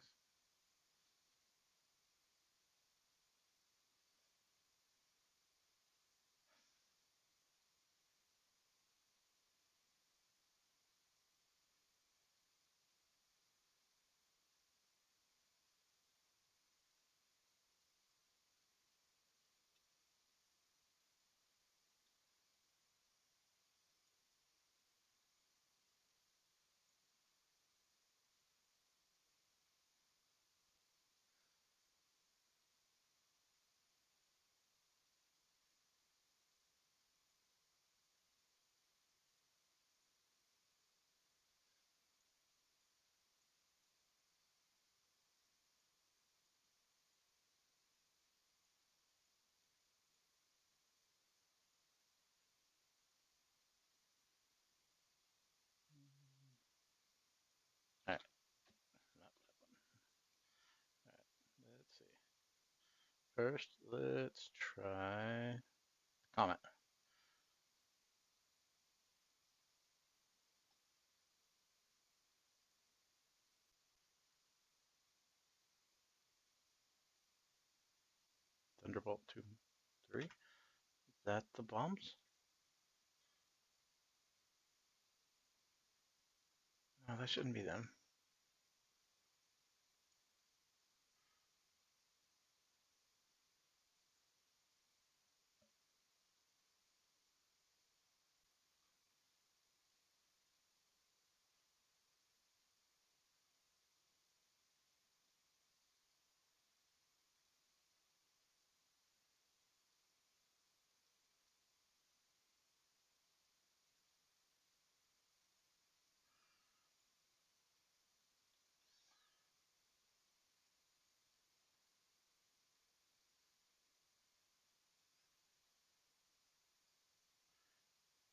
first, let's try Comet. Thunderbolt 2, 3. Is that the bombs? No, that shouldn't be them.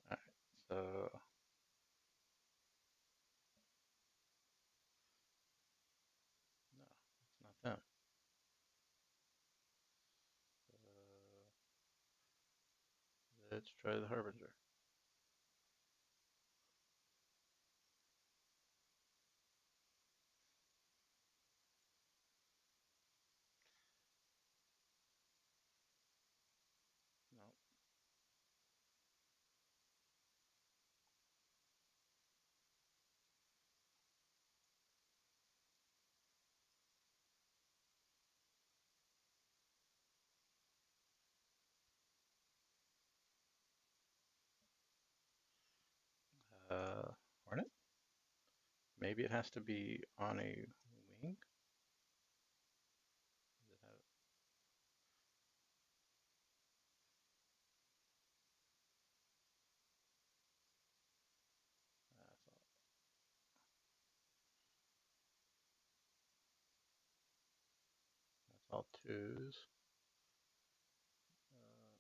Alright, so no, it's not them. Let's try the Harbinger. No. Hornet? Maybe it has to be on a wing? Does it have... That's all. That's all twos.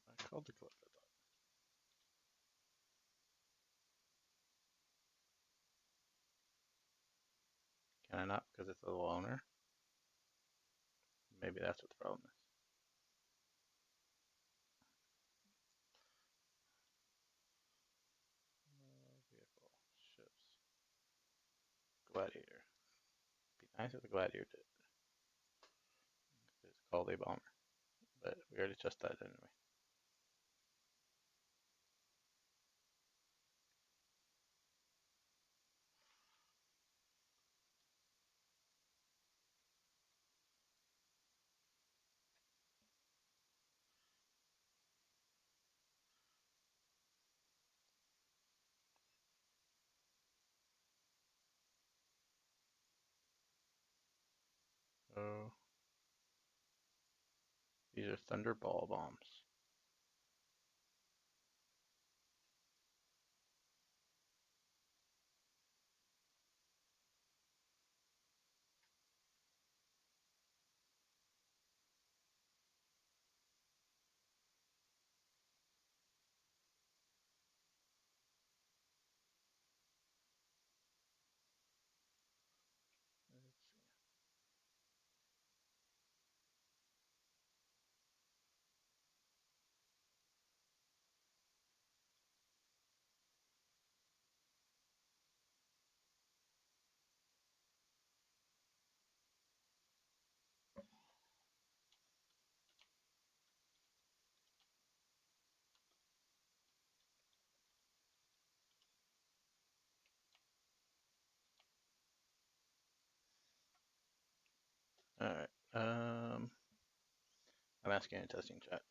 I called the clip, I thought. Can I not because it's a loner? Maybe that's what the problem is. Vehicle, ships, Gladiator. Be nice if the Gladiator did. It's called a bomber, but we already just that, didn't we? So these are Thunderball bombs. Let's see. All right. I'm asking in testing chat.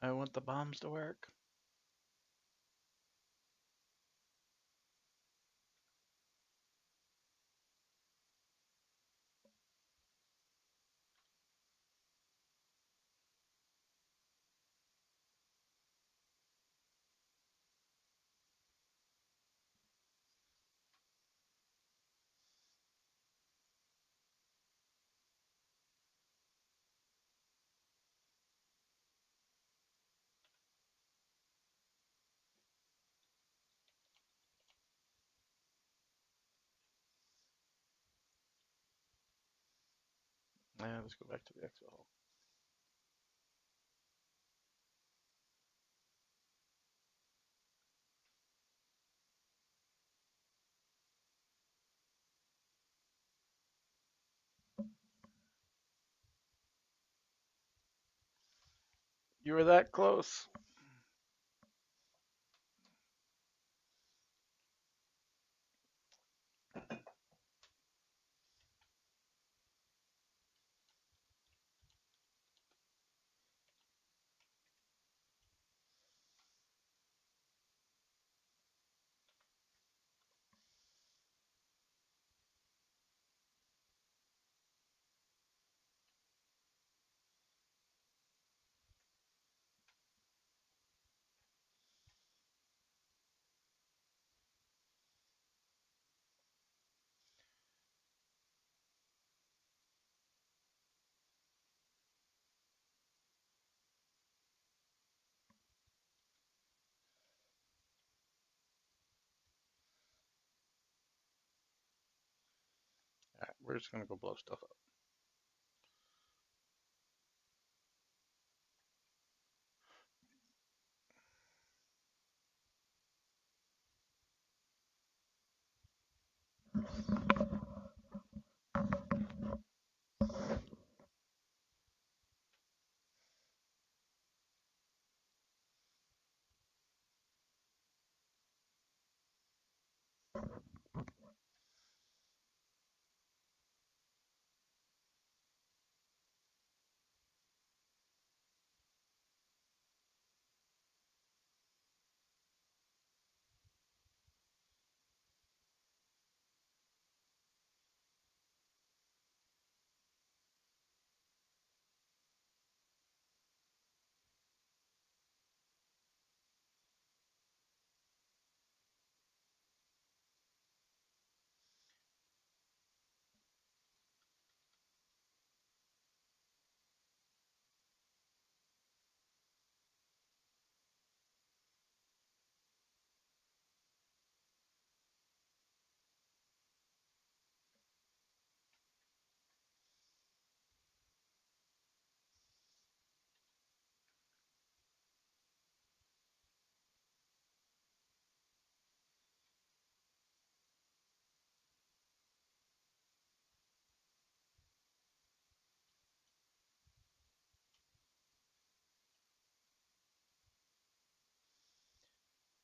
I want the bombs to work. Let's go back to the expo hall. You were that close. All right, we're just gonna go blow stuff up.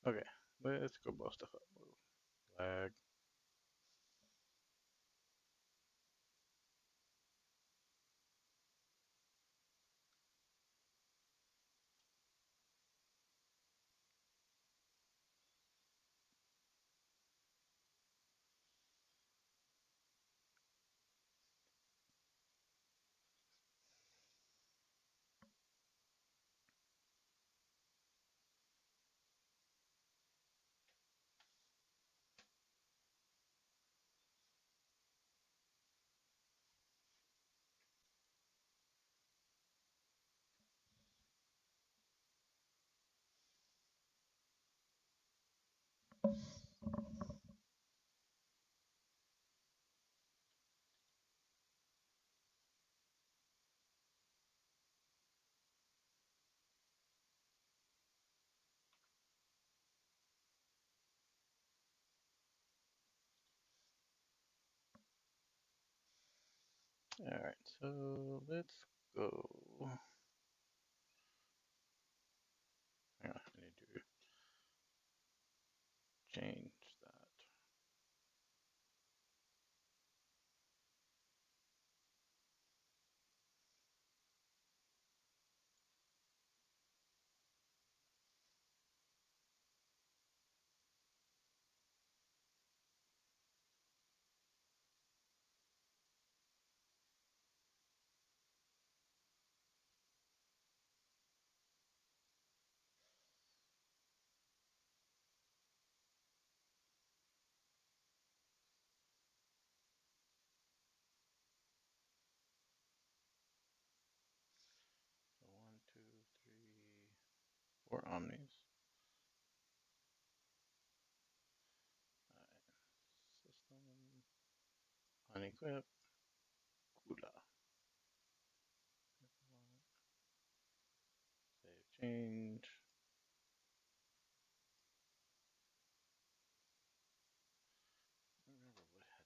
Okay, let's go blow stuff up. Lag. All right, so let's go. Hang on, I need to change that. Omnis. System. Unequip. Kula. Save change. Remember what had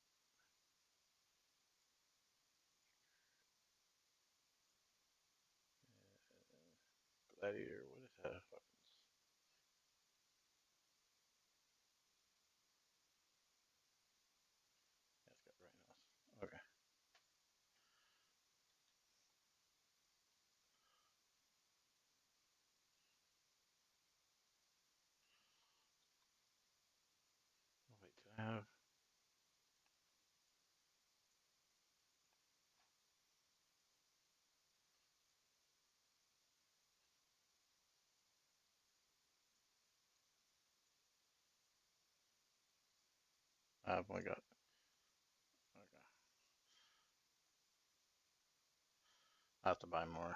Gladiator, what is that? Yeah, it's got Rhinos. Okay. Oh, wait, did I have? Oh my god. Okay. I have to buy more.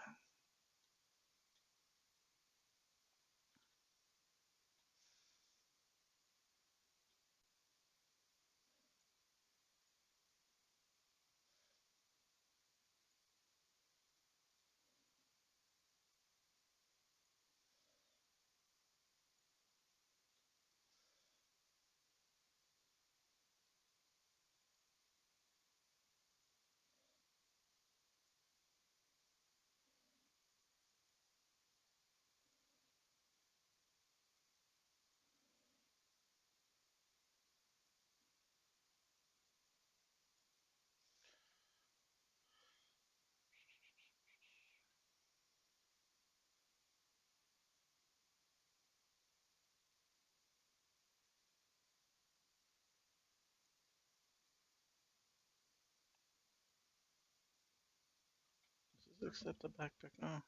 Does this accept a backpack now?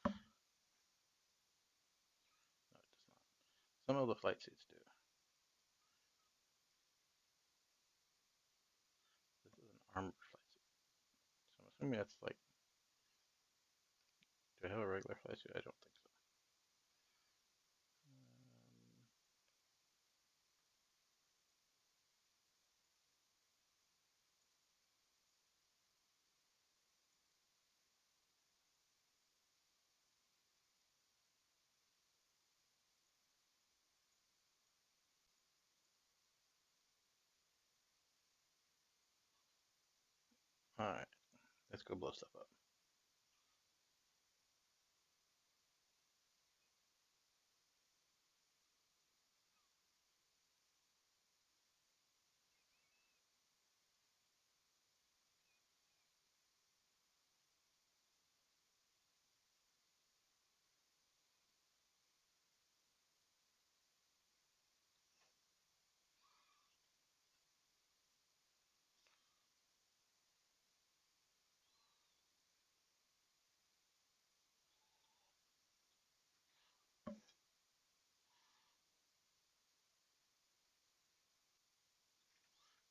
No, it does not. Some of the flight suits do. This is an armored flight suit. So I'm assuming that's like, do I have a regular flight suit? I don't think so. Alright, let's go blow stuff up.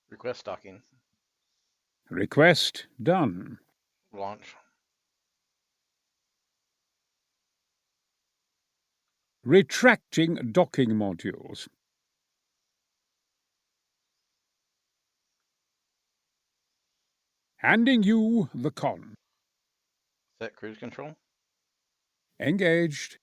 Request stocking. Request done. Launch. Retracting docking modules. Handing you the con. Set cruise control. Engaged.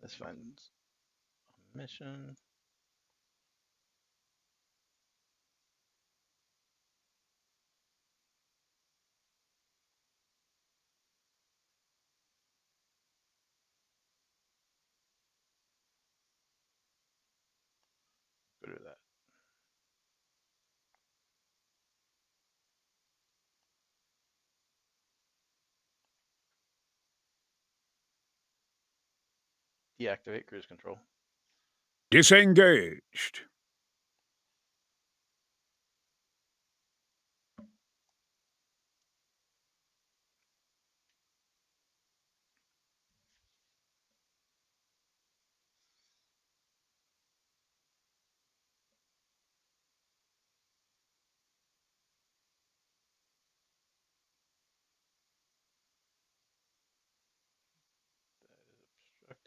This finds a mission. Go to that. Deactivate cruise control. Disengaged.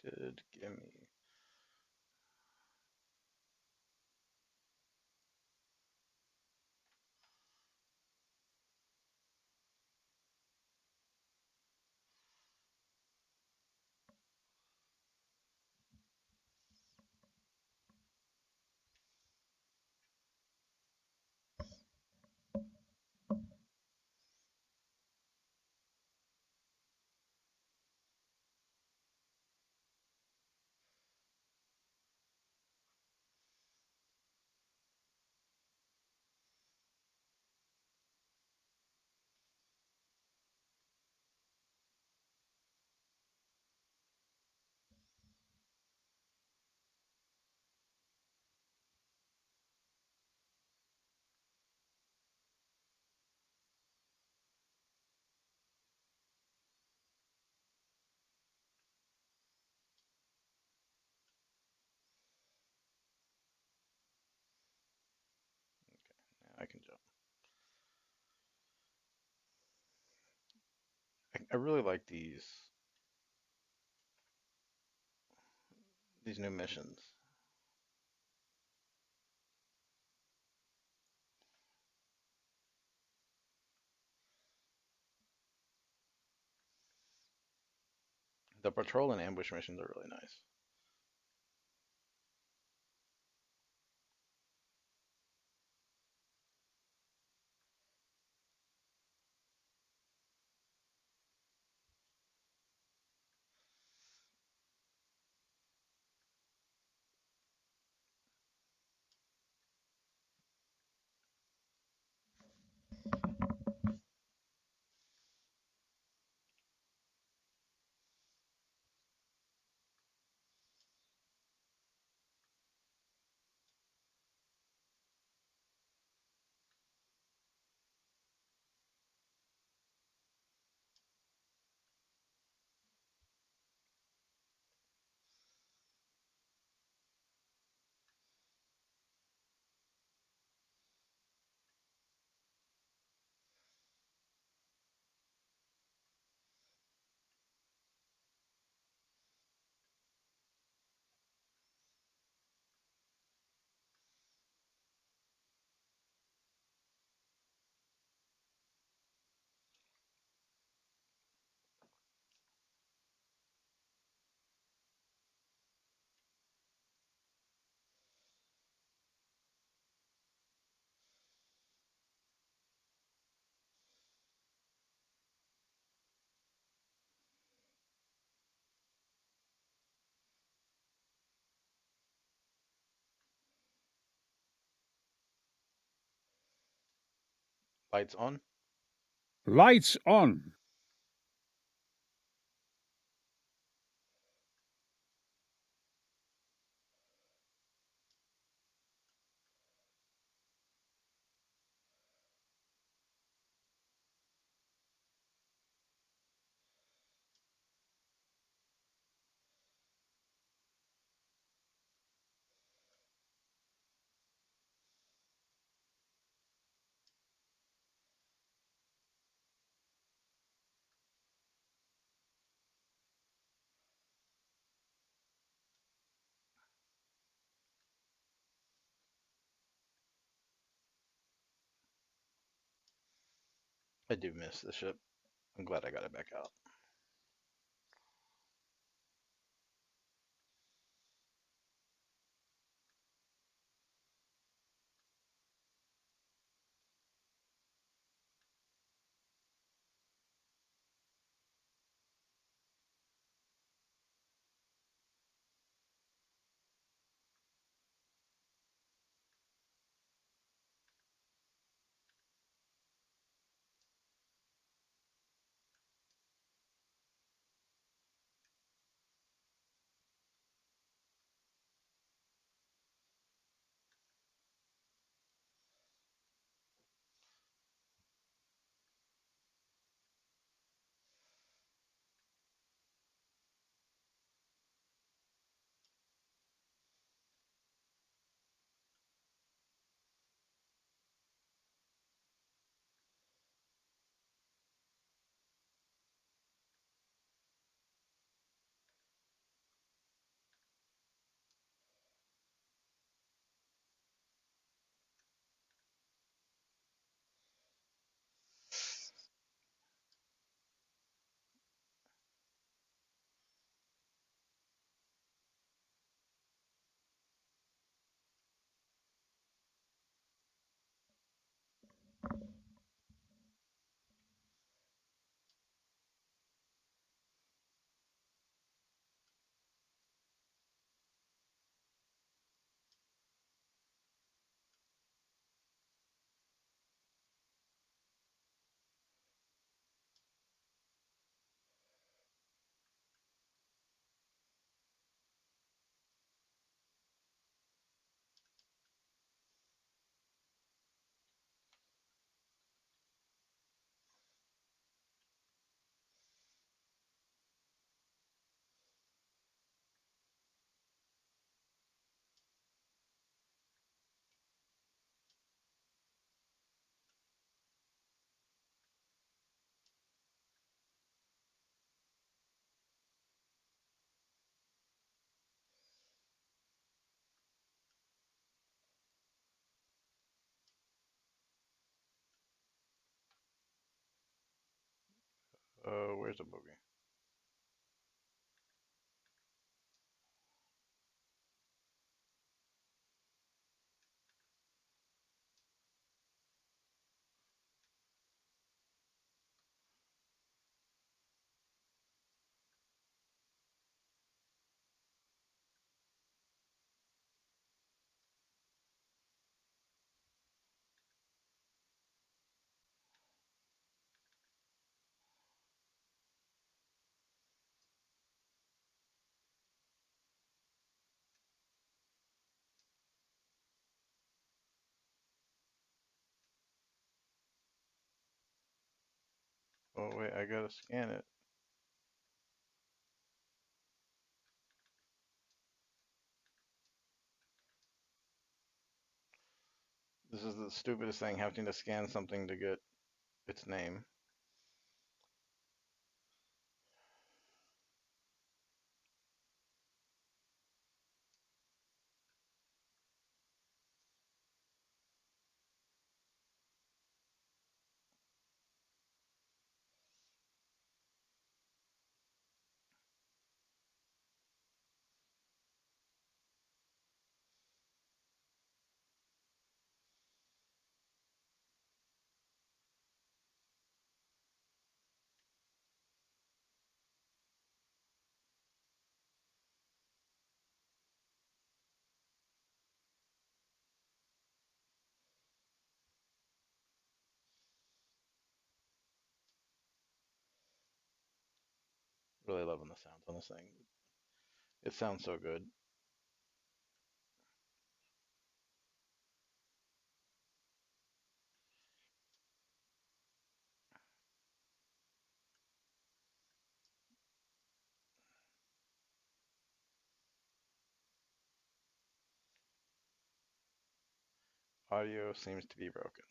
Good, gimme. Now I can jump. I really like these new missions. The patrol and ambush missions are really nice. Lights on. Lights on. I do miss the ship. I'm glad I got it back out. Where's the boogie? Oh wait, I gotta scan it. This is the stupidest thing, having to scan something to get its name. Really loving the sounds on this thing. It sounds so good. Audio seems to be broken.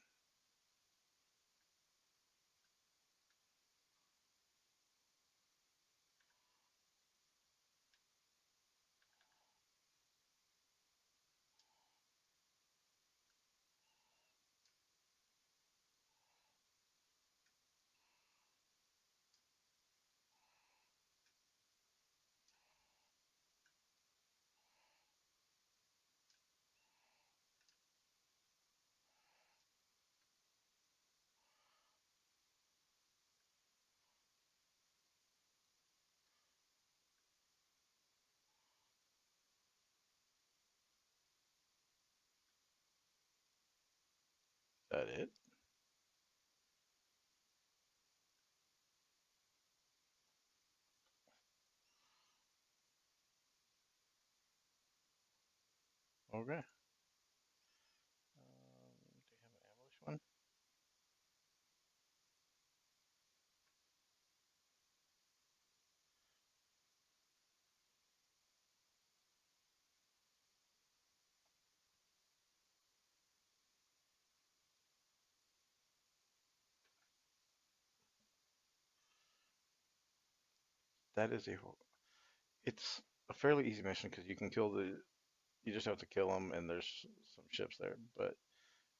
Is that it? Okay. Do you have an ambush one? That is it's a fairly easy mission because you can kill you just have to kill them and there's some ships there, but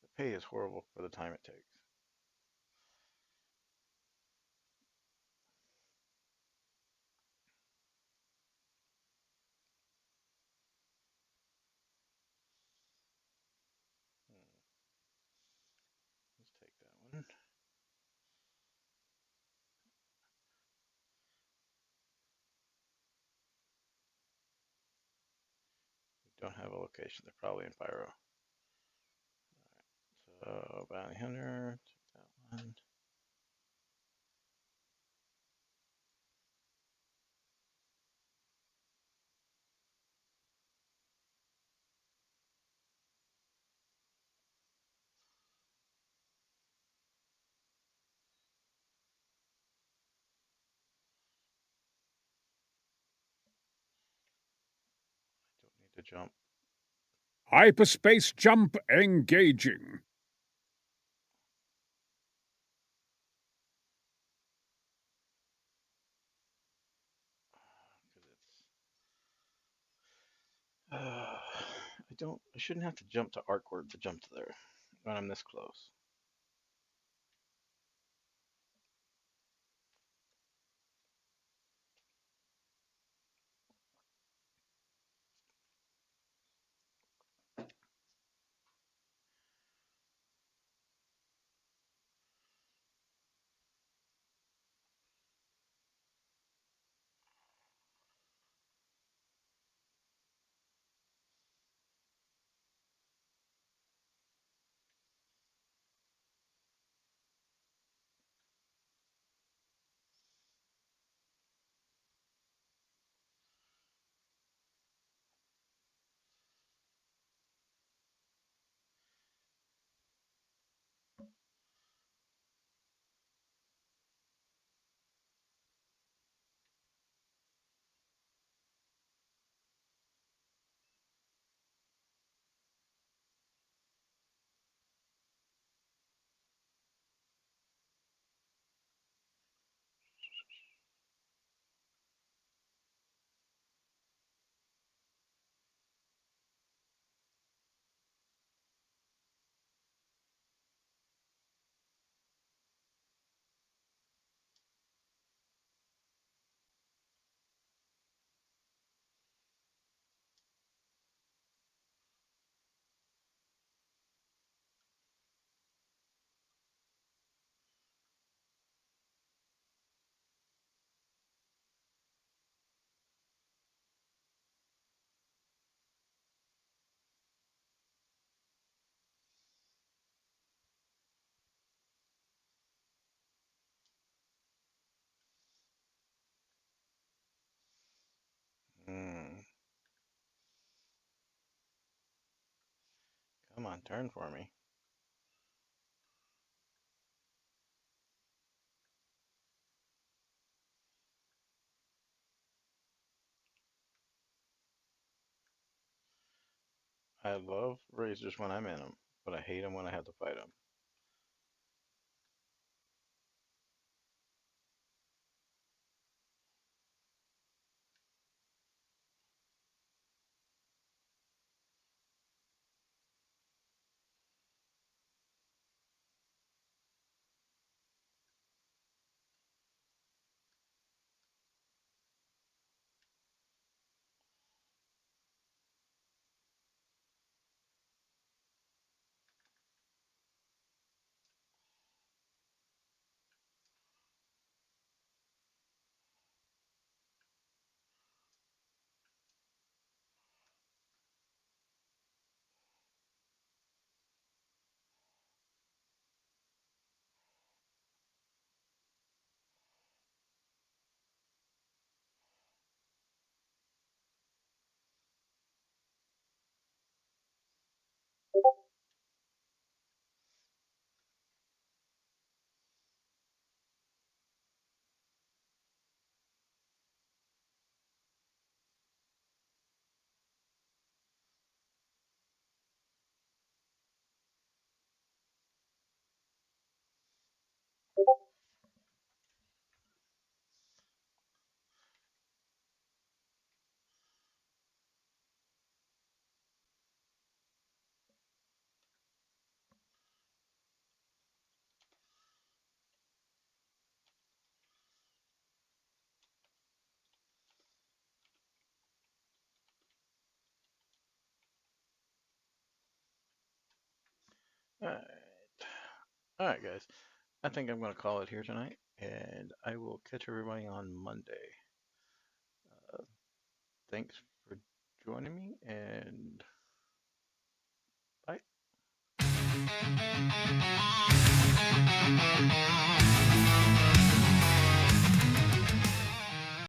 the pay is horrible for the time it takes. Let's take that one. We don't have a location. They're probably in Pyro. Alright, so Bounty Hunter, take that one. Don't need to jump. Hyperspace jump engaging. I shouldn't have to jump to Arcward to jump to there when I'm this close. on, turn for me. I love razors when I'm in them, but I hate them when I have to fight them. All right, guys. I think I'm going to call it here tonight, and I will catch everybody on Monday. Thanks for joining me, and bye.